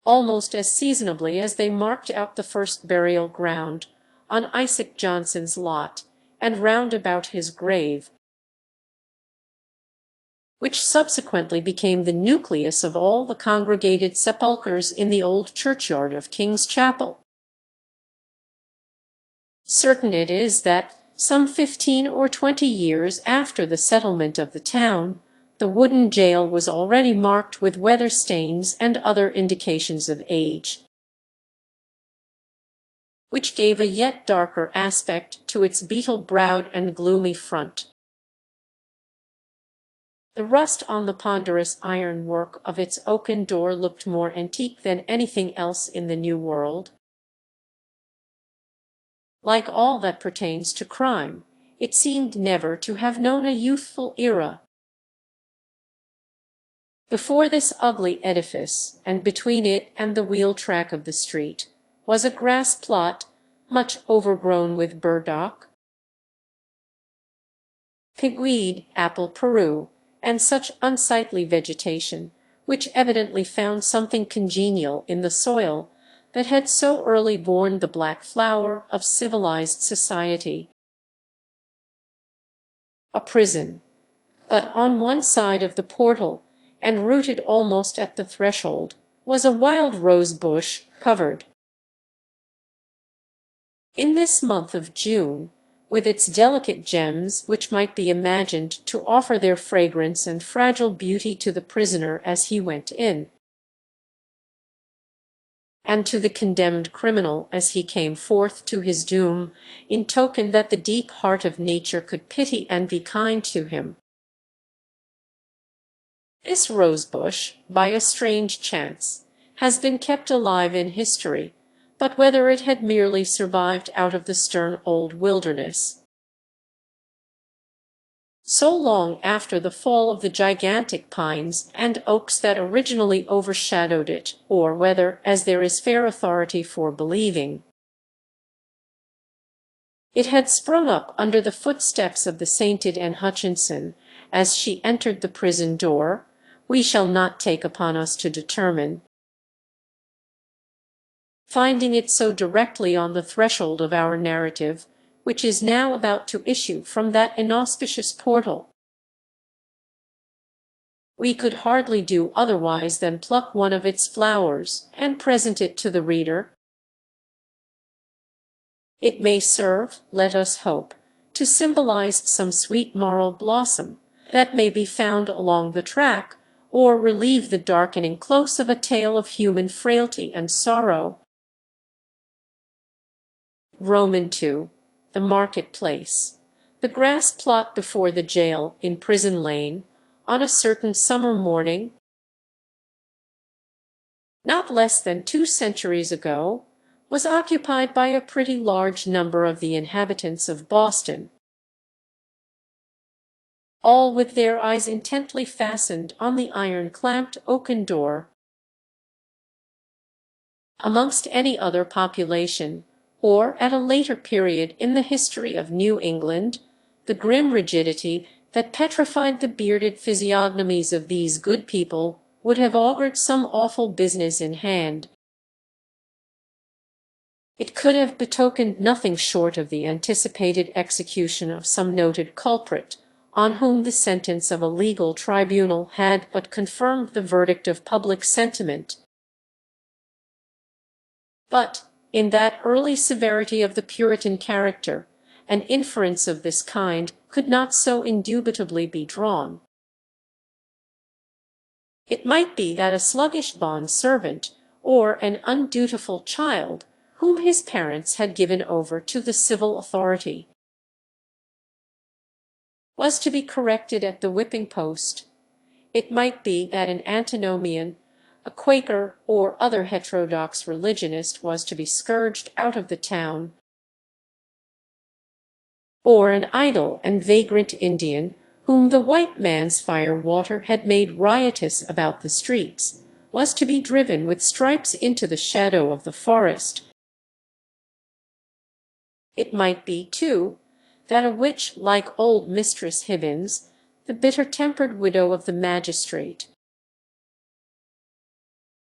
almost as seasonably as they marked out the first burial ground on Isaac Johnson's lot and round about his grave, which subsequently became the nucleus of all the congregated sepulchres in the old churchyard of King's Chapel. Certain it is that, some 15 or 20 years after the settlement of the town, the wooden jail was already marked with weather stains and other indications of age, which gave a yet darker aspect to its beetle-browed and gloomy front. The rust on the ponderous ironwork of its oaken door looked more antique than anything else in the New World. Like all that pertains to crime, it seemed never to have known a youthful era. Before this ugly edifice, and between it and the wheel track of the street, was a grass plot, much overgrown with burdock, pigweed, apple peru, and such unsightly vegetation, which evidently found something congenial in the soil, that had so early borne the black flower of civilized society. A prison, but on one side of the portal, and rooted almost at the threshold, was a wild rose bush covered. In this month of June, with its delicate gems which might be imagined to offer their fragrance and fragile beauty to the prisoner as he went in, and to the condemned criminal as he came forth to his doom, in token that the deep heart of nature could pity and be kind to him. This rosebush, by a strange chance, has been kept alive in history, but whether it had merely survived out of the stern old wilderness, so long after the fall of the gigantic pines and oaks that originally overshadowed it, or whether, as there is fair authority for believing, it had sprung up under the footsteps of the sainted Anne Hutchinson as she entered the prison door, we shall not take upon us to determine. Finding it so directly on the threshold of our narrative, which is now about to issue from that inauspicious portal, we could hardly do otherwise than pluck one of its flowers and present it to the reader. It may serve, let us hope, to symbolize some sweet moral blossom that may be found along the track, or relieve the darkening close of a tale of human frailty and sorrow. Roman II. The market-place. The grass plot before the jail in Prison Lane, on a certain summer morning, not less than 2 centuries ago, was occupied by a pretty large number of the inhabitants of Boston, all with their eyes intently fastened on the iron-clamped oaken door. Amongst any other population, or at a later period in the history of New England, the grim rigidity that petrified the bearded physiognomies of these good people would have augured some awful business in hand. It could have betokened nothing short of the anticipated execution of some noted culprit, on whom the sentence of a legal tribunal had but confirmed the verdict of public sentiment. But, in that early severity of the Puritan character, an inference of this kind could not so indubitably be drawn. It might be that a sluggish bond-servant, or an undutiful child, whom his parents had given over to the civil authority, was to be corrected at the whipping post. It might be that an antinomian, a Quaker, or other heterodox religionist was to be scourged out of the town, or an idle and vagrant Indian, whom the white man's fire-water had made riotous about the streets, was to be driven with stripes into the shadow of the forest. It might be, too, that a witch like old Mistress Hibbins, the bitter-tempered widow of the magistrate,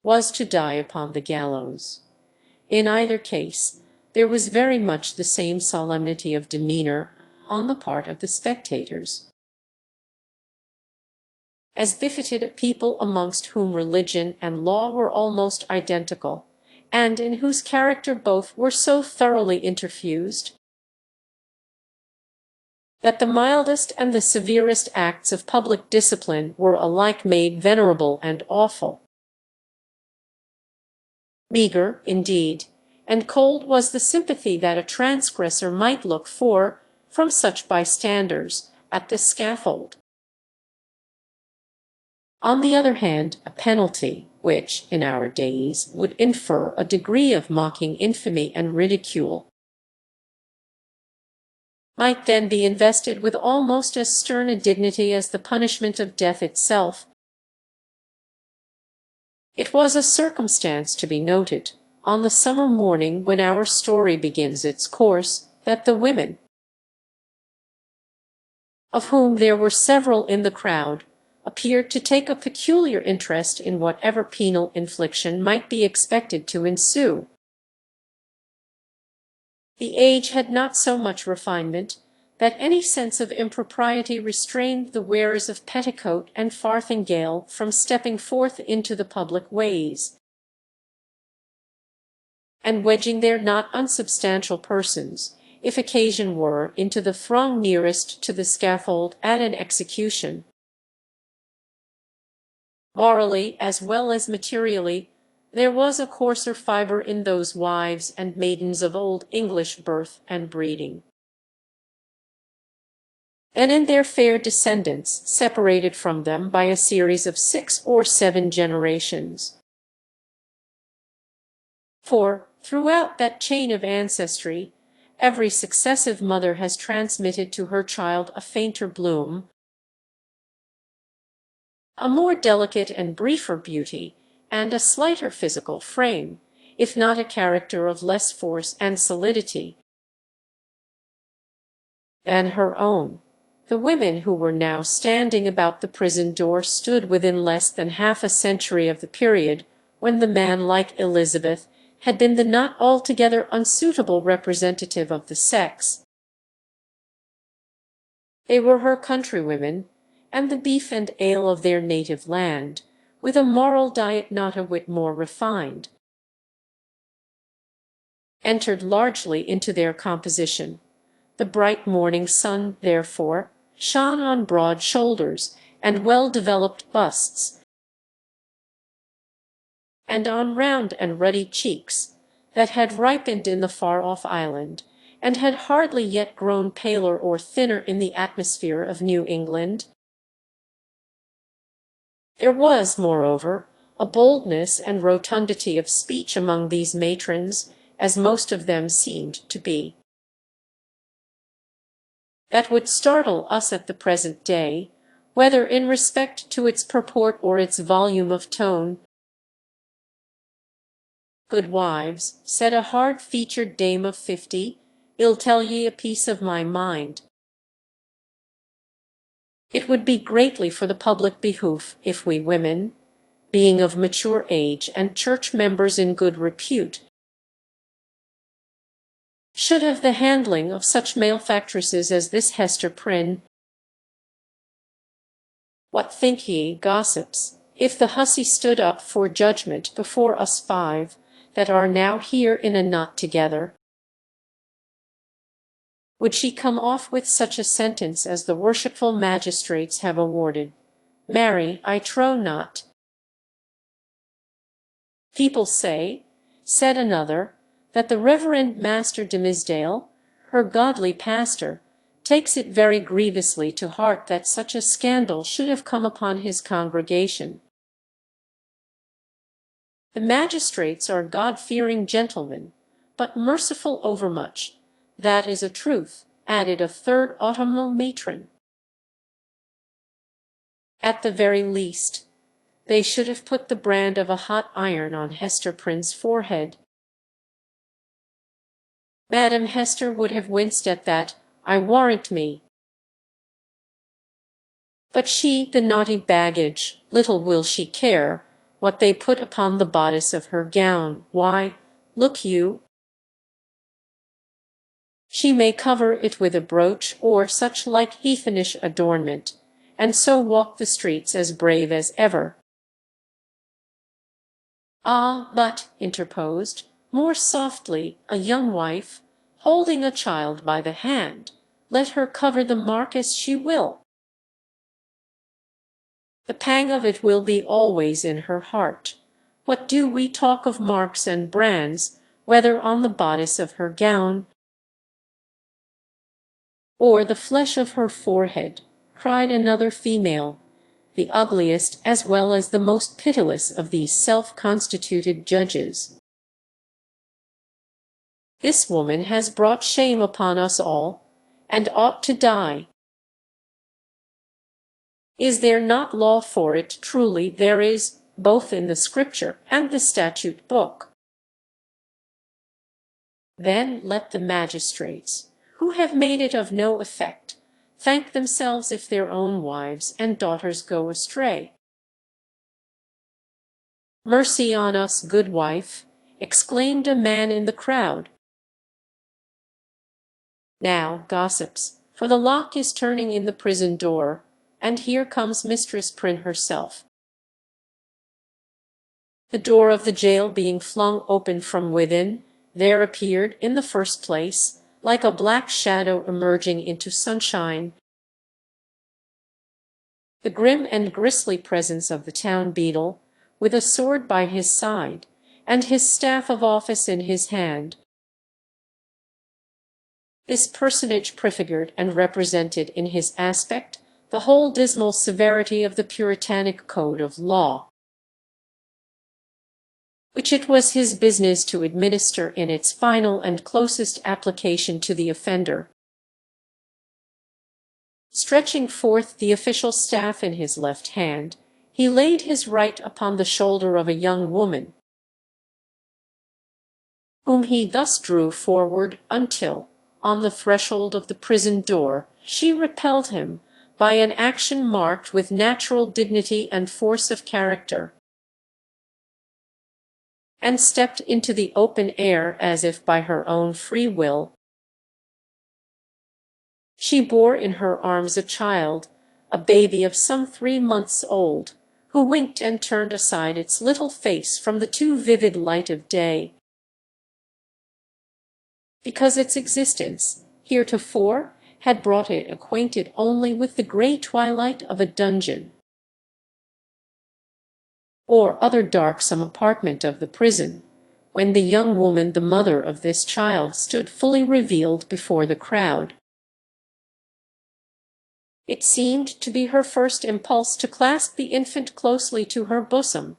was to die upon the gallows. In either case, there was very much the same solemnity of demeanor on the part of the spectators, as befitted a people amongst whom religion and law were almost identical, and in whose character both were so thoroughly interfused, that the mildest and the severest acts of public discipline were alike made venerable and awful. Meagre, indeed, and cold was the sympathy that a transgressor might look for from such bystanders at the scaffold. On the other hand, a penalty, which, in our days, would infer a degree of mocking infamy and ridicule, might then be invested with almost as stern a dignity as the punishment of death itself. It was a circumstance to be noted, on the summer morning when our story begins its course, that the women, of whom there were several in the crowd, appeared to take a peculiar interest in whatever penal infliction might be expected to ensue. The age had not so much refinement that any sense of impropriety restrained the wearers of petticoat and farthingale from stepping forth into the public ways, and wedging their not unsubstantial persons, if occasion were, into the throng nearest to the scaffold at an execution. Morally as well as materially, there was a coarser fibre in those wives and maidens of old English birth and breeding, and in their fair descendants, separated from them by a series of 6 or 7 generations. For, throughout that chain of ancestry, every successive mother has transmitted to her child a fainter bloom, a more delicate and briefer beauty, and a slighter physical frame, if not a character of less force and solidity than her own. The women who were now standing about the prison door stood within less than half a century of the period when the man, like Elizabeth, had been the not altogether unsuitable representative of the sex. They were her countrywomen, and the beef and ale of their native land, with a moral diet not a whit more refined, entered largely into their composition. The bright morning sun, therefore, shone on broad shoulders and well-developed busts, and on round and ruddy cheeks that had ripened in the far-off island, and had hardly yet grown paler or thinner in the atmosphere of New England. There was, moreover, a boldness and rotundity of speech among these matrons, as most of them seemed to be, that would startle us at the present day, whether in respect to its purport or its volume of tone. "Good wives," said a hard-featured dame of 50, "I'll tell ye a piece of my mind. It would be greatly for the public behoof if we women, being of mature age and church members in good repute, should have the handling of such malefactresses as this Hester Prynne. What think ye, gossips, if the hussy stood up for judgment before us 5, that are now here in a knot together? Would she come off with such a sentence as the worshipful magistrates have awarded? Marry, I trow not." "People say," said another, "that the Reverend Master Dimmesdale, her godly pastor, takes it very grievously to heart that such a scandal should have come upon his congregation." "The magistrates are God-fearing gentlemen, but merciful overmuch. That is a truth," added a third autumnal matron. "At the very least, they should have put the brand of a hot iron on Hester Prynne's forehead." Madam Hester would have winced at that, I warrant me. But she, the naughty baggage, little will she care what they put upon the bodice of her gown. Why, look you, she may cover it with a brooch or such like heathenish adornment, and so walk the streets as brave as ever. "Ah, but," interposed, more softly, a young wife, holding a child by the hand, "let her cover the mark as she will. The pang of it will be always in her heart. What do we talk of marks and brands, whether on the bodice of her gown or the flesh of her forehead?" cried another female, the ugliest as well as the most pitiless of these self-constituted judges. "This woman has brought shame upon us all, and ought to die. Is there not law for it? Truly there is, both in the Scripture and the statute book." Then let the magistrates, who have made it of no effect, thank themselves if their own wives and daughters go astray. "Mercy on us, good wife!" exclaimed a man in the crowd. Now, gossips, for the lock is turning in the prison door, and here comes Mistress Prynne herself. The door of the jail being flung open from within, there appeared, in the first place, like a black shadow emerging into sunshine, the grim and grisly presence of the town beadle, with a sword by his side, and his staff of office in his hand. This personage prefigured and represented in his aspect the whole dismal severity of the Puritanic code of law, which it was his business to administer in its final and closest application to the offender. Stretching forth the official staff in his left hand, he laid his right upon the shoulder of a young woman, whom he thus drew forward until, on the threshold of the prison door, she repelled him by an action marked with natural dignity and force of character, and stepped into the open air as if by her own free will. She bore in her arms a child, a baby of some 3 months old, who winked and turned aside its little face from the too vivid light of day, because its existence, heretofore, had brought it acquainted only with the grey twilight of a dungeon, or other darksome apartment of the prison, when the young woman, the mother of this child, stood fully revealed before the crowd. It seemed to be her first impulse to clasp the infant closely to her bosom,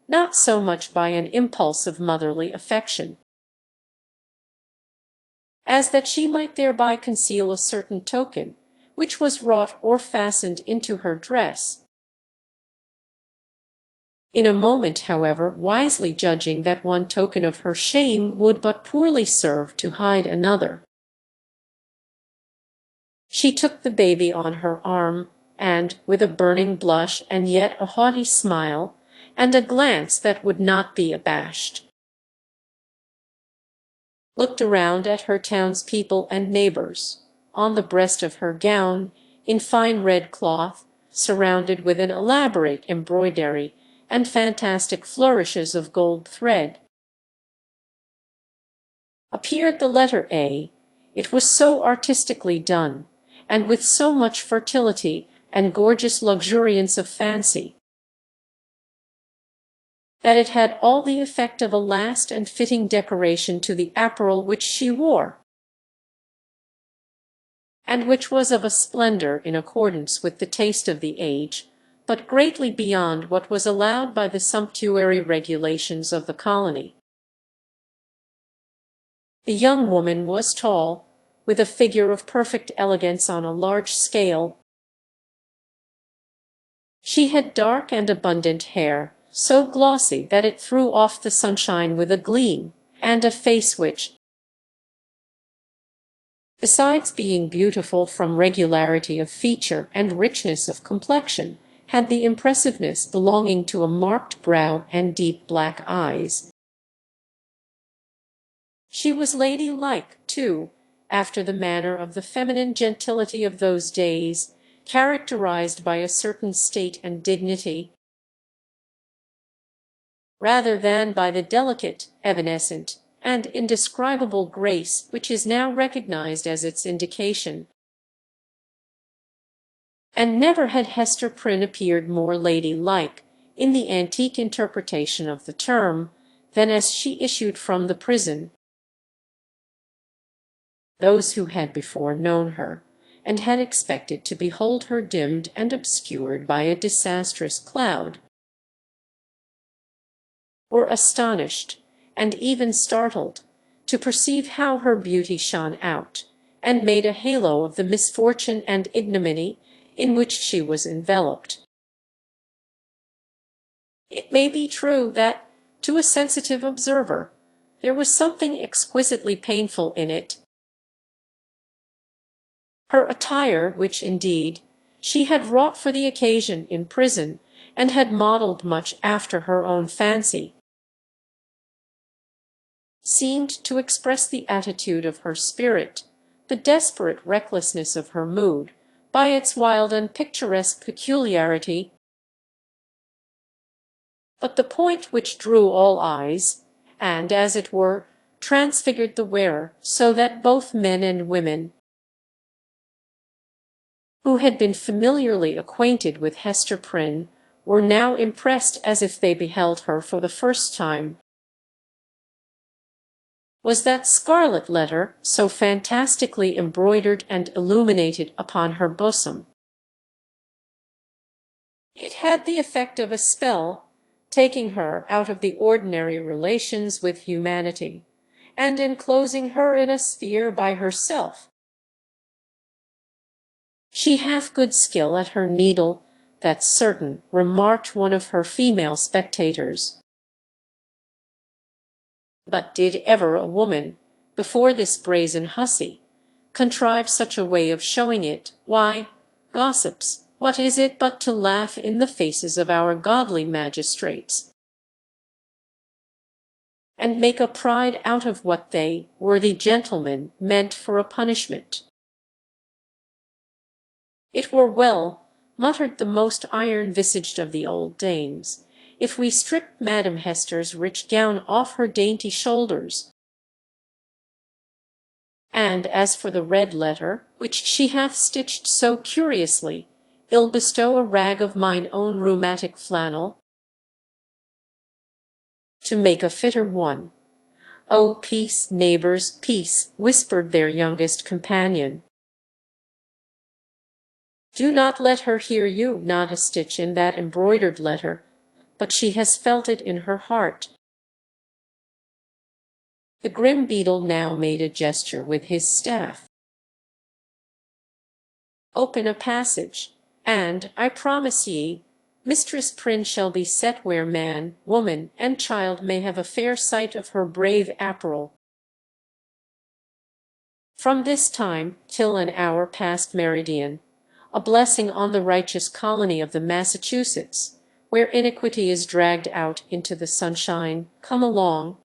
not so much by an impulse of motherly affection, as that she might thereby conceal a certain token, which was wrought or fastened into her dress. In a moment, however, wisely judging that one token of her shame would but poorly serve to hide another, she took the baby on her arm, and, with a burning blush and yet a haughty smile, and a glance that would not be abashed, looked around at her townspeople and neighbors. On the breast of her gown, in fine red cloth, surrounded with an elaborate embroidery and fantastic flourishes of gold thread, appeared the letter A. It was so artistically done, and with so much fertility and gorgeous luxuriance of fancy, that it had all the effect of a last and fitting decoration to the apparel which she wore, and which was of a splendor in accordance with the taste of the age, but greatly beyond what was allowed by the sumptuary regulations of the colony. The young woman was tall, with a figure of perfect elegance on a large scale. She had dark and abundant hair, so glossy that it threw off the sunshine with a gleam, and a face which, besides being beautiful from regularity of feature and richness of complexion, had the impressiveness belonging to a marked brow and deep black eyes. She was ladylike, too, after the manner of the feminine gentility of those days, characterized by a certain state and dignity, rather than by the delicate, evanescent, and indescribable grace which is now recognized as its indication. And never had Hester Prynne appeared more lady-like, in the antique interpretation of the term, than as she issued from the prison. Those who had before known her, and had expected to behold her dimmed and obscured by a disastrous cloud, were astonished, and even startled, to perceive how her beauty shone out, and made a halo of the misfortune and ignominy in which she was enveloped. It may be true that, to a sensitive observer, there was something exquisitely painful in it, Her attire, which indeed she had wrought for the occasion in prison, and had modelled much after her own fancy, seemed to express the attitude of her spirit, the desperate recklessness of her mood, by its wild and picturesque peculiarity. But the point which drew all eyes, and, as it were, transfigured the wearer, so that both men and women who had been familiarly acquainted with Hester Prynne were now impressed as if they beheld her for the first time, was that scarlet letter so fantastically embroidered and illuminated upon her bosom. It had the effect of a spell, taking her out of the ordinary relations with humanity, and enclosing her in a sphere by herself. "She hath good skill at her needle, that's certain," remarked one of her female spectators. But did ever a woman, before this brazen hussy, contrive such a way of showing it? Why, gossips, what is it but to laugh in the faces of our godly magistrates, and make a pride out of what they, worthy gentlemen, meant for a punishment? "It were well," muttered the most iron-visaged of the old dames, "if we stripped Madam Hester's rich gown off her dainty shoulders. And as for the red letter, which she hath stitched so curiously, I'll bestow a rag of mine own rheumatic flannel to make a fitter one." "Oh, peace, neighbours, peace," whispered their youngest companion. "Do not let her hear you, not a stitch in that embroidered letter, but she has felt it in her heart." The grim beadle now made a gesture with his staff. "Open a passage, and, I promise ye, Mistress Prynne shall be set where man, woman, and child may have a fair sight of her brave apparel. From this time, till an hour past meridian, a blessing on the righteous colony of the Massachusetts, where iniquity is dragged out into the sunshine. Come along,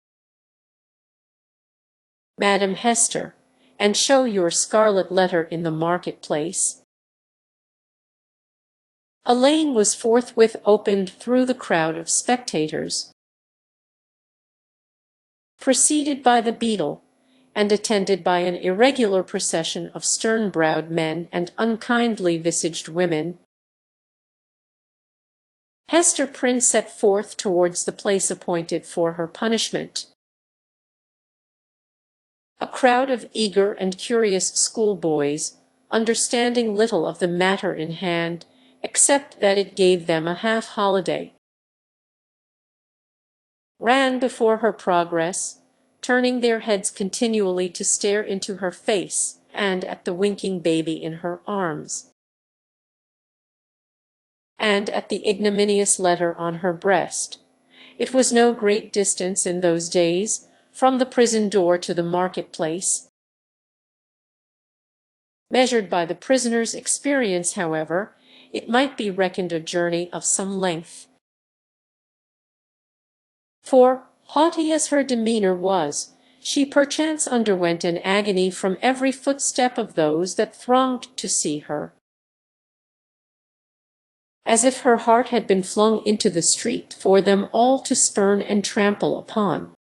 Madam Hester, and show your scarlet letter in the market-place." A lane was forthwith opened through the crowd of spectators. Preceded by the beadle, and attended by an irregular procession of stern-browed men and unkindly visaged women, Hester Prynne set forth towards the place appointed for her punishment. A crowd of eager and curious schoolboys, understanding little of the matter in hand, except that it gave them a half-holiday, ran before her progress, turning their heads continually to stare into her face and at the winking baby in her arms, and at the ignominious letter on her breast. It was no great distance in those days from the prison door to the market-place. Measured by the prisoner's experience, however, it might be reckoned a journey of some length. For, haughty as her demeanour was, she perchance underwent an agony from every footstep of those that thronged to see her, as if her heart had been flung into the street for them all to spurn and trample upon.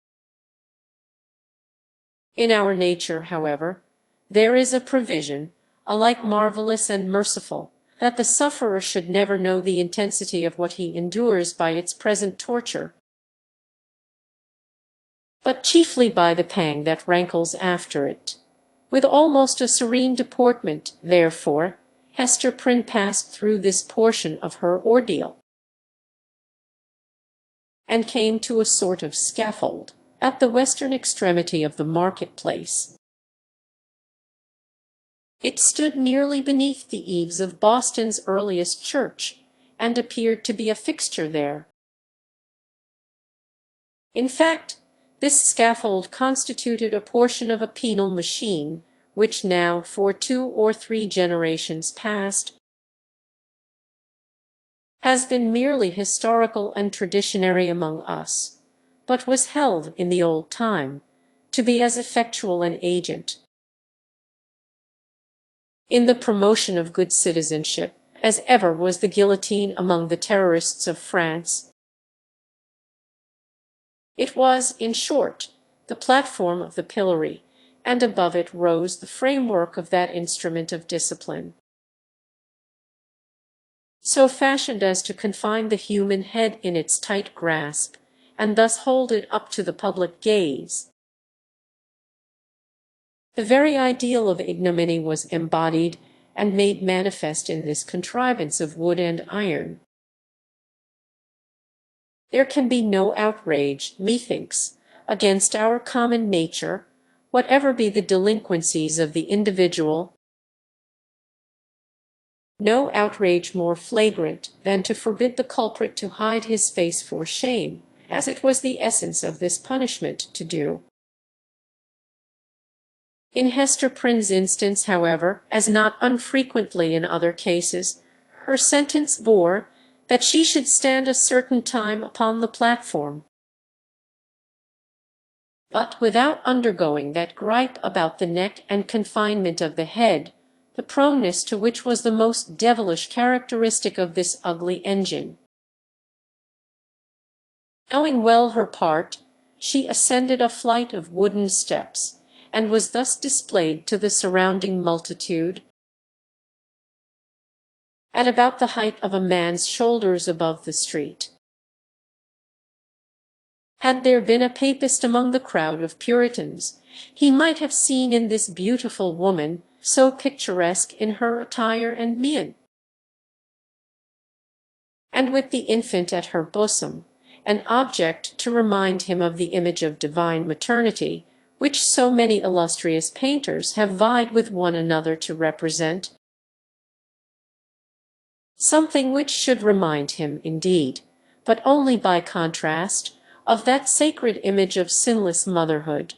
In our nature, however, there is a provision, alike marvellous and merciful, that the sufferer should never know the intensity of what he endures by its present torture, but chiefly by the pang that rankles after it. With almost a serene deportment, therefore, Hester Prynne passed through this portion of her ordeal, and came to a sort of scaffold at the western extremity of the market-place. It stood nearly beneath the eaves of Boston's earliest church, and appeared to be a fixture there. In fact, this scaffold constituted a portion of a penal machine, which now, for 2 or 3 generations past, has been merely historical and traditionary among us, but was held in the old time to be as effectual an agent in the promotion of good citizenship as ever was the guillotine among the terrorists of France. It was, in short, the platform of the pillory, and above it rose the framework of that instrument of discipline, so fashioned as to confine the human head in its tight grasp, and thus hold it up to the public gaze. The very ideal of ignominy was embodied and made manifest in this contrivance of wood and iron. There can be no outrage, methinks, against our common nature, whatever be the delinquencies of the individual, no outrage more flagrant than to forbid the culprit to hide his face for shame, as it was the essence of this punishment to do. In Hester Prynne's instance, however, as not unfrequently in other cases, her sentence bore that she should stand a certain time upon the platform, but without undergoing that gripe about the neck and confinement of the head, the proneness to which was the most devilish characteristic of this ugly engine. Knowing well her part, she ascended a flight of wooden steps, and was thus displayed to the surrounding multitude at about the height of a man's shoulders above the street. Had there been a papist among the crowd of Puritans, he might have seen in this beautiful woman, so picturesque in her attire and mien, and with the infant at her bosom, an object to remind him of the image of divine maternity, which so many illustrious painters have vied with one another to represent. Something which should remind him, indeed, but only by contrast, of that sacred image of sinless motherhood,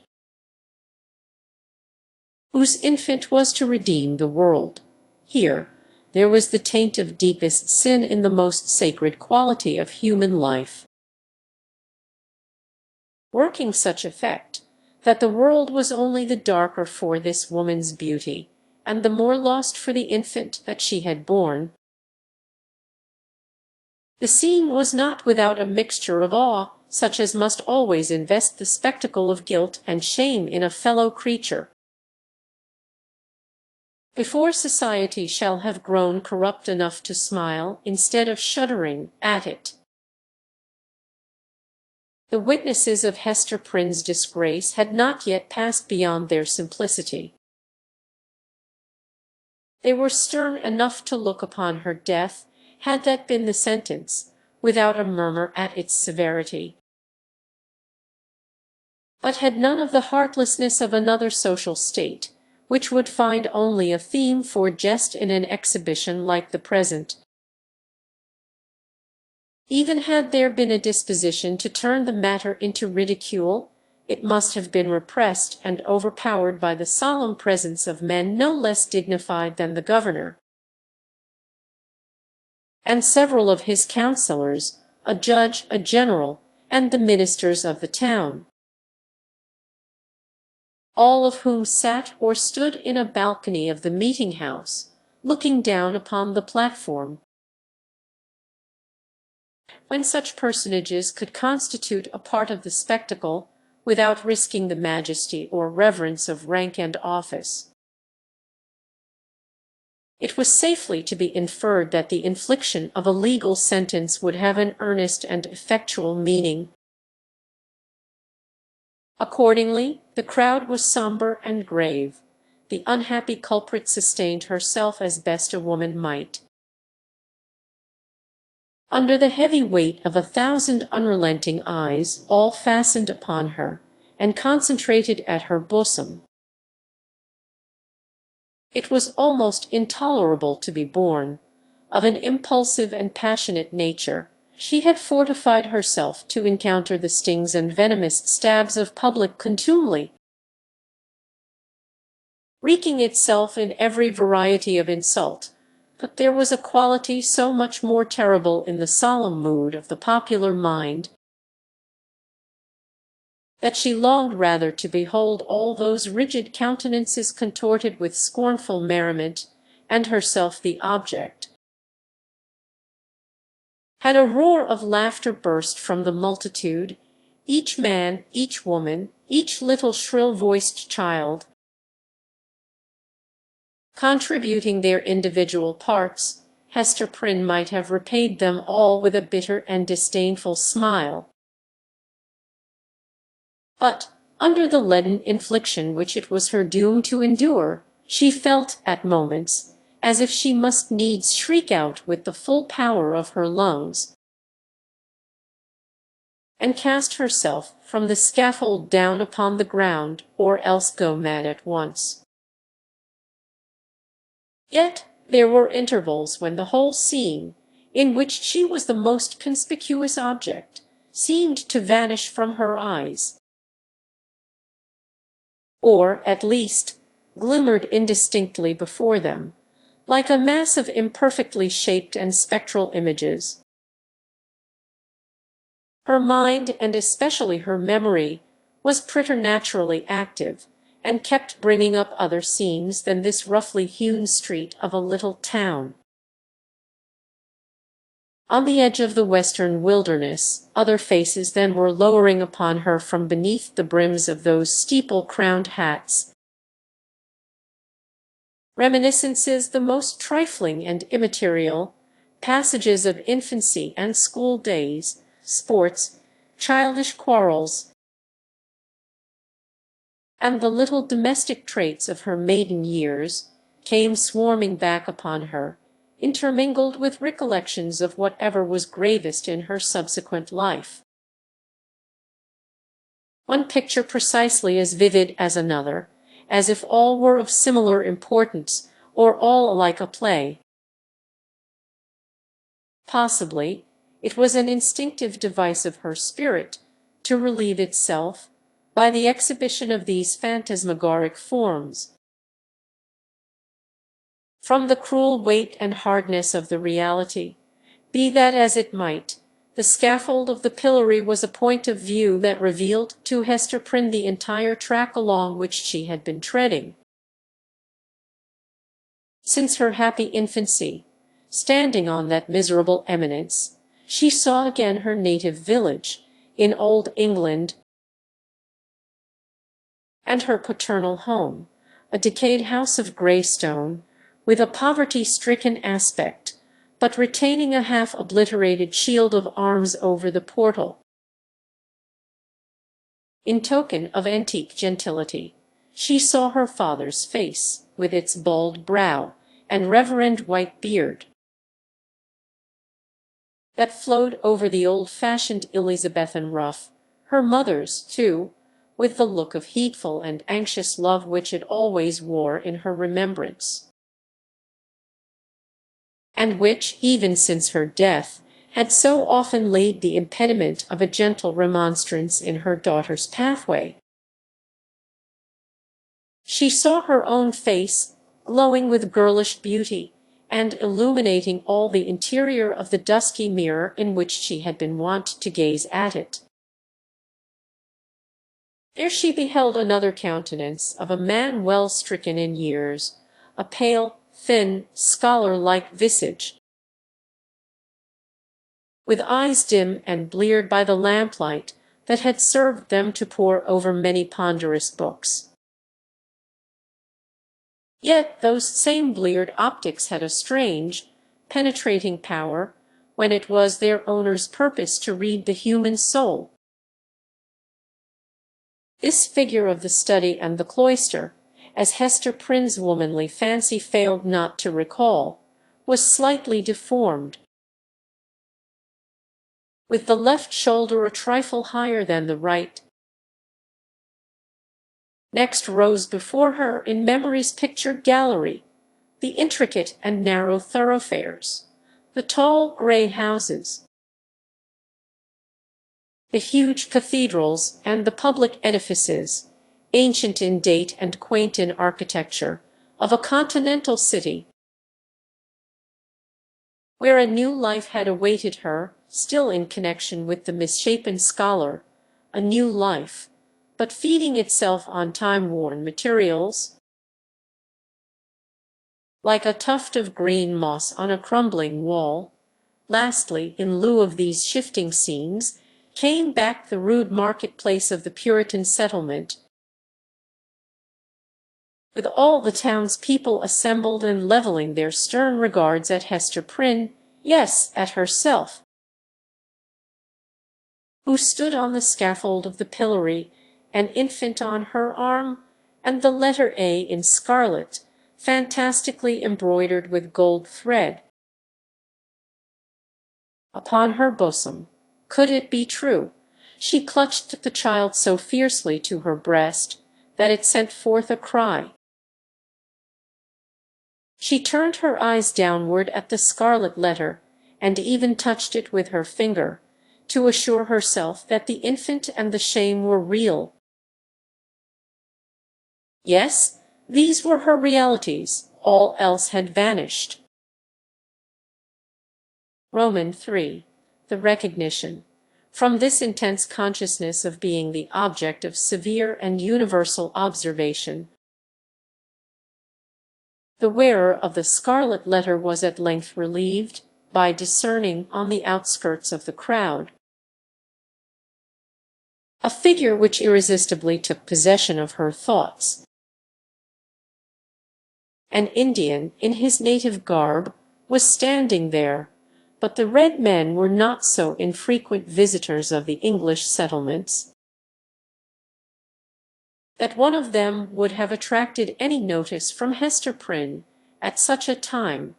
whose infant was to redeem the world. Here, there was the taint of deepest sin in the most sacred quality of human life, working such effect that the world was only the darker for this woman's beauty, and the more lost for the infant that she had borne. The scene was not without a mixture of awe, such as must always invest the spectacle of guilt and shame in a fellow creature, before society shall have grown corrupt enough to smile, instead of shuddering, at it. The witnesses of Hester Prynne's disgrace had not yet passed beyond their simplicity. They were stern enough to look upon her death, had that been the sentence, without a murmur at its severity, but had none of the heartlessness of another social state, which would find only a theme for jest in an exhibition like the present. Even had there been a disposition to turn the matter into ridicule, it must have been repressed and overpowered by the solemn presence of men no less dignified than the governor, and several of his councillors, a judge, a general, and the ministers of the town, all of whom sat or stood in a balcony of the meeting-house, looking down upon the platform. When such personages could constitute a part of the spectacle, without risking the majesty or reverence of rank and office, it was safely to be inferred that the infliction of a legal sentence would have an earnest and effectual meaning. Accordingly, the crowd was sombre and grave. The unhappy culprit sustained herself as best a woman might, under the heavy weight of 1,000 unrelenting eyes, all fastened upon her, and concentrated at her bosom. It was almost intolerable to be borne. Of an impulsive and passionate nature, she had fortified herself to encounter the stings and venomous stabs of public contumely. wreaking itself in every variety of insult. But there was a quality so much more terrible in the solemn mood of the popular mind, that she longed rather to behold all those rigid countenances contorted with scornful merriment, and herself the object. Had a roar of laughter burst from the multitude, each man, each woman, each little shrill-voiced child, contributing their individual parts, Hester Prynne might have repaid them all with a bitter and disdainful smile. But, under the leaden infliction which it was her doom to endure, she felt, at moments, as if she must needs shriek out with the full power of her lungs, and cast herself from the scaffold down upon the ground, or else go mad at once. Yet there were intervals when the whole scene, in which she was the most conspicuous object, seemed to vanish from her eyes, or, at least, glimmered indistinctly before them, like a mass of imperfectly shaped and spectral images. Her mind, and especially her memory, was preternaturally active, and kept bringing up other scenes than this roughly hewn street of a little town. On the edge of the western wilderness, other faces then were lowering upon her from beneath the brims of those steeple-crowned hats, reminiscences the most trifling and immaterial, passages of infancy and school days, sports, childish quarrels, and the little domestic traits of her maiden years, came swarming back upon her, intermingled with recollections of whatever was gravest in her subsequent life. One picture precisely as vivid as another, as if all were of similar importance, or all alike a play. Possibly, it was an instinctive device of her spirit to relieve itself, by the exhibition of these phantasmagoric forms, from the cruel weight and hardness of the reality. Be that as it might, the scaffold of the pillory was a point of view that revealed to Hester Prynne the entire track along which she had been treading since her happy infancy. Standing on that miserable eminence, she saw again her native village, in old England, and her paternal home, a decayed house of grey stone, with a poverty-stricken aspect, but retaining a half-obliterated shield of arms over the portal, in token of antique gentility. She saw her father's face, with its bald brow and reverend white beard, that flowed over the old-fashioned Elizabethan ruff, her mother's, too, with the look of heedful and anxious love which it always wore in her remembrance, and which, even since her death, had so often laid the impediment of a gentle remonstrance in her daughter's pathway. She saw her own face, glowing with girlish beauty, and illuminating all the interior of the dusky mirror in which she had been wont to gaze at it. There she beheld another countenance of a man well stricken in years, a pale, thin, scholar-like visage, with eyes dim and bleared by the lamplight that had served them to pore over many ponderous books. Yet those same bleared optics had a strange, penetrating power, when it was their owner's purpose to read the human soul. This figure of the study and the cloister, as Hester Prynne's womanly fancy failed not to recall, was slightly deformed, with the left shoulder a trifle higher than the right. Next rose before her in memory's pictured gallery the intricate and narrow thoroughfares, the tall grey houses, the huge cathedrals, and the public edifices, ancient in date and quaint in architecture, of a continental city, where a new life had awaited her, still in connection with the misshapen scholar, a new life, but feeding itself on time-worn materials, like a tuft of green moss on a crumbling wall. Lastly, in lieu of these shifting scenes, came back the rude marketplace of the Puritan settlement, with all the townspeople assembled and levelling their stern regards at Hester Prynne, yes, at herself, who stood on the scaffold of the pillory, an infant on her arm, and the letter A in scarlet, fantastically embroidered with gold thread, upon her bosom. Could it be true? She clutched the child so fiercely to her breast that it sent forth a cry. She turned her eyes downward at the scarlet letter, and even touched it with her finger, to assure herself that the infant and the shame were real. Yes, these were her realities, all else had vanished. Roman 3. The recognition. From this intense consciousness of being the object of severe and universal observation, the wearer of the scarlet letter was at length relieved, by discerning, on the outskirts of the crowd, a figure which irresistibly took possession of her thoughts. An Indian, in his native garb, was standing there, but the red men were not so infrequent visitors of the English settlements that one of them would have attracted any notice from Hester Prynne at such a time.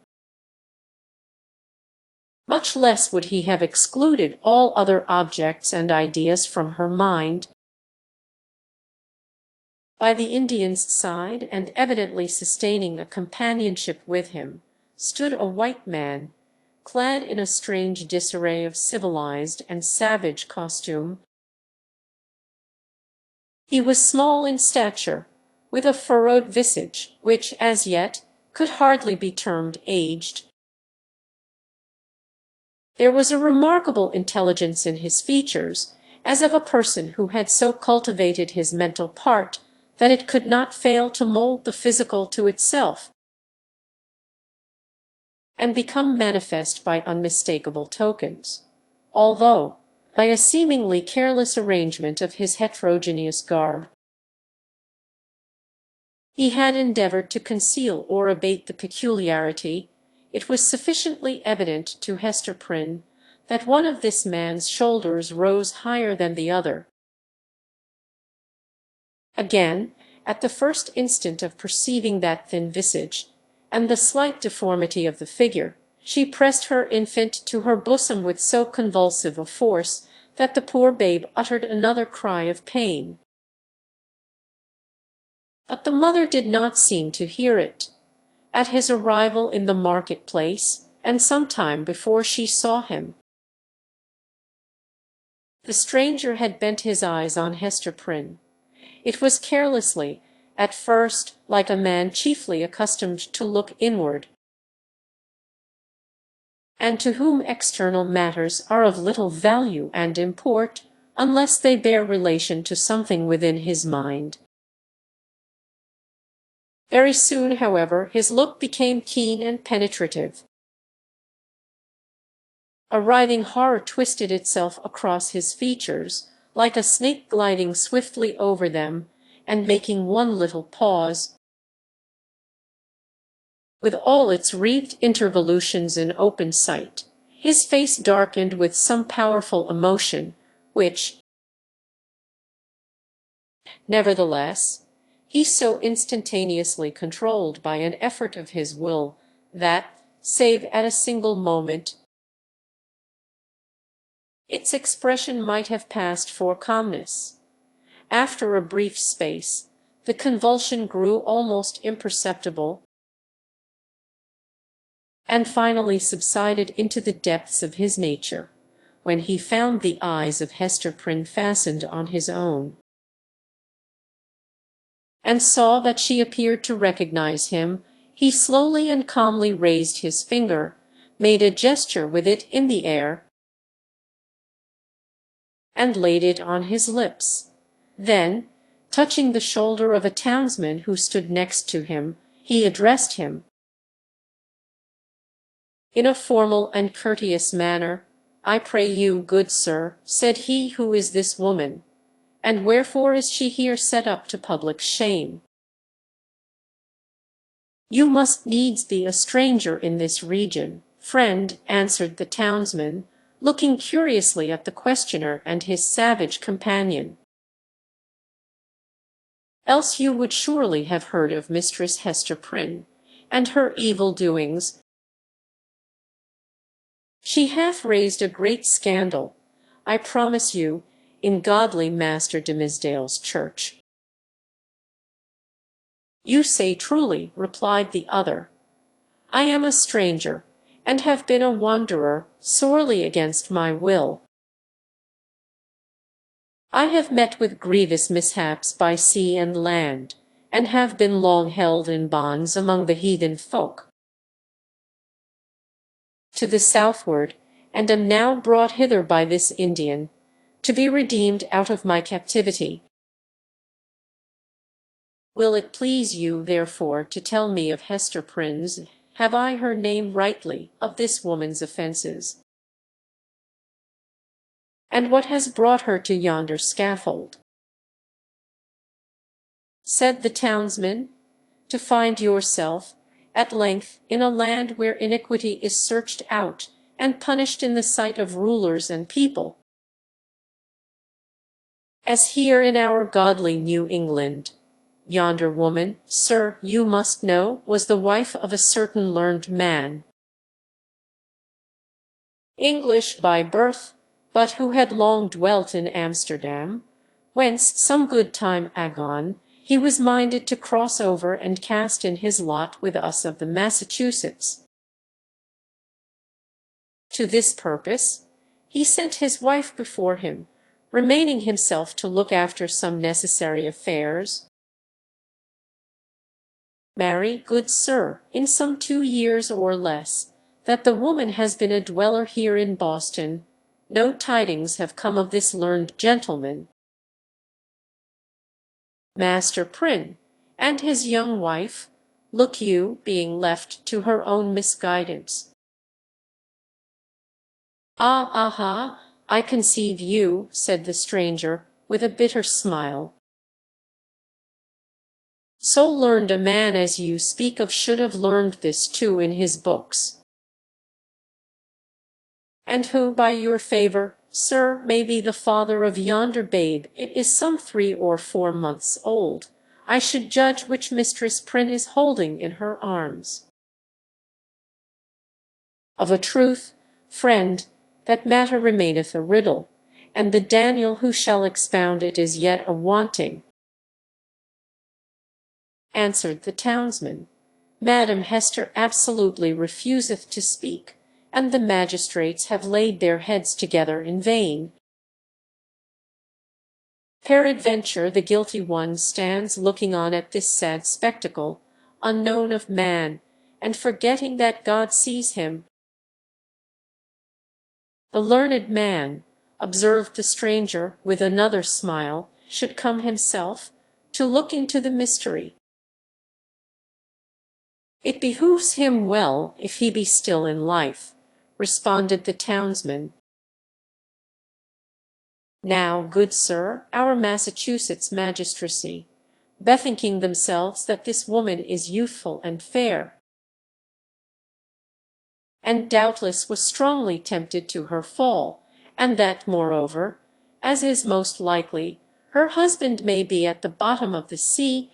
Much less would he have excluded all other objects and ideas from her mind. By the Indian's side, and evidently sustaining a companionship with him, stood a white man, clad in a strange disarray of civilized and savage costume. He was small in stature, with a furrowed visage, which, as yet, could hardly be termed aged. There was a remarkable intelligence in his features, as of a person who had so cultivated his mental part that it could not fail to mold the physical to itself, and become manifest by unmistakable tokens, although, by a seemingly careless arrangement of his heterogeneous garb, he had endeavored to conceal or abate the peculiarity. It was sufficiently evident to Hester Prynne that one of this man's shoulders rose higher than the other. Again, at the first instant of perceiving that thin visage, and the slight deformity of the figure, she pressed her infant to her bosom with so convulsive a force that the poor babe uttered another cry of pain. But the mother did not seem to hear it. At his arrival in the market-place, and some time before she saw him, the stranger had bent his eyes on Hester Prynne. It was carelessly, at first, like a man chiefly accustomed to look inward, and to whom external matters are of little value and import, unless they bear relation to something within his mind. Very soon, however, his look became keen and penetrative. A writhing horror twisted itself across his features, like a snake gliding swiftly over them, and making one little pause, with all its wreathed intervolutions in open sight. His face darkened with some powerful emotion, which, nevertheless, he so instantaneously controlled by an effort of his will that, save at a single moment, its expression might have passed for calmness. After a brief space, the convulsion grew almost imperceptible, and finally subsided into the depths of his nature, when he found the eyes of Hester Prynne fastened on his own. and saw that she appeared to recognize him, he slowly and calmly raised his finger, made a gesture with it in the air, and laid it on his lips. Then, touching the shoulder of a townsman who stood next to him, he addressed him in a formal and courteous manner. "I pray you, good sir," said he, "who is this woman, and wherefore is she here set up to public shame?" "You must needs be a stranger in this region, friend," answered the townsman, looking curiously at the questioner and his savage companion. "Else you would surely have heard of Mistress Hester Prynne, and her evil doings. She hath raised a great scandal, I promise you, in godly Master Dimmesdale's church." "You say truly," replied the other. "I am a stranger, and have been a wanderer, sorely against my will. I have met with grievous mishaps by sea and land, and have been long held in bonds among the heathen folk to the southward, and am now brought hither by this Indian, to be redeemed out of my captivity. Will it please you, therefore, to tell me of Hester Prynne's, have I her name rightly, of this woman's offences, and what has brought her to yonder scaffold?" Said the townsman, "To find yourself, at length, in a land where iniquity is searched out and punished in the sight of rulers and people, as here in our godly New England. Yonder woman, sir, you must know, was the wife of a certain learned man, English by birth, but who had long dwelt in Amsterdam, whence, some good time agone, he was minded to cross over and cast in his lot with us of the Massachusetts. To this purpose, he sent his wife before him, remaining himself to look after some necessary affairs. Marry, good sir, in some 2 years or less, that the woman has been a dweller here in Boston, no tidings have come of this learned gentleman, Master Prynne, and his young wife, look you, being left to her own misguidance." "Ah, aha, I conceive you," said the stranger, with a bitter smile. "So learned a man as you speak of should have learned this too in his books. And who, by your favour, sir, may be the father of yonder babe? It is some 3 or 4 months old. I should judge which Mistress Prynne is holding in her arms." "Of a truth, friend, that matter remaineth a riddle, and the Daniel who shall expound it is yet a wanting," answered the townsman. "Madam Hester absolutely refuseth to speak, and the magistrates have laid their heads together in vain. Peradventure the guilty one stands looking on at this sad spectacle, unknown of man, and forgetting that God sees him." "The learned man," observed the stranger with another smile, "should come himself, to look into the mystery. It behooves him well, if he be still in life," responded the townsman. "Now, good sir, our Massachusetts magistracy, bethinking themselves that this woman is youthful and fair, and doubtless was strongly tempted to her fall, and that, moreover, as is most likely, her husband may be at the bottom of the sea,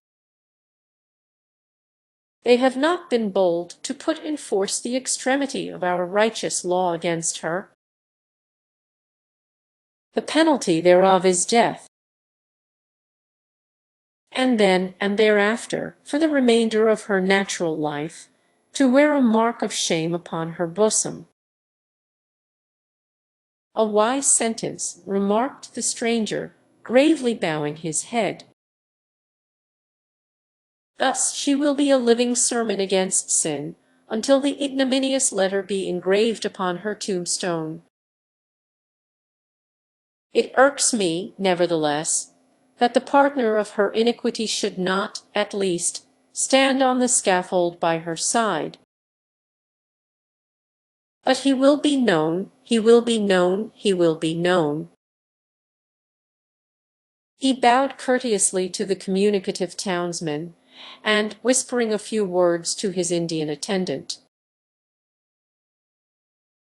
they have not been bold to put in force the extremity of our righteous law against her. The penalty thereof is death, and then and thereafter, for the remainder of her natural life, to wear a mark of shame upon her bosom." "A wise sentence," remarked the stranger, gravely bowing his head. Thus she will be a living sermon against sin, until the ignominious letter be engraved upon her tombstone. It irks me, nevertheless, that the partner of her iniquity should not, at least, stand on the scaffold by her side. But he will be known, he will be known, he will be known. He bowed courteously to the communicative townsman, and, whispering a few words to his Indian attendant,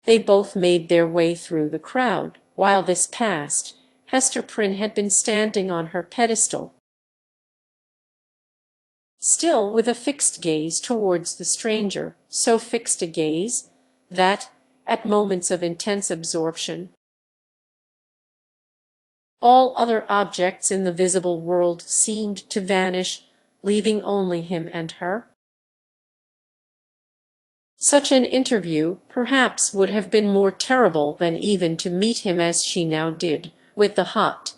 they both made their way through the crowd. While this passed, Hester Prynne had been standing on her pedestal, still with a fixed gaze towards the stranger, so fixed a gaze that, at moments of intense absorption, all other objects in the visible world seemed to vanish, leaving only him and her. Such an interview, perhaps, would have been more terrible than even to meet him as she now did, with the hot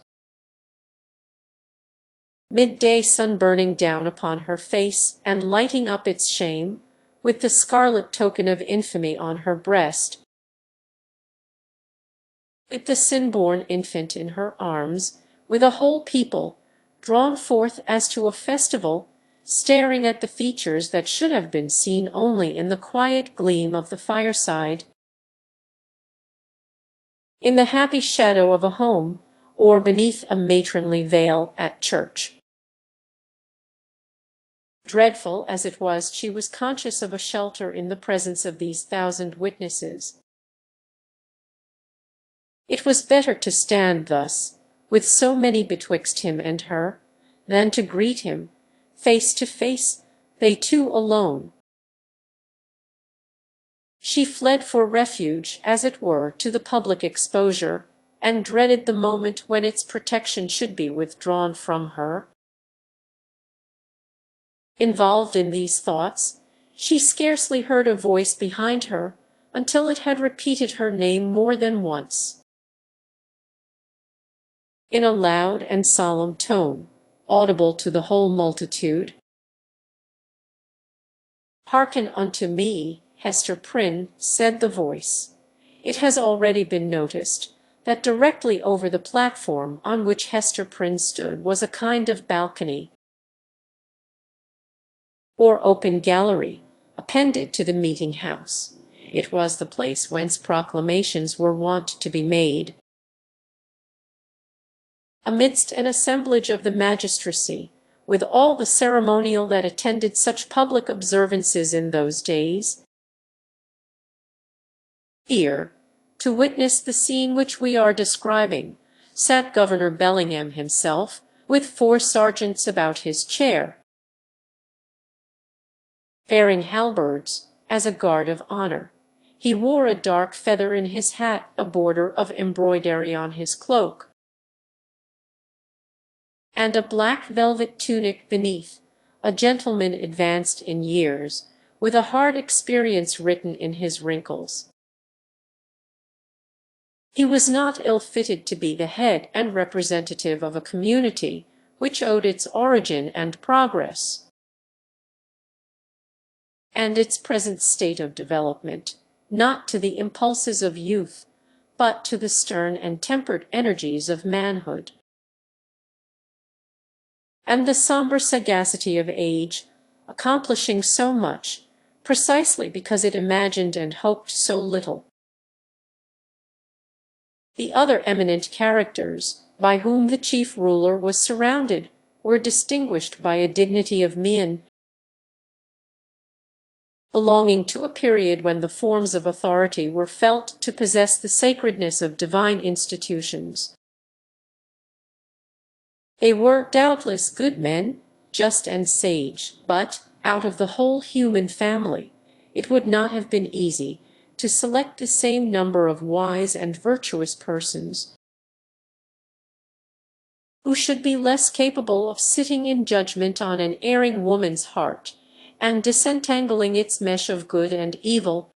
midday sun burning down upon her face and lighting up its shame, with the scarlet token of infamy on her breast, with the sin-born infant in her arms, with a whole people, drawn forth as to a festival, staring at the features that should have been seen only in the quiet gleam of the fireside, in the happy shadow of a home, or beneath a matronly veil at church. Dreadful as it was, she was conscious of a shelter in the presence of these thousand witnesses. It was better to stand thus, with so many betwixt him and her, than to greet him, face to face, they two alone. She fled for refuge, as it were, to the public exposure, and dreaded the moment when its protection should be withdrawn from her. Involved in these thoughts, she scarcely heard a voice behind her, until it had repeated her name more than once, in a loud and solemn tone, audible to the whole multitude. "Hearken unto me, Hester Prynne," said the voice. It has already been noticed that directly over the platform on which Hester Prynne stood was a kind of balcony, or open gallery, appended to the meeting-house. It was the place whence proclamations were wont to be made. Amidst an assemblage of the magistracy, with all the ceremonial that attended such public observances in those days, here, to witness the scene which we are describing, sat Governor Bellingham himself, with 4 sergeants about his chair, bearing halberds, as a guard of honor. He wore a dark feather in his hat, a border of embroidery on his cloak, and a black velvet tunic beneath, a gentleman advanced in years, with a hard experience written in his wrinkles. He was not ill-fitted to be the head and representative of a community which owed its origin and progress, and its present state of development, not to the impulses of youth, but to the stern and tempered energies of manhood, and the sombre sagacity of age, accomplishing so much, precisely because it imagined and hoped so little. The other eminent characters, by whom the chief ruler was surrounded, were distinguished by a dignity of mien belonging to a period when the forms of authority were felt to possess the sacredness of divine institutions. They were doubtless good men, just and sage, but, out of the whole human family, it would not have been easy to select the same number of wise and virtuous persons, who should be less capable of sitting in judgment on an erring woman's heart, and disentangling its mesh of good and evil,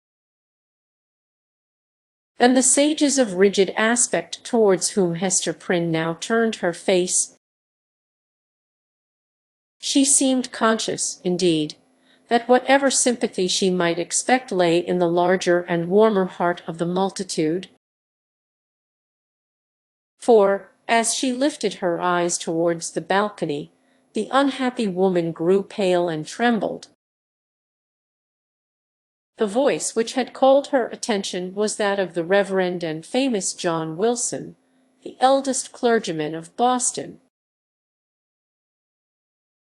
than the sages of rigid aspect towards whom Hester Prynne now turned her face. She seemed conscious, indeed, that whatever sympathy she might expect lay in the larger and warmer heart of the multitude. For, as she lifted her eyes towards the balcony, the unhappy woman grew pale and trembled. The voice which had called her attention was that of the Reverend and famous John Wilson, the eldest clergyman of Boston.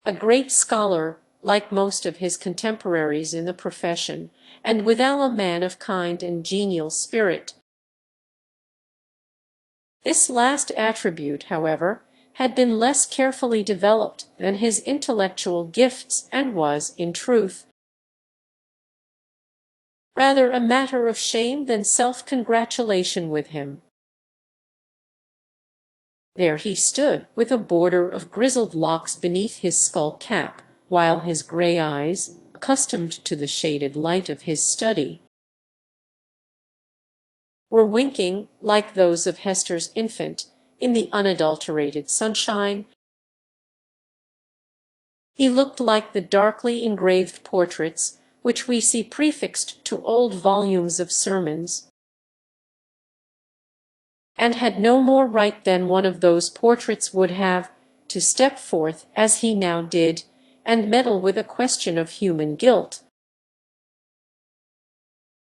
A great scholar, like most of his contemporaries in the profession, and withal a man of kind and genial spirit. This last attribute, however, had been less carefully developed than his intellectual gifts, and was, in truth, rather a matter of shame than self-congratulation with him. There he stood, with a border of grizzled locks beneath his skull cap, while his grey eyes, accustomed to the shaded light of his study, were winking, like those of Hester's infant, in the unadulterated sunshine. He looked like the darkly engraved portraits which we see prefixed to old volumes of sermons, and had no more right than one of those portraits would have to step forth, as he now did, and meddle with a question of human guilt,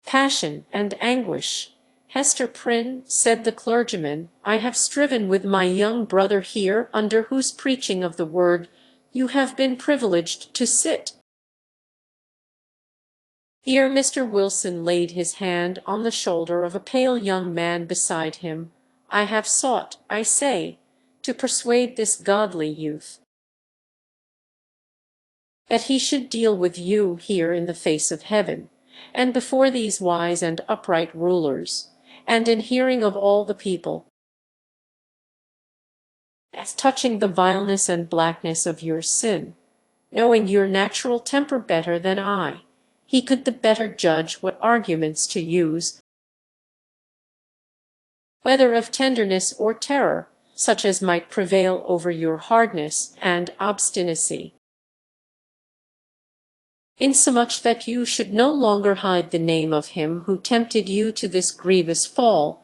passion, and anguish. "Hester Prynne," said the clergyman, "I have striven with my young brother here, under whose preaching of the word you have been privileged to sit." Here Mr. Wilson laid his hand on the shoulder of a pale young man beside him. "I have sought, I say, to persuade this godly youth that he should deal with you here in the face of heaven, and before these wise and upright rulers, and in hearing of all the people, as touching the vileness and blackness of your sin. Knowing your natural temper better than I, he could the better judge what arguments to use, whether of tenderness or terror, such as might prevail over your hardness and obstinacy, insomuch that you should no longer hide the name of him who tempted you to this grievous fall.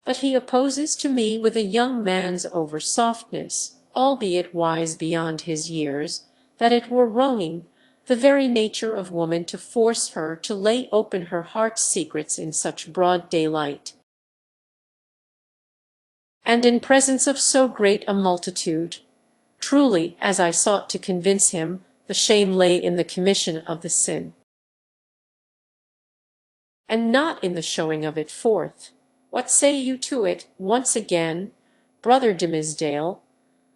But he opposes to me with a young man's over-softness, albeit wise beyond his years, that it were wronging the very nature of woman to force her to lay open her heart's secrets in such broad daylight, and in presence of so great a multitude. Truly, as I sought to convince him, the shame lay in the commission of the sin, and not in the showing of it forth. What say you to it, once again, Brother Dimmesdale?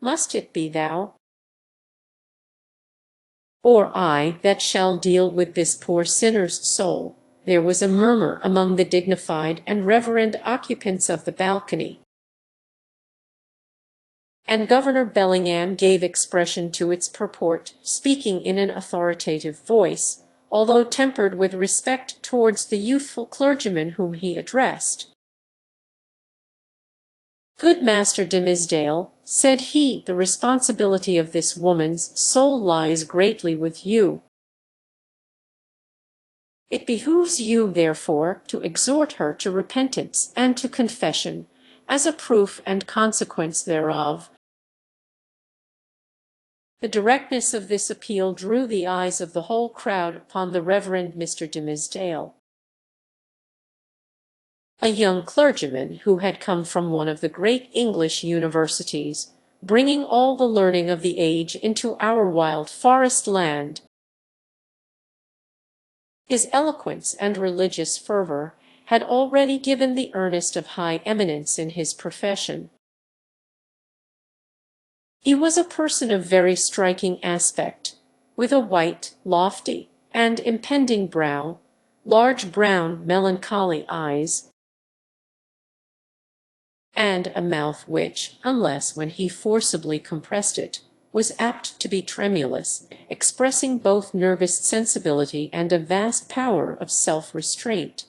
Must it be thou, or I, that shall deal with this poor sinner's soul?" There was a murmur among the dignified and reverend occupants of the balcony, and Governor Bellingham gave expression to its purport, speaking in an authoritative voice, although tempered with respect towards the youthful clergyman whom he addressed. "Good Master Dimmesdale," said he, "the responsibility of this woman's soul lies greatly with you. It behooves you, therefore, to exhort her to repentance and to confession, as a proof and consequence thereof." The directness of this appeal drew the eyes of the whole crowd upon the Reverend Mr. Dimmesdale, a young clergyman who had come from one of the great English universities, bringing all the learning of the age into our wild forest land. His eloquence and religious fervour had already given the earnest of high eminence in his profession. He was a person of very striking aspect, with a white, lofty, and impending brow, large brown melancholy eyes, and a mouth which, unless when he forcibly compressed it, was apt to be tremulous, expressing both nervous sensibility and a vast power of self-restraint.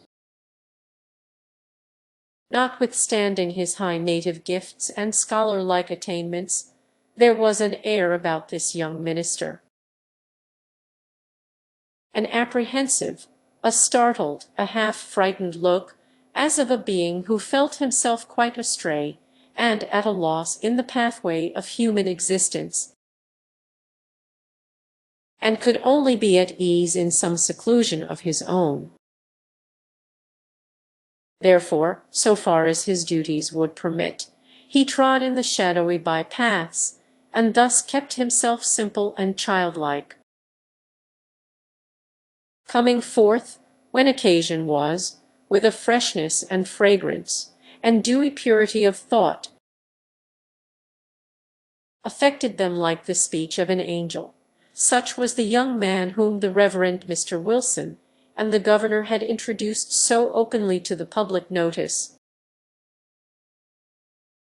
Notwithstanding his high native gifts and scholar-like attainments, There was an air about this young minister, an apprehensive, a startled, a half-frightened look, as of a being who felt himself quite astray, and at a loss in the pathway of human existence, and could only be at ease in some seclusion of his own. Therefore, so far as his duties would permit, he trod in the shadowy by-paths, and thus kept himself simple and childlike, coming forth, when occasion was, with a freshness and fragrance, and dewy purity of thought, affected them like the speech of an angel. Such was the young man whom the Reverend Mr. Wilson and the governor had introduced so openly to the public notice,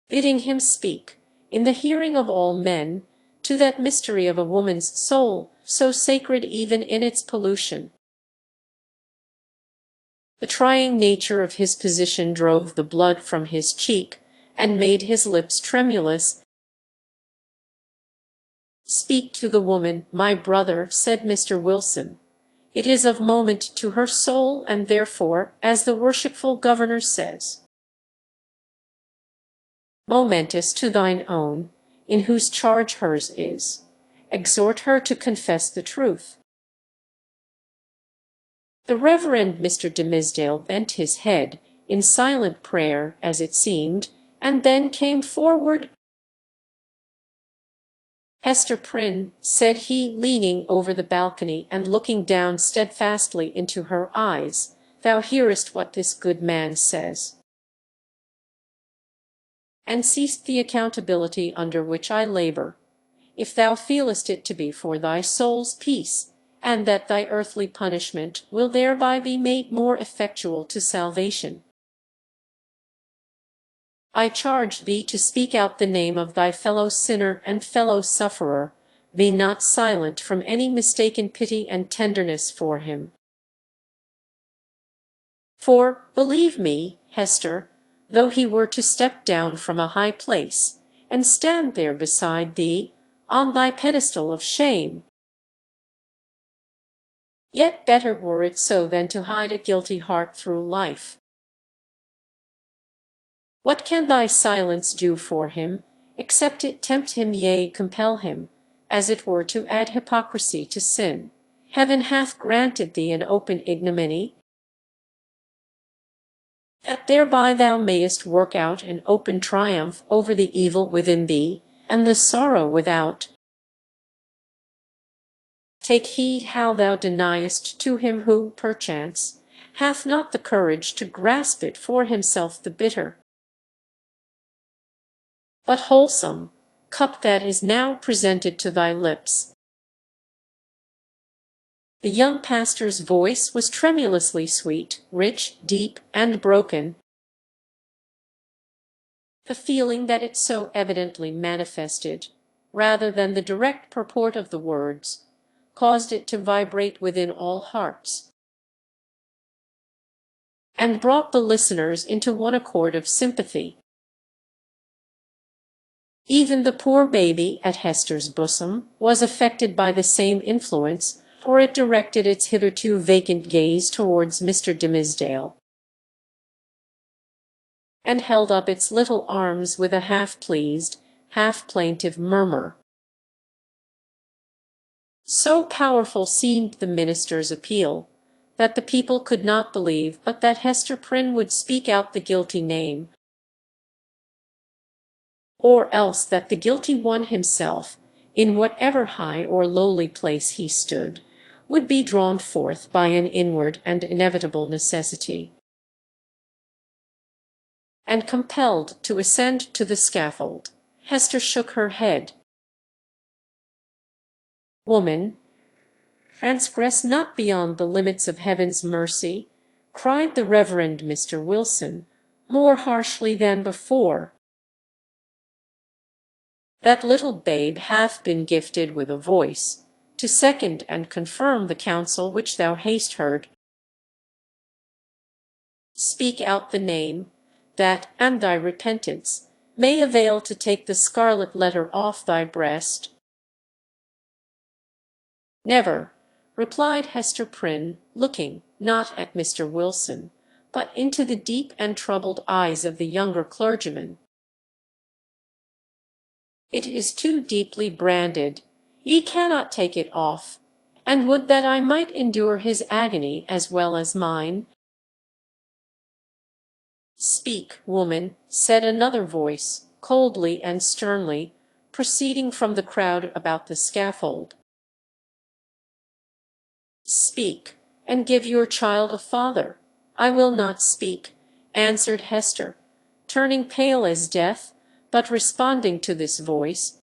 bidding him speak, in the hearing of all men, to that mystery of a woman's soul, so sacred even in its pollution. The trying nature of his position drove the blood from his cheek, and made his lips tremulous. "Speak to the woman, my brother," said Mr. Wilson. "It is of moment to her soul, and therefore, as the worshipful governor says, momentous to thine own, in whose charge hers is. Exhort her to confess the truth." The Reverend Mr. Dimmesdale bent his head, in silent prayer, as it seemed, and then came forward. "Hester Prynne," said he, leaning over the balcony and looking down steadfastly into her eyes, "thou hearest what this good man says, and seest the accountability under which I labor. If thou feelest it to be for thy soul's peace, and that thy earthly punishment will thereby be made more effectual to salvation, I charge thee to speak out the name of thy fellow sinner and fellow sufferer. Be not silent from any mistaken pity and tenderness for him. For, believe me, Hester, though he were to step down from a high place, and stand there beside thee, on thy pedestal of shame, yet better were it so than to hide a guilty heart through life. What can thy silence do for him, except it tempt him, yea, compel him, as it were to add hypocrisy to sin? Heaven hath granted thee an open ignominy, that thereby thou mayest work out an open triumph over the evil within thee, and the sorrow without. Take heed how thou deniest to him who, perchance, hath not the courage to grasp it for himself the bitter, but wholesome, cup that is now presented to thy lips." The young pastor's voice was tremulously sweet, rich, deep, and broken. The feeling that it so evidently manifested, rather than the direct purport of the words, caused it to vibrate within all hearts, and brought the listeners into one accord of sympathy. Even the poor baby at Hester's bosom was affected by the same influence, for it directed its hitherto vacant gaze towards Mr. Dimmesdale, and held up its little arms with a half-pleased, half-plaintive murmur. So powerful seemed the minister's appeal, that the people could not believe but that Hester Prynne would speak out the guilty name, or else that the guilty one himself, in whatever high or lowly place he stood, would be drawn forth by an inward and inevitable necessity, and compelled to ascend to the scaffold. Hester shook her head. "Woman, transgress not beyond the limits of heaven's mercy," cried the Reverend Mr. Wilson, more harshly than before. "That little babe hath been gifted with a voice, to second and confirm the counsel which thou hast heard. Speak out the name, that, and thy repentance, may avail to take the scarlet letter off thy breast? Never, replied Hester Prynne, looking, not at Mr. Wilson, but into the deep and troubled eyes of the younger clergyman. It is too deeply branded. Ye cannot take it off. And would that I might endure his agony as well as mine. Speak, woman, said another voice, coldly and sternly, proceeding from the crowd about the scaffold. Speak, and give your child a father. I will not speak, answered Hester, turning pale as death, but responding to this voice,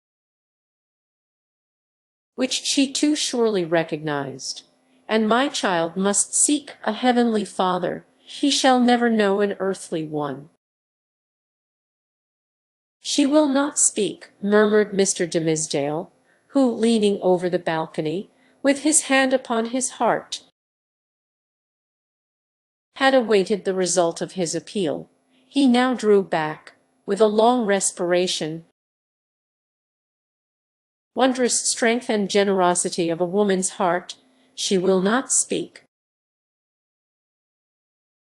which she too surely recognized. And my child must seek a heavenly father. He shall never know an earthly one. She will not speak, murmured Mr. Dimmesdale, who, leaning over the balcony, with his hand upon his heart, had awaited the result of his appeal. He now drew back, with a long respiration. Wondrous strength and generosity of a woman's heart, she will not speak.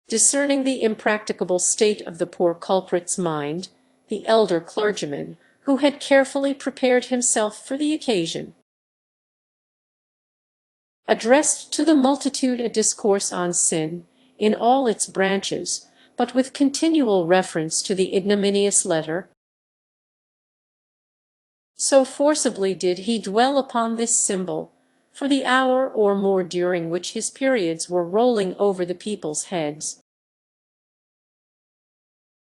Discerning the impracticable state of the poor culprit's mind, the elder clergyman, who had carefully prepared himself for the occasion, addressed to the multitude a discourse on sin, in all its branches, but with continual reference to the ignominious letter. So forcibly did he dwell upon this symbol, for the hour or more during which his periods were rolling over the people's heads,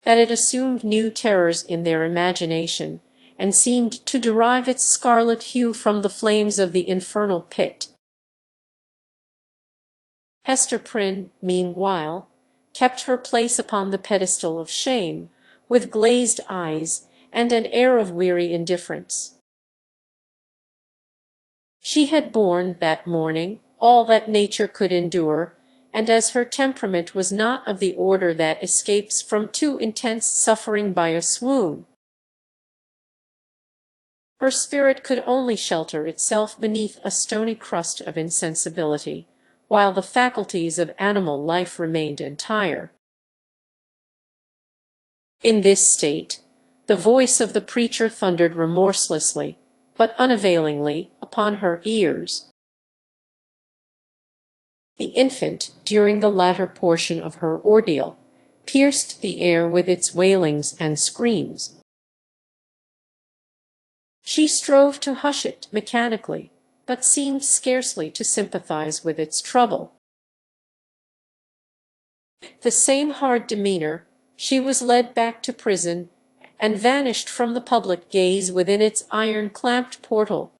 that it assumed new terrors in their imagination, and seemed to derive its scarlet hue from the flames of the infernal pit. Hester Prynne, meanwhile, kept her place upon the pedestal of shame, with glazed eyes and an air of weary indifference. She had borne, that morning, all that nature could endure, and as her temperament was not of the order that escapes from too intense suffering by a swoon, her spirit could only shelter itself beneath a stony crust of insensibility, while the faculties of animal life remained entire. In this state, the voice of the preacher thundered remorselessly, but unavailingly, upon her ears. The infant, during the latter portion of her ordeal, pierced the air with its wailings and screams. She strove to hush it mechanically, but seemed scarcely to sympathize with its trouble. The same hard demeanor, she was led back to prison, and vanished from the public gaze within its iron-clamped portal.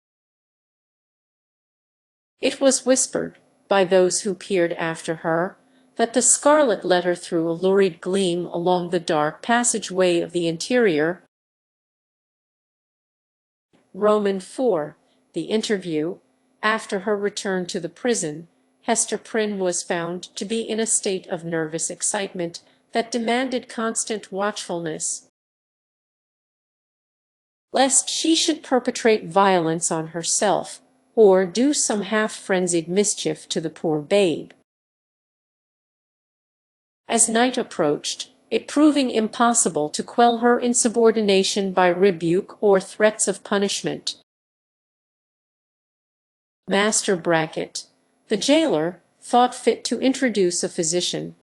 It was whispered, by those who peered after her, that the scarlet letter threw a lurid gleam along the dark passage-way of the interior. Roman 4. The interview. After her return to the prison, Hester Prynne was found to be in a state of nervous excitement that demanded constant watchfulness, lest she should perpetrate violence on herself, or do some half-frenzied mischief to the poor babe. As night approached, it proving impossible to quell her insubordination by rebuke or threats of punishment, Master Brackett, the jailer, thought fit to introduce a physician.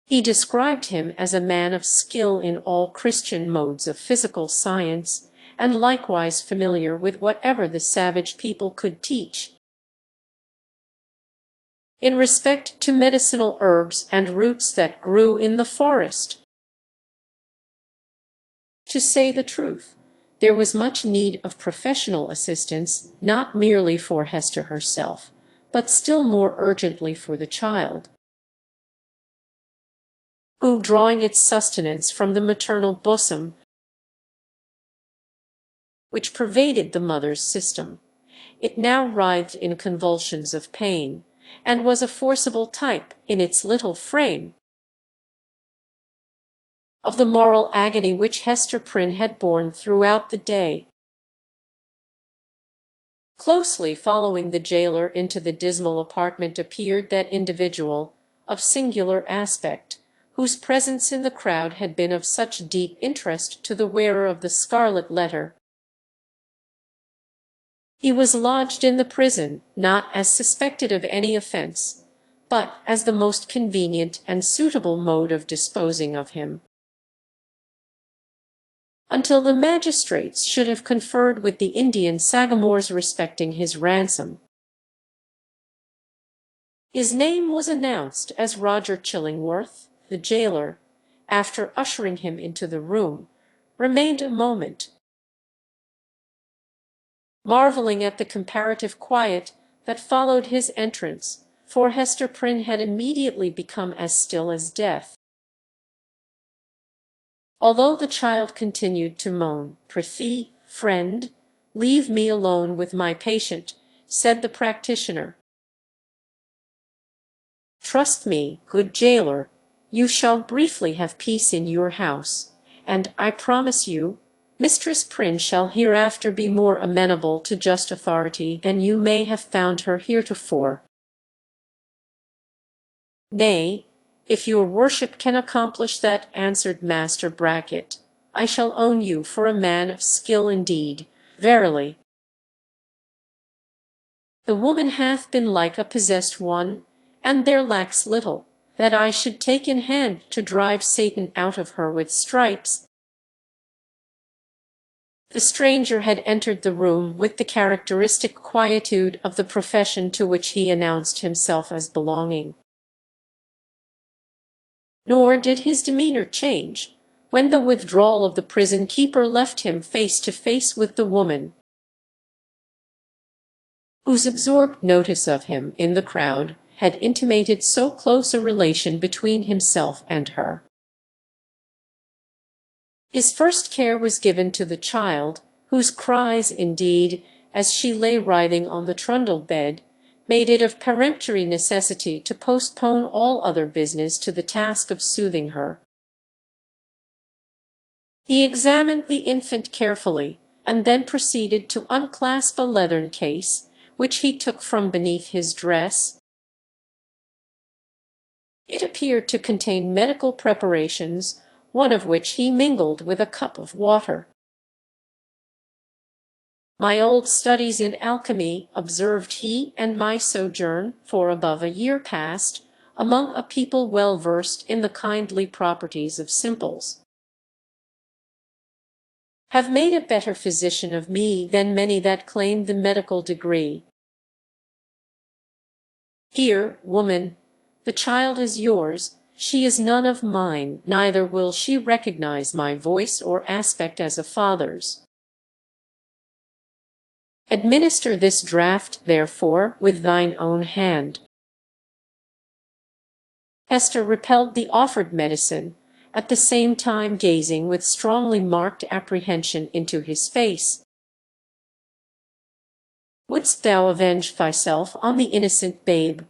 He described him as a man of skill in all Christian modes of physical science, and likewise familiar with whatever the savage people could teach. In respect to medicinal herbs and roots that grew in the forest. To say the truth, there was much need of professional assistance, not merely for Hester herself, but still more urgently for the child, who, drawing its sustenance from the maternal bosom, which pervaded the mother's system, it now writhed in convulsions of pain, and was a forcible type, in its little frame, of the moral agony which Hester Prynne had borne throughout the day. Closely following the jailer into the dismal apartment appeared that individual, of singular aspect, whose presence in the crowd had been of such deep interest to the wearer of the scarlet letter. He was lodged in the prison, not as suspected of any offence, but as the most convenient and suitable mode of disposing of him, until the magistrates should have conferred with the Indian sagamores respecting his ransom. His name was announced as Roger Chillingworth. The jailer, after ushering him into the room, remained a moment, marvelling at the comparative quiet that followed his entrance, for Hester Prynne had immediately become as still as death. Although the child continued to moan, "Prithee, friend, leave me alone with my patient," said the practitioner. "Trust me, good jailer, you shall briefly have peace in your house, and I promise you, Mistress Prynne shall hereafter be more amenable to just authority than you may have found her heretofore." "Nay, if your worship can accomplish that," answered Master Brackett, "I shall own you for a man of skill indeed, verily. The woman hath been like a possessed one, and there lacks little, that I should take in hand to drive Satan out of her with stripes." The stranger had entered the room with the characteristic quietude of the profession to which he announced himself as belonging. Nor did his demeanor change when the withdrawal of the prison keeper left him face to face with the woman, whose absorbed notice of him in the crowd had intimated so close a relation between himself and her. His first care was given to the child, whose cries, indeed, as she lay writhing on the trundle bed, made it of peremptory necessity to postpone all other business to the task of soothing her. He examined the infant carefully, and then proceeded to unclasp a leathern case, which he took from beneath his dress. It appeared to contain medical preparations, one of which he mingled with a cup of water. "My old studies in alchemy," observed he, "and my sojourn, for above a year past, among a people well versed in the kindly properties of simples, have made a better physician of me than many that claim the medical degree. Here, woman, the child is yours. She is none of mine, neither will she recognize my voice or aspect as a father's. Administer this draught, therefore, with thine own hand." Hester repelled the offered medicine, at the same time gazing with strongly marked apprehension into his face. "Wouldst thou avenge thyself on the innocent babe?"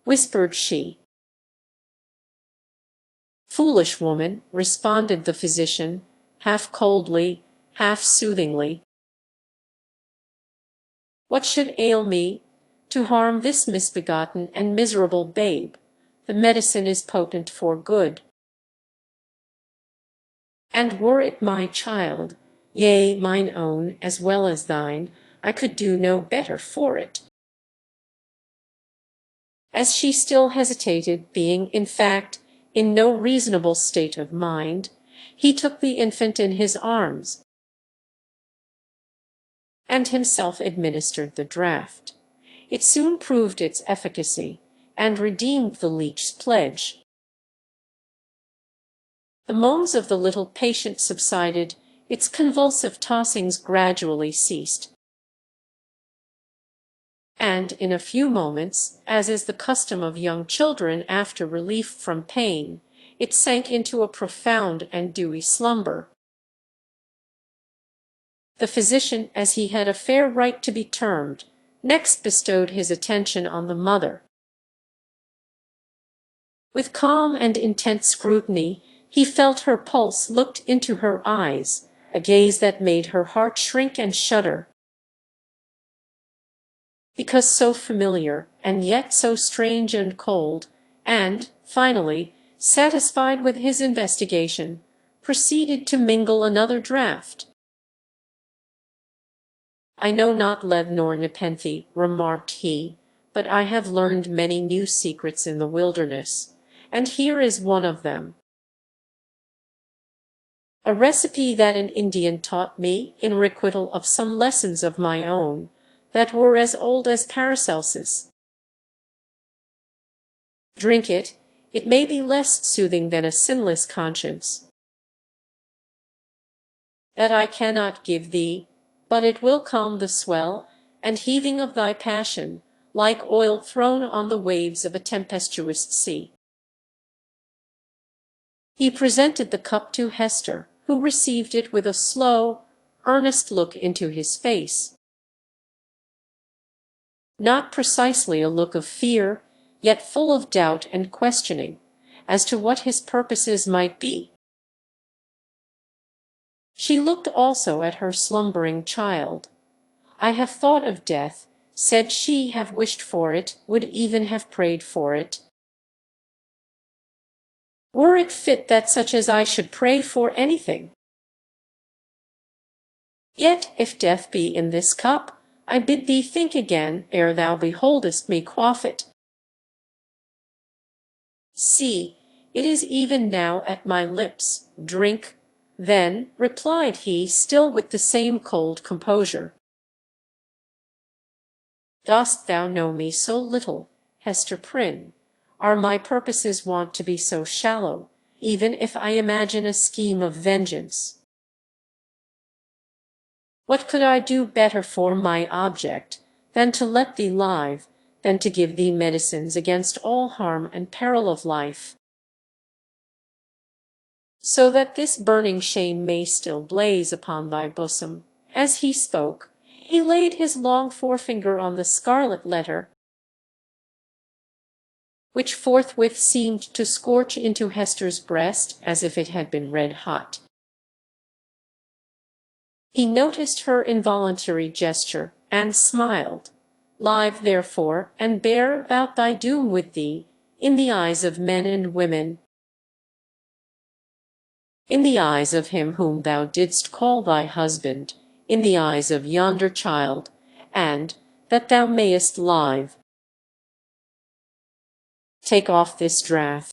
whispered she. "Foolish woman," responded the physician, half coldly, half soothingly. "What should ail me to harm this misbegotten and miserable babe? The medicine is potent for good. And were it my child, yea, mine own as well as thine, I could do no better for it." As she still hesitated, being, in fact, in no reasonable state of mind, he took the infant in his arms, and himself administered the draught. It soon proved its efficacy, and redeemed the leech's pledge. The moans of the little patient subsided, its convulsive tossings gradually ceased, and in a few moments, as is the custom of young children after relief from pain, it sank into a profound and dewy slumber. The physician, as he had a fair right to be termed, next bestowed his attention on the mother. With calm and intent scrutiny, He felt her pulse, looked into her eyes, a gaze that made her heart shrink and shudder, because so familiar, and yet so strange and cold, and, finally, satisfied with his investigation, proceeded to mingle another draught. "I know not lead nor nepenthe," remarked he, "but I have learned many new secrets in the wilderness, and here is one of them. A recipe that an Indian taught me in requital of some lessons of my own that were as old as Paracelsus. Drink it, it may be less soothing than a sinless conscience. That I cannot give thee, but it will calm the swell and heaving of thy passion, like oil thrown on the waves of a tempestuous sea." He presented the cup to Hester, who received it with a slow, earnest look into his face. Not precisely a look of fear, yet full of doubt and questioning as to what his purposes might be. She looked also at her slumbering child. "I have thought of death," said she, "have wished for it, would even have prayed for it. Were it fit that such as I should pray for anything? Yet, if death be in this cup, I bid thee think again ere thou beholdest me quaff it. See, it is even now at my lips. Drink." "Then," replied he, still with the same cold composure, "dost thou know me so little, Hester Prynne? Are my purposes wont to be so shallow, even if I imagine a scheme of vengeance? What could I do better for my object than to let thee live, than to give thee medicines against all harm and peril of life, so that this burning shame may still blaze upon thy bosom?" As he spoke, he laid his long forefinger on the scarlet letter, which forthwith seemed to scorch into Hester's breast as if it had been red hot. He noticed her involuntary gesture, and smiled. "Live, therefore, and bear about thy doom with thee, in the eyes of men and women, in the eyes of him whom thou didst call thy husband, in the eyes of yonder child, and, that thou mayest live, take off this draught."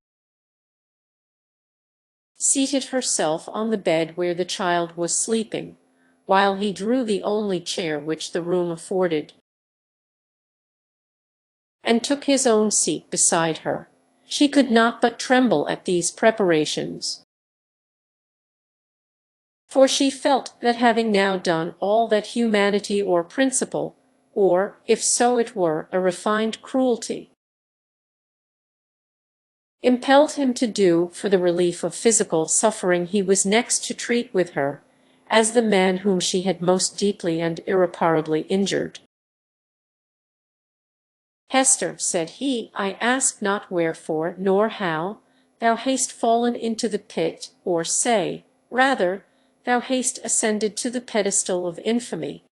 Seated herself on the bed where the child was sleeping, while he drew the only chair which the room afforded, and took his own seat beside her, she could not but tremble at these preparations, for she felt that having now done all that humanity or principle, or, if so it were, a refined cruelty, impelled him to do for the relief of physical suffering, he was next to treat with her as the man whom she had most deeply and irreparably injured. "Hester," said he, "I ask not wherefore, nor how, thou hast fallen into the pit, or say, rather, thou hast ascended to the pedestal of infamy,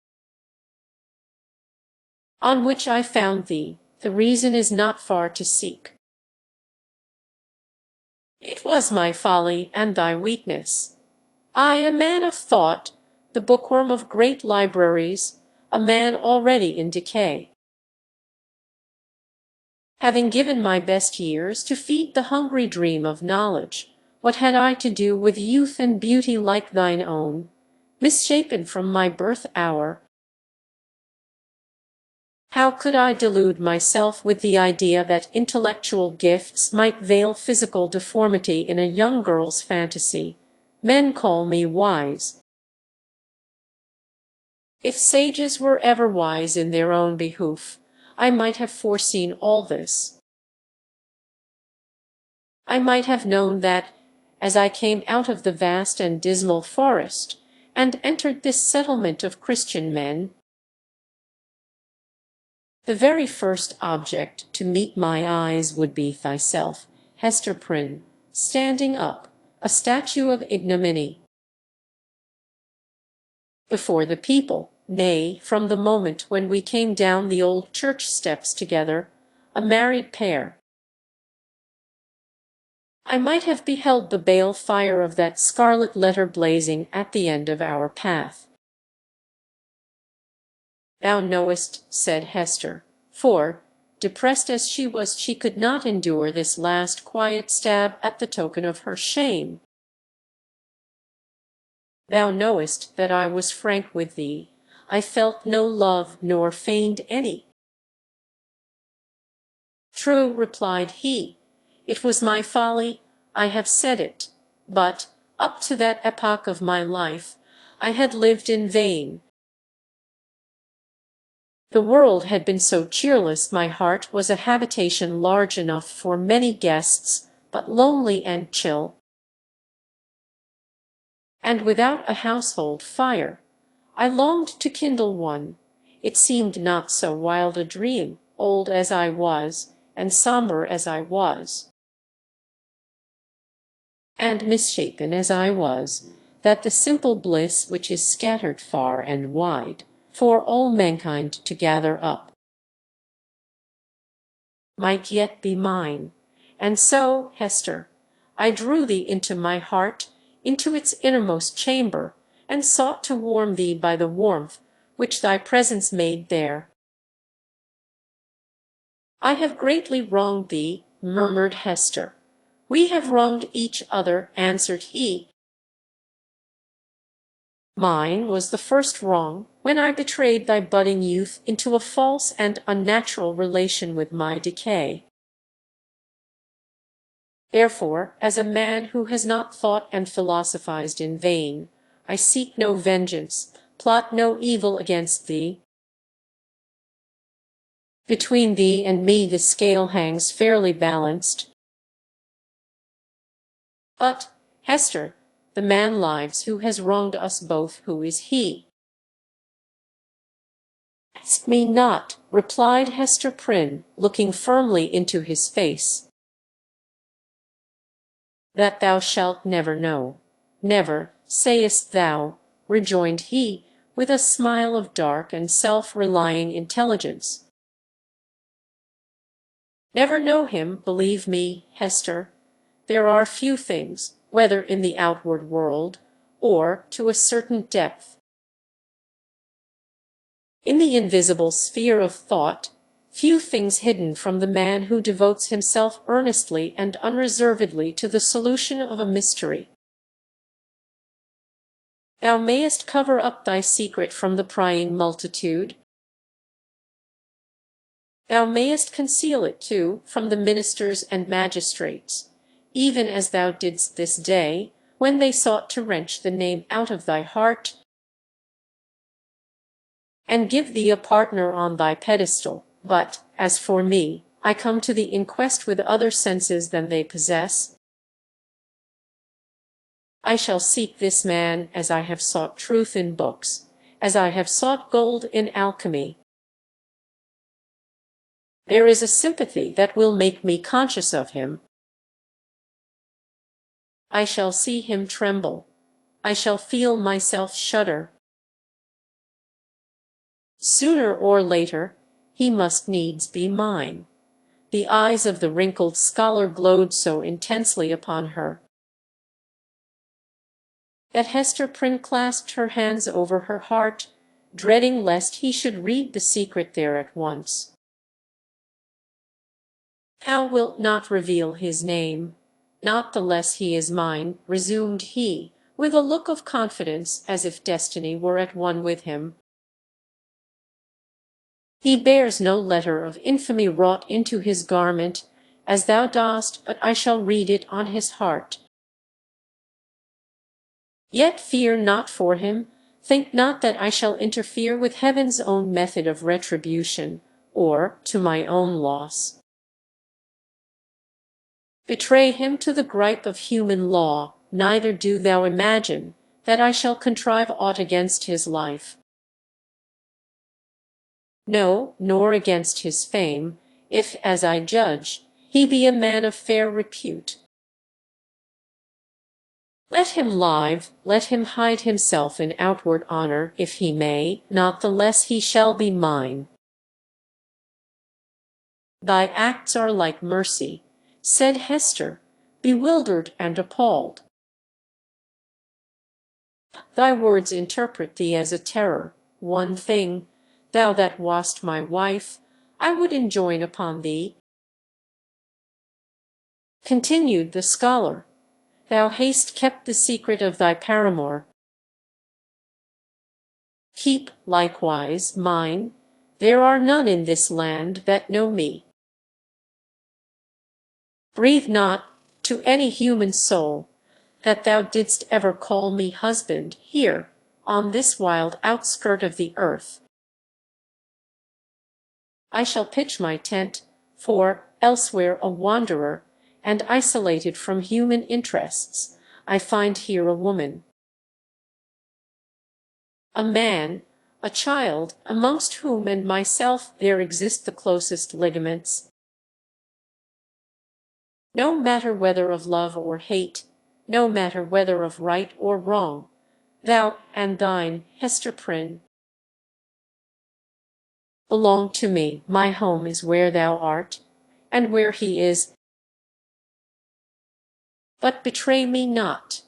on which I found thee. The reason is not far to seek. It was my folly and thy weakness. I, a man of thought, the bookworm of great libraries, a man already in decay, having given my best years to feed the hungry dream of knowledge, what had I to do with youth and beauty like thine own, misshapen from my birth hour? How could I delude myself with the idea that intellectual gifts might veil physical deformity in a young girl's fantasy? Men call me wise. If sages were ever wise in their own behoof, I might have foreseen all this. I might have known that, as I came out of the vast and dismal forest, and entered this settlement of Christian men, the very first object to meet my eyes would be thyself, Hester Prynne, standing up, a statue of ignominy before the people, nay, from the moment when we came down the old church steps together, a married pair. I might have beheld the bale fire of that scarlet letter blazing at the end of our path. Thou knowest, said Hester, for, depressed as she was, she could not endure this last quiet stab at the token of her shame. Thou knowest that I was frank with thee. I felt no love, nor feigned any. True, replied he, it was my folly, I have said it, but, up to that epoch of my life, I had lived in vain. The world had been so cheerless, my heart was a habitation large enough for many guests, but lonely and chill, and without a household fire. I longed to kindle one. It seemed not so wild a dream, old as I was, and sombre as I was, and misshapen as I was, that the simple bliss which is scattered far and wide, for all mankind to gather up, might yet be mine. And so, Hester, I drew thee into my heart, into its innermost chamber, and sought to warm thee by the warmth which thy presence made there. I have greatly wronged thee, murmured Hester. We have wronged each other, answered he. Mine was the first wrong, when I betrayed thy budding youth into a false and unnatural relation with my decay. Therefore, as a man who has not thought and philosophized in vain, I seek no vengeance, plot no evil against thee. Between thee and me the scale hangs fairly balanced. But, Hester, the man lives who has wronged us both, who is he? Ask me not, replied Hester Prynne, looking firmly into his face. That thou shalt never know. Never, sayest thou, rejoined he, with a smile of dark and self-relying intelligence. Never know him, believe me, Hester. There are few things, whether in the outward world, or, to a certain depth, in the invisible sphere of thought, few things hidden from the man who devotes himself earnestly and unreservedly to the solution of a mystery. Thou mayest cover up thy secret from the prying multitude. Thou mayest conceal it, too, from the ministers and magistrates, even as thou didst this day, when they sought to wrench the name out of thy heart, and give thee a partner on thy pedestal. But, as for me, I come to the inquest with other senses than they possess. I shall seek this man as I have sought truth in books, as I have sought gold in alchemy. There is a sympathy that will make me conscious of him. I shall see him tremble. I shall feel myself shudder. Sooner or later, he must needs be mine. The eyes of the wrinkled scholar glowed so intensely upon her that Hester Prynne clasped her hands over her heart, dreading lest he should read the secret there at once. Thou wilt not reveal his name. Not the less he is mine, resumed he, with a look of confidence, as if destiny were at one with him. He bears no letter of infamy wrought into his garment, as thou dost, but I shall read it on his heart. Yet fear not for him. Think not that I shall interfere with heaven's own method of retribution, or to my own loss. Betray him to the gripe of human law, neither do thou imagine that I shall contrive aught against his life. No, nor against his fame, if, as I judge, he be a man of fair repute. Let him live, let him hide himself in outward honor, if he may, not the less he shall be mine. Thy acts are like mercy, said Hester, bewildered and appalled. Thy words interpret thee as a terror. One thing, thou that wast my wife, I would enjoin upon thee, continued the scholar. Thou hast kept the secret of thy paramour. Keep, likewise, mine. There are none in this land that know me. Breathe not to any human soul that thou didst ever call me husband here, on this wild outskirt of the earth. I shall pitch my tent, for, elsewhere a wanderer, and isolated from human interests, I find here a woman, a man, a child, amongst whom and myself there exist the closest ligaments. No matter whether of love or hate, no matter whether of right or wrong, thou and thine, Hester Prynne, belong to me. My home is where thou art, and where he is. But betray me not.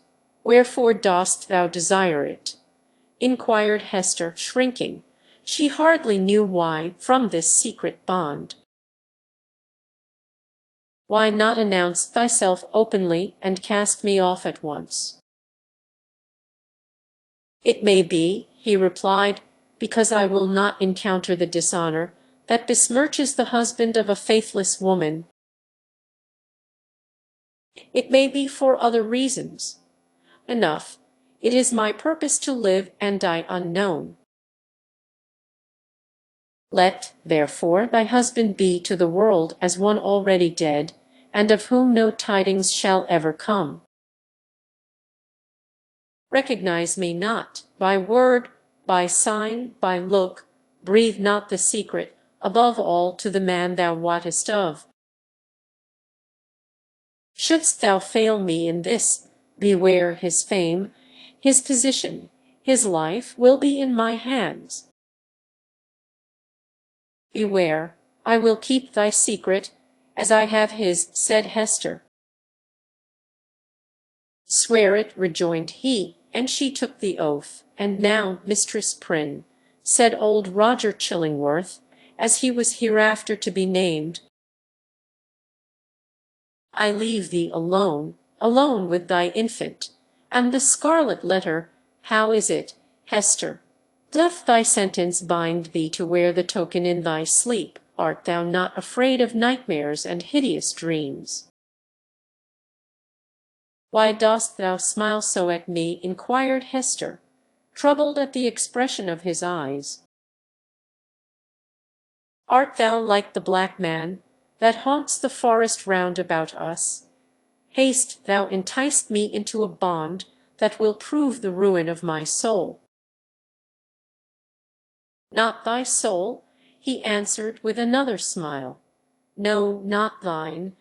Wherefore dost thou desire it? Inquired Hester, shrinking. She hardly knew why, from this secret bond. Why not announce thyself openly and cast me off at once? It may be, he replied, because I will not encounter the dishonor that besmirches the husband of a faithless woman. It may be for other reasons. Enough. It is my purpose to live and die unknown. Let, therefore, thy husband be to the world as one already dead, and of whom no tidings shall ever come. Recognize me not, by word, by sign, by look, breathe not the secret, above all to the man thou wottest of. Shouldst thou fail me in this, beware his fame, his position, his life will be in my hands. Beware, I will keep thy secret, as I have his, said Hester. Swear it, rejoined he, and she took the oath. And now, Mistress Prynne, said old Roger Chillingworth, as he was hereafter to be named, I leave thee alone, alone with thy infant, and the scarlet letter. How is it, Hester? Doth thy sentence bind thee to wear the token in thy sleep? Art thou not afraid of nightmares and hideous dreams? Why dost thou smile so at me? Inquired Hester, troubled at the expression of his eyes. Art thou like the black man that haunts the forest round about us? Hast thou enticed me into a bond that will prove the ruin of my soul? Not thy soul, he answered with another smile. No, not thine,